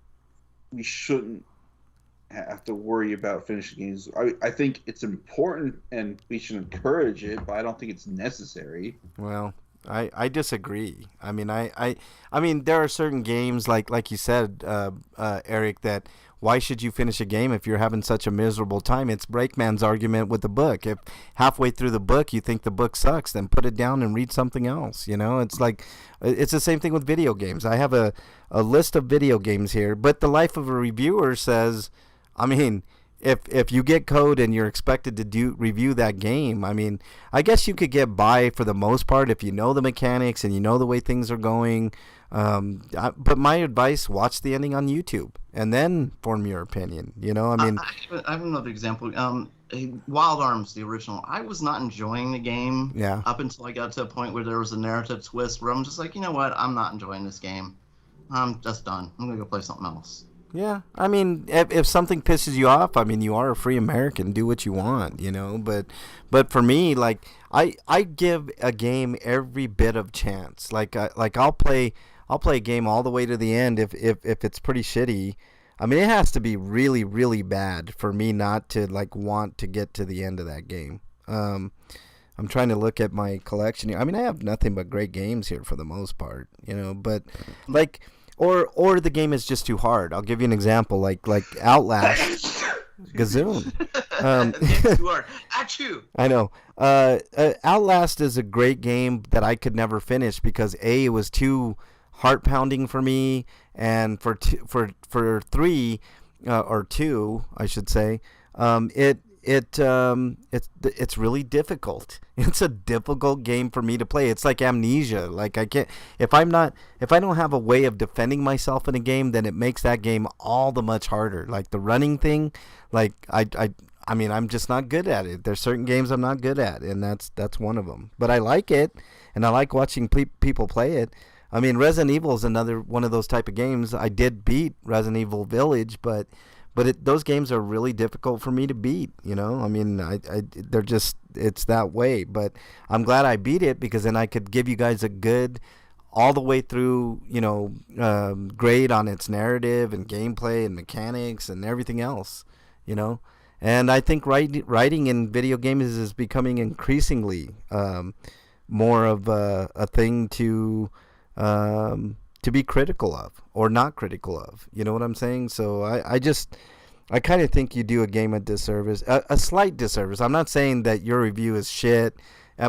we shouldn't have to worry about finishing games. I think it's important and we should encourage it, but I don't think it's necessary. Well, I disagree. I mean, I mean, there are certain games like you said, Eric, that why should you finish a game if you're having such a miserable time? It's Breakman's argument with the book. If halfway through the book you think the book sucks, then put it down and read something else. You know, it's like it's the same thing with video games. I have a list of video games here, but the life of a reviewer says, I mean, if you get code and you're expected to review that game, I mean, I guess you could get by for the most part if you know the mechanics and you know the way things are going. But my advice: watch the ending on YouTube and then form your opinion. You know, I mean, I have another example. Wild Arms, the original. I was not enjoying the game. Yeah. Up until I got to a point where there was a narrative twist where I'm just like, you know what? I'm not enjoying this game. I'm just done. I'm gonna go play something else. yeah. I mean, if something pisses you off, I mean, you are a free American. Do what you want, you know. But for me, like, I give a game every bit of chance. Like I'll play a game all the way to the end if it's pretty shitty. I mean, it has to be really, really bad for me not to like want to get to the end of that game. I'm trying to look at my collection here. I mean, I have nothing but great games here for the most part, you know. But like, or the game is just too hard. I'll give you an example, like Outlast. Gazoon. Too hard. Achoo! I know. Outlast is a great game that I could never finish because it was too heart pounding for me, and for 3 or 2, I should say, it's really difficult. It's a difficult game for me to play. It's like Amnesia. Like I can't if I don't have a way of defending myself in a game, then it makes that game all the much harder. Like the running thing, like I mean, I'm just not good at it. There's certain games I'm not good at, and that's one of them. But I like it, and I like watching people play it. I mean, Resident Evil is another one of those type of games. I did beat Resident Evil Village, but those games are really difficult for me to beat. You know, I mean, they're just it's that way. But I'm glad I beat it because then I could give you guys a good all the way through, you know, grade on its narrative and gameplay and mechanics and everything else. You know, and I think writing in video games is becoming increasingly more of a thing to be critical of or not critical of. You know what I'm saying? So I kind of think you do a game a disservice, a slight disservice. I'm not saying that your review is shit,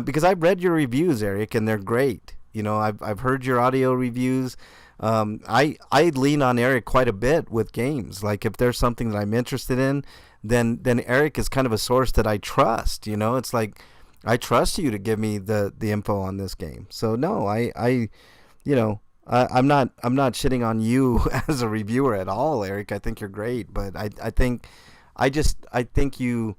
because I've read your reviews, Eric, and they're great. You know, I've heard your audio reviews. I lean on Eric quite a bit with games. Like if there's something that I'm interested in, then Eric is kind of a source that I trust. You know, it's like I trust you to give me the info on this game. So no, you know, I'm not shitting on you as a reviewer at all, Eric. I think you're great, but I think you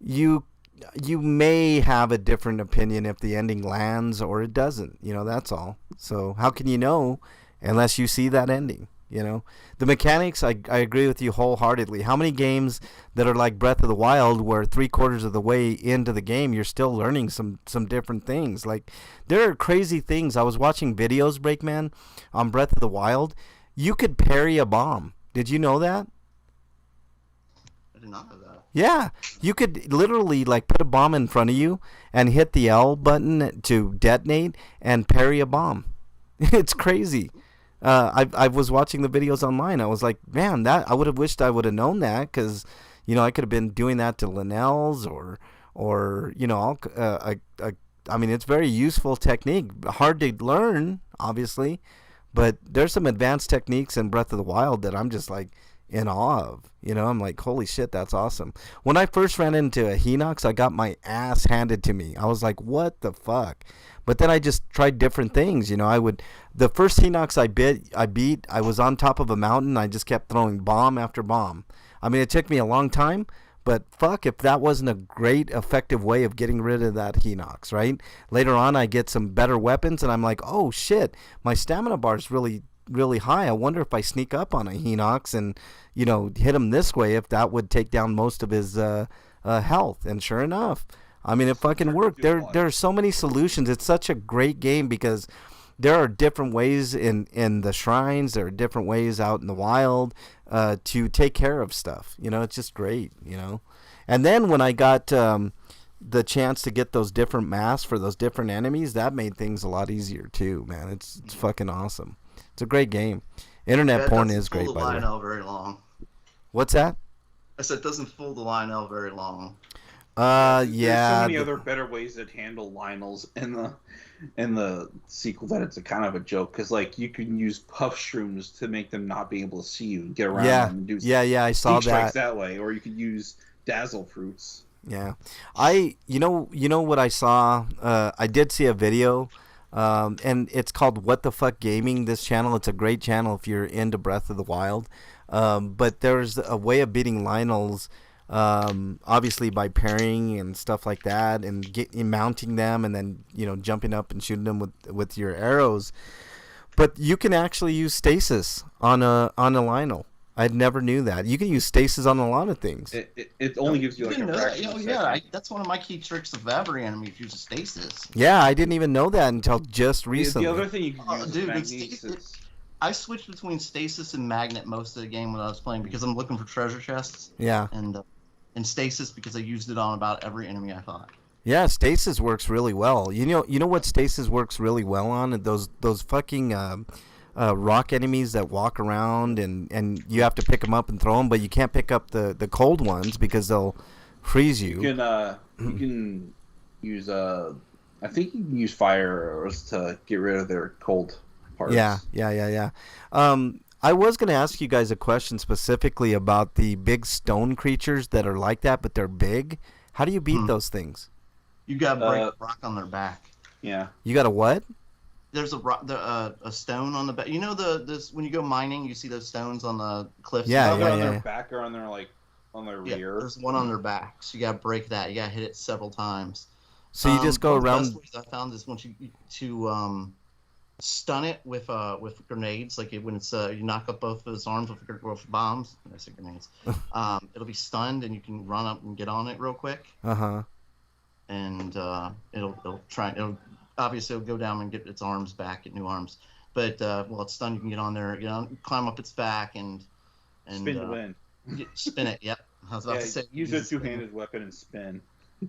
you may have a different opinion if the ending lands or it doesn't. You know, that's all. So how can you know unless you see that ending? You know, the mechanics, I agree with you wholeheartedly. How many games that are like Breath of the Wild where 3/4 of the way into the game you're still learning some different things? Like there are crazy things. I was watching videos, Breakman, on Breath of the Wild. You could parry a bomb. Did you know that? I did not know that. Yeah, you could literally like put a bomb in front of you and hit the L button to detonate and parry a bomb. It's crazy. I was watching the videos online. I was like, man, that I would have wished I would have known that because, you know, I could have been doing that to Linnell's or you know, I mean, it's very useful technique. Hard to learn, obviously, but there's some advanced techniques in Breath of the Wild that I'm just like in awe of. You know, I'm like, holy shit, that's awesome. When I first ran into a Hinox, I got my ass handed to me. I was like, what the fuck? But then I just tried different things. You know, the first Hinox I beat, I was on top of a mountain. I just kept throwing bomb after bomb. I mean, it took me a long time, but fuck if that wasn't a great, effective way of getting rid of that Hinox, right? Later on, I get some better weapons, and I'm like, oh shit, my stamina bar is really, really high. I wonder if I sneak up on a Hinox and, you know, hit him this way, if that would take down most of his health. And sure enough, I mean, it fucking worked. There are so many solutions. It's such a great game because there are different ways in the shrines. There are different ways out in the wild to take care of stuff. You know, it's just great, you know. And then when I got the chance to get those different masks for those different enemies, that made things a lot easier too, man. It's fucking awesome. It's a great game. Internet porn is great, by the way. Lionel very long. What's that? I said it doesn't fool the Lionel very long. Yeah. There's so many other better ways to handle Lionels in the sequel that it's a kind of a joke, because like you can use puff shrooms to make them not be able to see you and get around them and do I saw strikes that way, or you could use dazzle fruits. Yeah, you know what I saw? I did see a video, and it's called What the Fuck Gaming. This channel, it's a great channel if you're into Breath of the Wild. But there's a way of beating Lionels, obviously by parrying and stuff like that, and mounting them, and then jumping up and shooting them with your arrows. But you can actually use stasis on a Lionel. I never knew that. You can use stasis on a lot of things. It only gives you like a fraction of a second. That's one of my key tricks of every enemy is use a stasis. Yeah, I didn't even know that until just recently. The other thing you can use is magnesis. I switched between stasis and magnet most of the game when I was playing because I'm looking for treasure chests. Yeah. And stasis because I used it on about every enemy I fought. Yeah, stasis works really well. You know what stasis works really well on? Those fucking rock enemies that walk around and you have to pick them up and throw them, but you can't pick up the cold ones because they'll freeze you. You can use I think you can use fire arrows to get rid of their cold parts. Yeah. I was going to ask you guys a question specifically about the big stone creatures that are like that, but they're big. How do you beat those things? You got to break a rock on their back. Yeah. You got to what? There's a stone on the back. You know this when you go mining, you see those stones on the cliffs. Yeah, on their back or on their rear. There's one on their back, so you gotta break that. You gotta hit it several times. So you just go around. The best ways I found is once you to stun it with grenades, like when it's you knock up both of his arms with bombs. I say grenades. It'll be stunned, and you can run up and get on it real quick. And it'll obviously it'll go down and get its arms back, get new arms. But while it's stunned, you can get on there, climb up its back and spin to win. Spin it. Yep. I was about to say use a two-handed weapon and spin.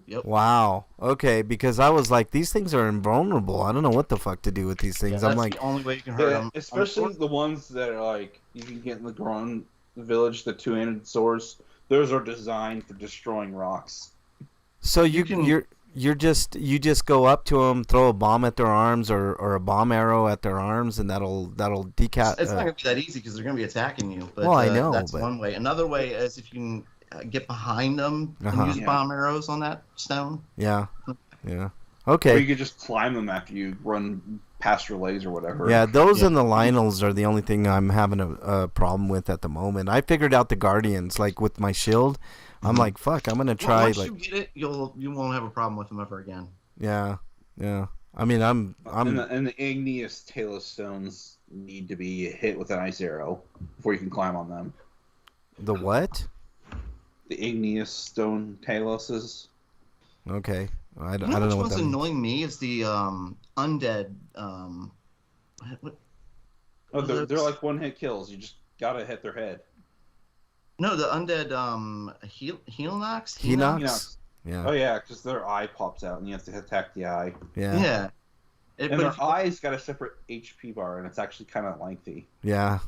Yep. Wow. Okay, because I was like, these things are invulnerable. I don't know what the fuck to do with these things. Yeah, I'm that's like, the only way you can hurt them. Especially the ones that are like you can get in the Grown Village, the two-handed swords. Those are designed for destroying rocks. So you just go up to them, throw a bomb at their arms or a bomb arrow at their arms, and that'll decat. It's not gonna be that easy because they're gonna be attacking you. But, well, I know. That's one way. Another way is if you can get behind them and use bomb arrows on that stone. Yeah. Okay. Or you could just climb them after you run past your legs or whatever. Yeah, those and the Lionels are the only thing I'm having a problem with at the moment. I figured out the Guardians, like with my shield. I'm like, fuck, I'm gonna try. Once you get it, you won't have a problem with them ever again. Yeah. I mean, I'm. And the igneous Talos stones need to be hit with an ice arrow before you can climb on them. The what? The igneous stone Taloses. Okay, I don't know know what what's that means. annoying me is the undead. They're like one-hit kills. You just gotta hit their head. No, the undead Helinox? Hinox? Yeah. Oh yeah, because their eye pops out and you have to attack the eye. Yeah. And their eye's got a separate HP bar, and it's actually kind of lengthy. Yeah.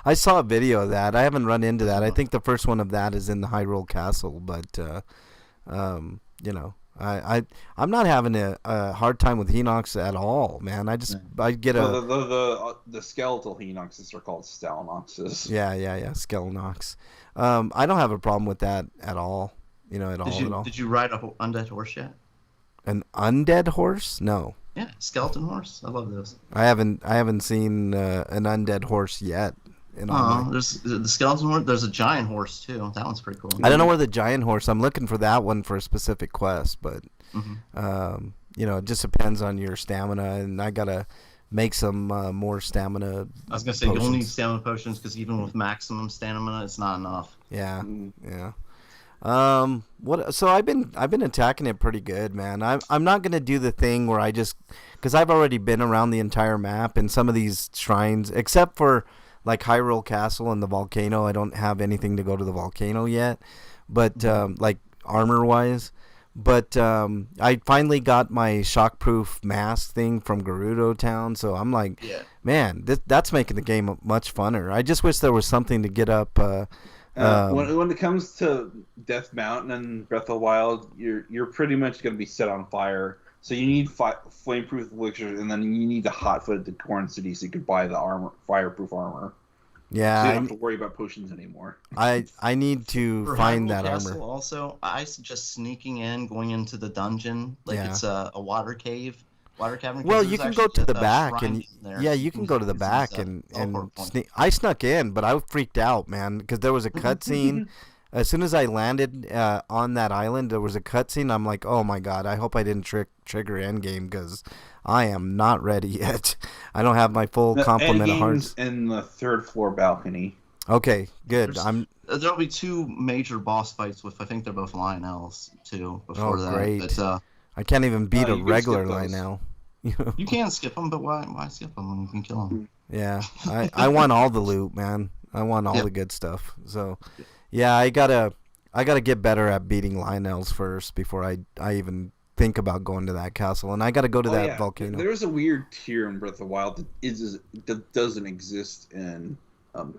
I saw a video of that. I haven't run into that. I think the first one of that is in the Hyrule Castle, but I'm not having a hard time with Hinox at all, man. I get the skeletal Hinoxes are called Stalnoxes. Yeah, Skelnox. I don't have a problem with that at all. At all. Did you ride a undead horse yet? An undead horse? No. Yeah, skeleton horse. I love those. I haven't seen an undead horse yet. There's the skeleton horse. There's a giant horse too. That one's pretty cool. I don't know where the giant horse. I'm looking for that one for a specific quest, but it just depends on your stamina, and I gotta make some more stamina. I was gonna say you'll need stamina potions because even with maximum stamina, it's not enough. Yeah. So I've been attacking it pretty good, man. I'm not gonna do the thing where I just, because I've already been around the entire map and some of these shrines, except for like Hyrule Castle and the volcano. I don't have anything to go to the volcano yet, but like armor wise. But I finally got my shockproof mask thing from Gerudo Town, so I'm like, Yeah. man, that's making the game much funner. I just wish there was something to get up. When it comes to Death Mountain and Breath of the Wild, you're pretty much going to be set on fire. So you need flameproof elixirs, and then you need the hot-footed to Corn City so you can buy the fireproof armor. Yeah, so you don't have to worry about potions anymore. I need to For find Hyrule that Castle armor. Also, I suggest sneaking in, going into the dungeon, like Yeah. it's a water cave, water cavern. 'cause Well, there's you can actually go to the a back, shrine and in there, yeah, so you can go to the use back and and sneak. I snuck in, but I freaked out, man, because there was a cutscene. As soon as I landed on that island, there was a cutscene. I'm like, oh my god, I hope I didn't trigger endgame because I am not ready yet. I don't have my full complement of hearts. In the third floor balcony. Okay, good. There'll be 2 major boss fights with, I think they're both Lionels too. Before that, great. But, I can't even beat a you can regular skip line those. now. you can skip them, but why skip them when you can kill them? Yeah, I want all the loot, man. I want all the good stuff. So, yeah, I gotta get better at beating Lionels first before I even think about going to that castle, and I gotta go to that volcano. There's a weird tier in Breath of the Wild that doesn't exist in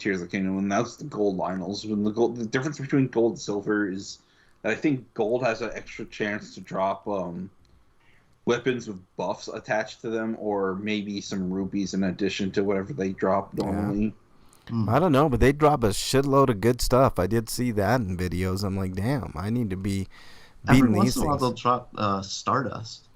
Tears of the Kingdom, and that's the gold Lionels. When the difference between gold and silver is that I think gold has an extra chance to drop weapons with buffs attached to them, or maybe some rupees in addition to whatever they drop normally. I don't know, but they drop a shitload of good stuff. I did see that in videos. I'm like, damn, I need to be beating Every these once in a while, things. they'll drop Stardust.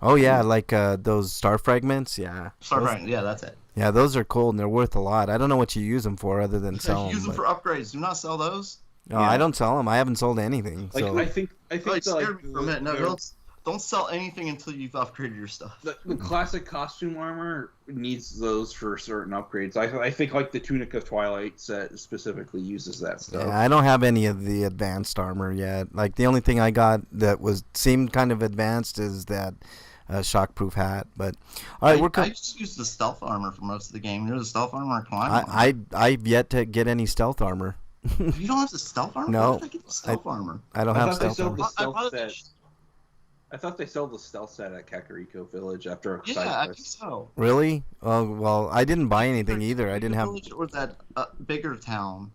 Oh yeah, like those star fragments. Yeah, Stardust, yeah, that's it. yeah, those are cool and they're worth a lot. I don't know what you use them for other than sell them. Use them for upgrades. Do not sell those. No, I don't sell them. I haven't sold anything. Like So I think Oh, it the, like, scared me for a minute. No, don't sell anything until you've upgraded your stuff. the classic costume armor needs those for certain upgrades. I think like the Tunic of Twilight set specifically uses that stuff. yeah, I don't have any of the advanced armor yet. Like the only thing I got that seemed kind of advanced is that shockproof hat. But all right, I just use the stealth armor for most of the game. There's a stealth armor climb. I've yet to get any stealth armor. You don't have the stealth armor? No. Where did I get the stealth armor? I don't I have thought they stealth sold armor. the I bought stealth it- set. I thought they sold the stealth set at Kakariko Village after a Yeah, side I quest. think so. Really? Oh well, I didn't buy anything either. I didn't have. Village or that bigger town.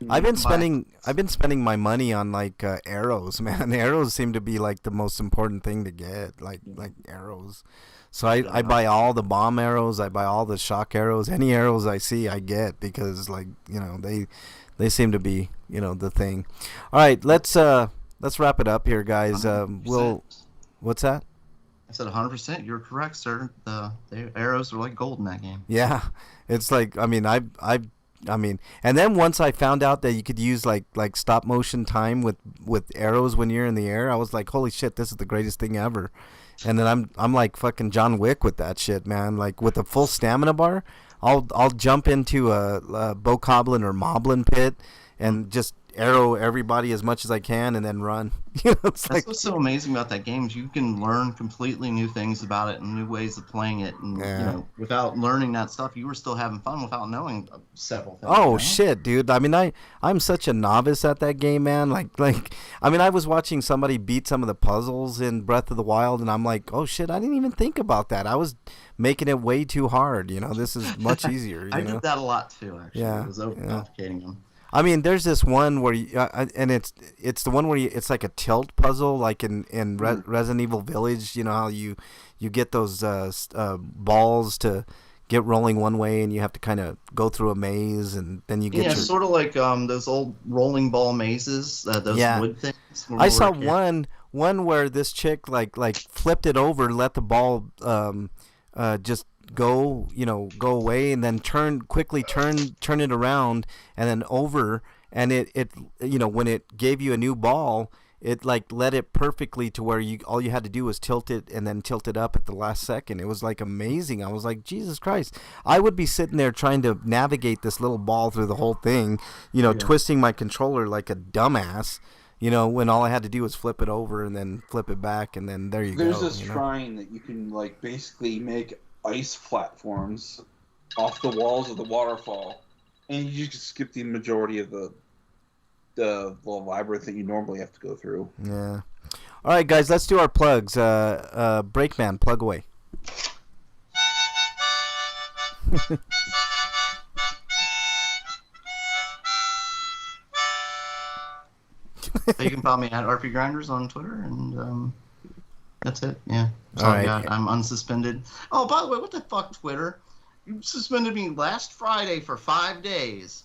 I've been Buy- spending my money on like arrows, man. Arrows seem to be like the most important thing to get, like arrows. So I buy all the bomb arrows, I buy all the shock arrows, any arrows I see I get because like, you know, they seem to be, you know, the thing. All right, let's wrap it up here, guys. 100%. What's that? I said 100%. You're correct, sir. The arrows are like gold in that game. Yeah, it's like I mean, and then once I found out that you could use like stop motion time with arrows when you're in the air, I was like, holy shit, this is the greatest thing ever. And then I'm like fucking John Wick with that shit, man. Like with a full stamina bar, I'll jump into a bokoblin or moblin pit and just arrow everybody as much as I can and then run. You know, it's That's like what's so amazing about that game is you can learn completely new things about it and new ways of playing it, and Yeah. you know, without learning that stuff, you were still having fun without knowing several things. oh you know? shit, dude. I mean, I'm such a novice at that game, man. Like I mean, I was watching somebody beat some of the puzzles in Breath of the Wild and I'm like, "Oh shit, I didn't even think about that. I was making it way too hard, you know. This is much easier, I you know." did that a lot too, actually. Yeah, It was overcomplicating them. I mean, there's this one where and it's the one where it's like a tilt puzzle, like in Resident Evil Village. You know how you get those balls to get rolling one way, and you have to kind of go through a maze, and then you get Yeah, your. sort of like those old rolling ball mazes, those Yeah. wood things. when I we saw were a kid. one where this chick like flipped it over, let the ball just go away, and then turn it around and then over, and it you know, when it gave you a new ball, it like led it perfectly to where all you had to do was tilt it and then tilt it up at the last second. It was like amazing. I was like, Jesus Christ, I would be sitting there trying to navigate this little ball through the whole thing, you know, twisting my controller like a dumbass, you know, when all I had to do was flip it over and then flip it back, and then there you go. There's this you know? shrine that you can like basically make ice platforms off the walls of the waterfall, and you just skip the majority of the labyrinth that you normally have to go through. Yeah. All right, guys, let's do our plugs. Breakman, plug away. You can follow me at RPGrinders on Twitter, and that's it. Yeah. That's All all right. I got. I'm unsuspended. Oh, by the way, what the fuck, Twitter? You suspended me last Friday for 5 days.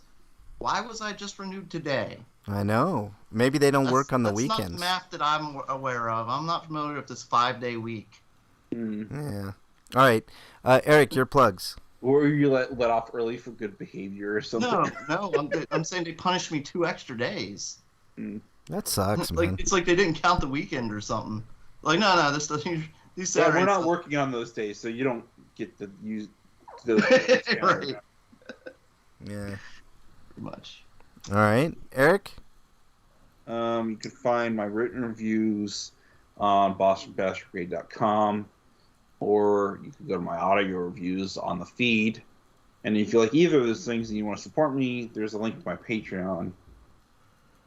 Why was I just renewed today? I know. Maybe they don't work on the that's weekends. Not the math that I'm aware of. I'm not familiar with this 5-day week. Yeah. All right. Eric, your plugs. Or you let off early for good behavior or something. No. I'm saying they punished me 2 extra days. That sucks, Like man. it's like they didn't count the weekend or something. Like no, this doesn't. These Yeah, Saturdays. we're not working on those days, so you don't get to use those. Right. Yeah. Pretty much. All right. Eric? You can find my written reviews on bostonbastardgrade.com, or you can go to my audio reviews on the feed. And if you like either of those things and you want to support me, there's a link to my Patreon.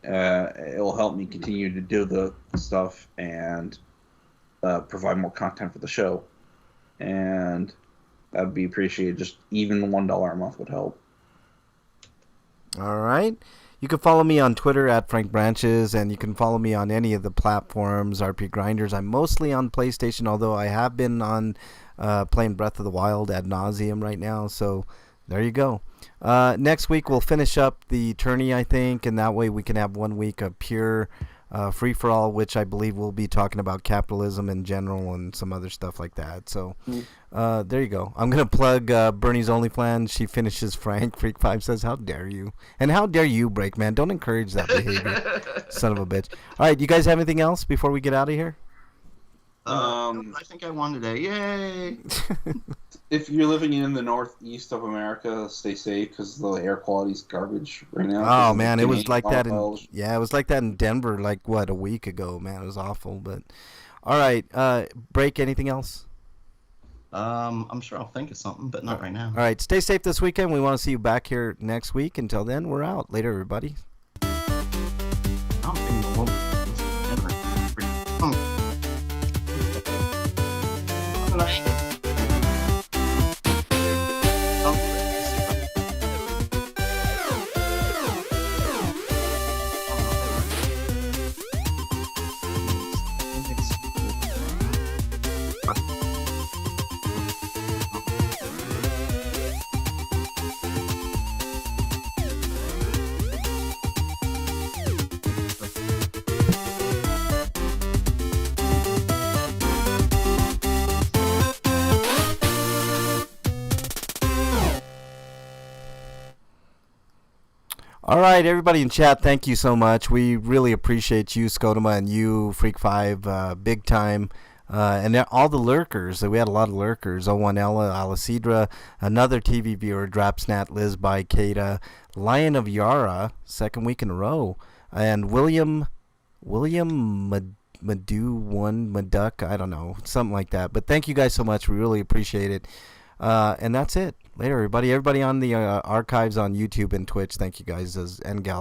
It will help me continue to do the stuff and provide more content for the show. And that would be appreciated. Just even $1 a month would help. All right. You can follow me on Twitter at Frank Branches, and you can follow me on any of the platforms, RPGrinders. I'm mostly on PlayStation, although I have been on playing Breath of the Wild ad nauseum right now. So there you go. Next week we'll finish up the tourney, I think, and that way we can have 1 week of pure free-for-all, which I believe we'll be talking about capitalism in general and some other stuff like that. So there you go. I'm going to plug Bernie's OnlyFans. She finishes Frank. Freak5 says, how dare you? And how dare you, Breakman? Don't encourage that behavior, son of a bitch. All right, you guys have anything else before we get out of here? I think I won today. Yay! If you're living in the northeast of America, stay safe because the air quality is garbage right now. Oh man, it was like that in in. it was like that in Denver like a week ago, man. It was awful, but all right, Break, anything else? I'm sure I'll think of something, but not right now. All right, stay safe this weekend. We want to see you back here next week. Until then, we're out. Later, everybody. I'm in the world. All right, everybody in chat, thank you so much. We really appreciate you, Scotoma, and you, Freak5, big time. And all the lurkers. We had a lot of lurkers. O1Ella, Alicidra, another TV viewer, Drapsnat, Liz by Kata, Lion of Yara, second week in a row, and William Maduck, I don't know, something like that. But thank you guys so much. We really appreciate it. And that's it. Later, everybody. Everybody on the archives on YouTube and Twitch, thank you guys, and gals.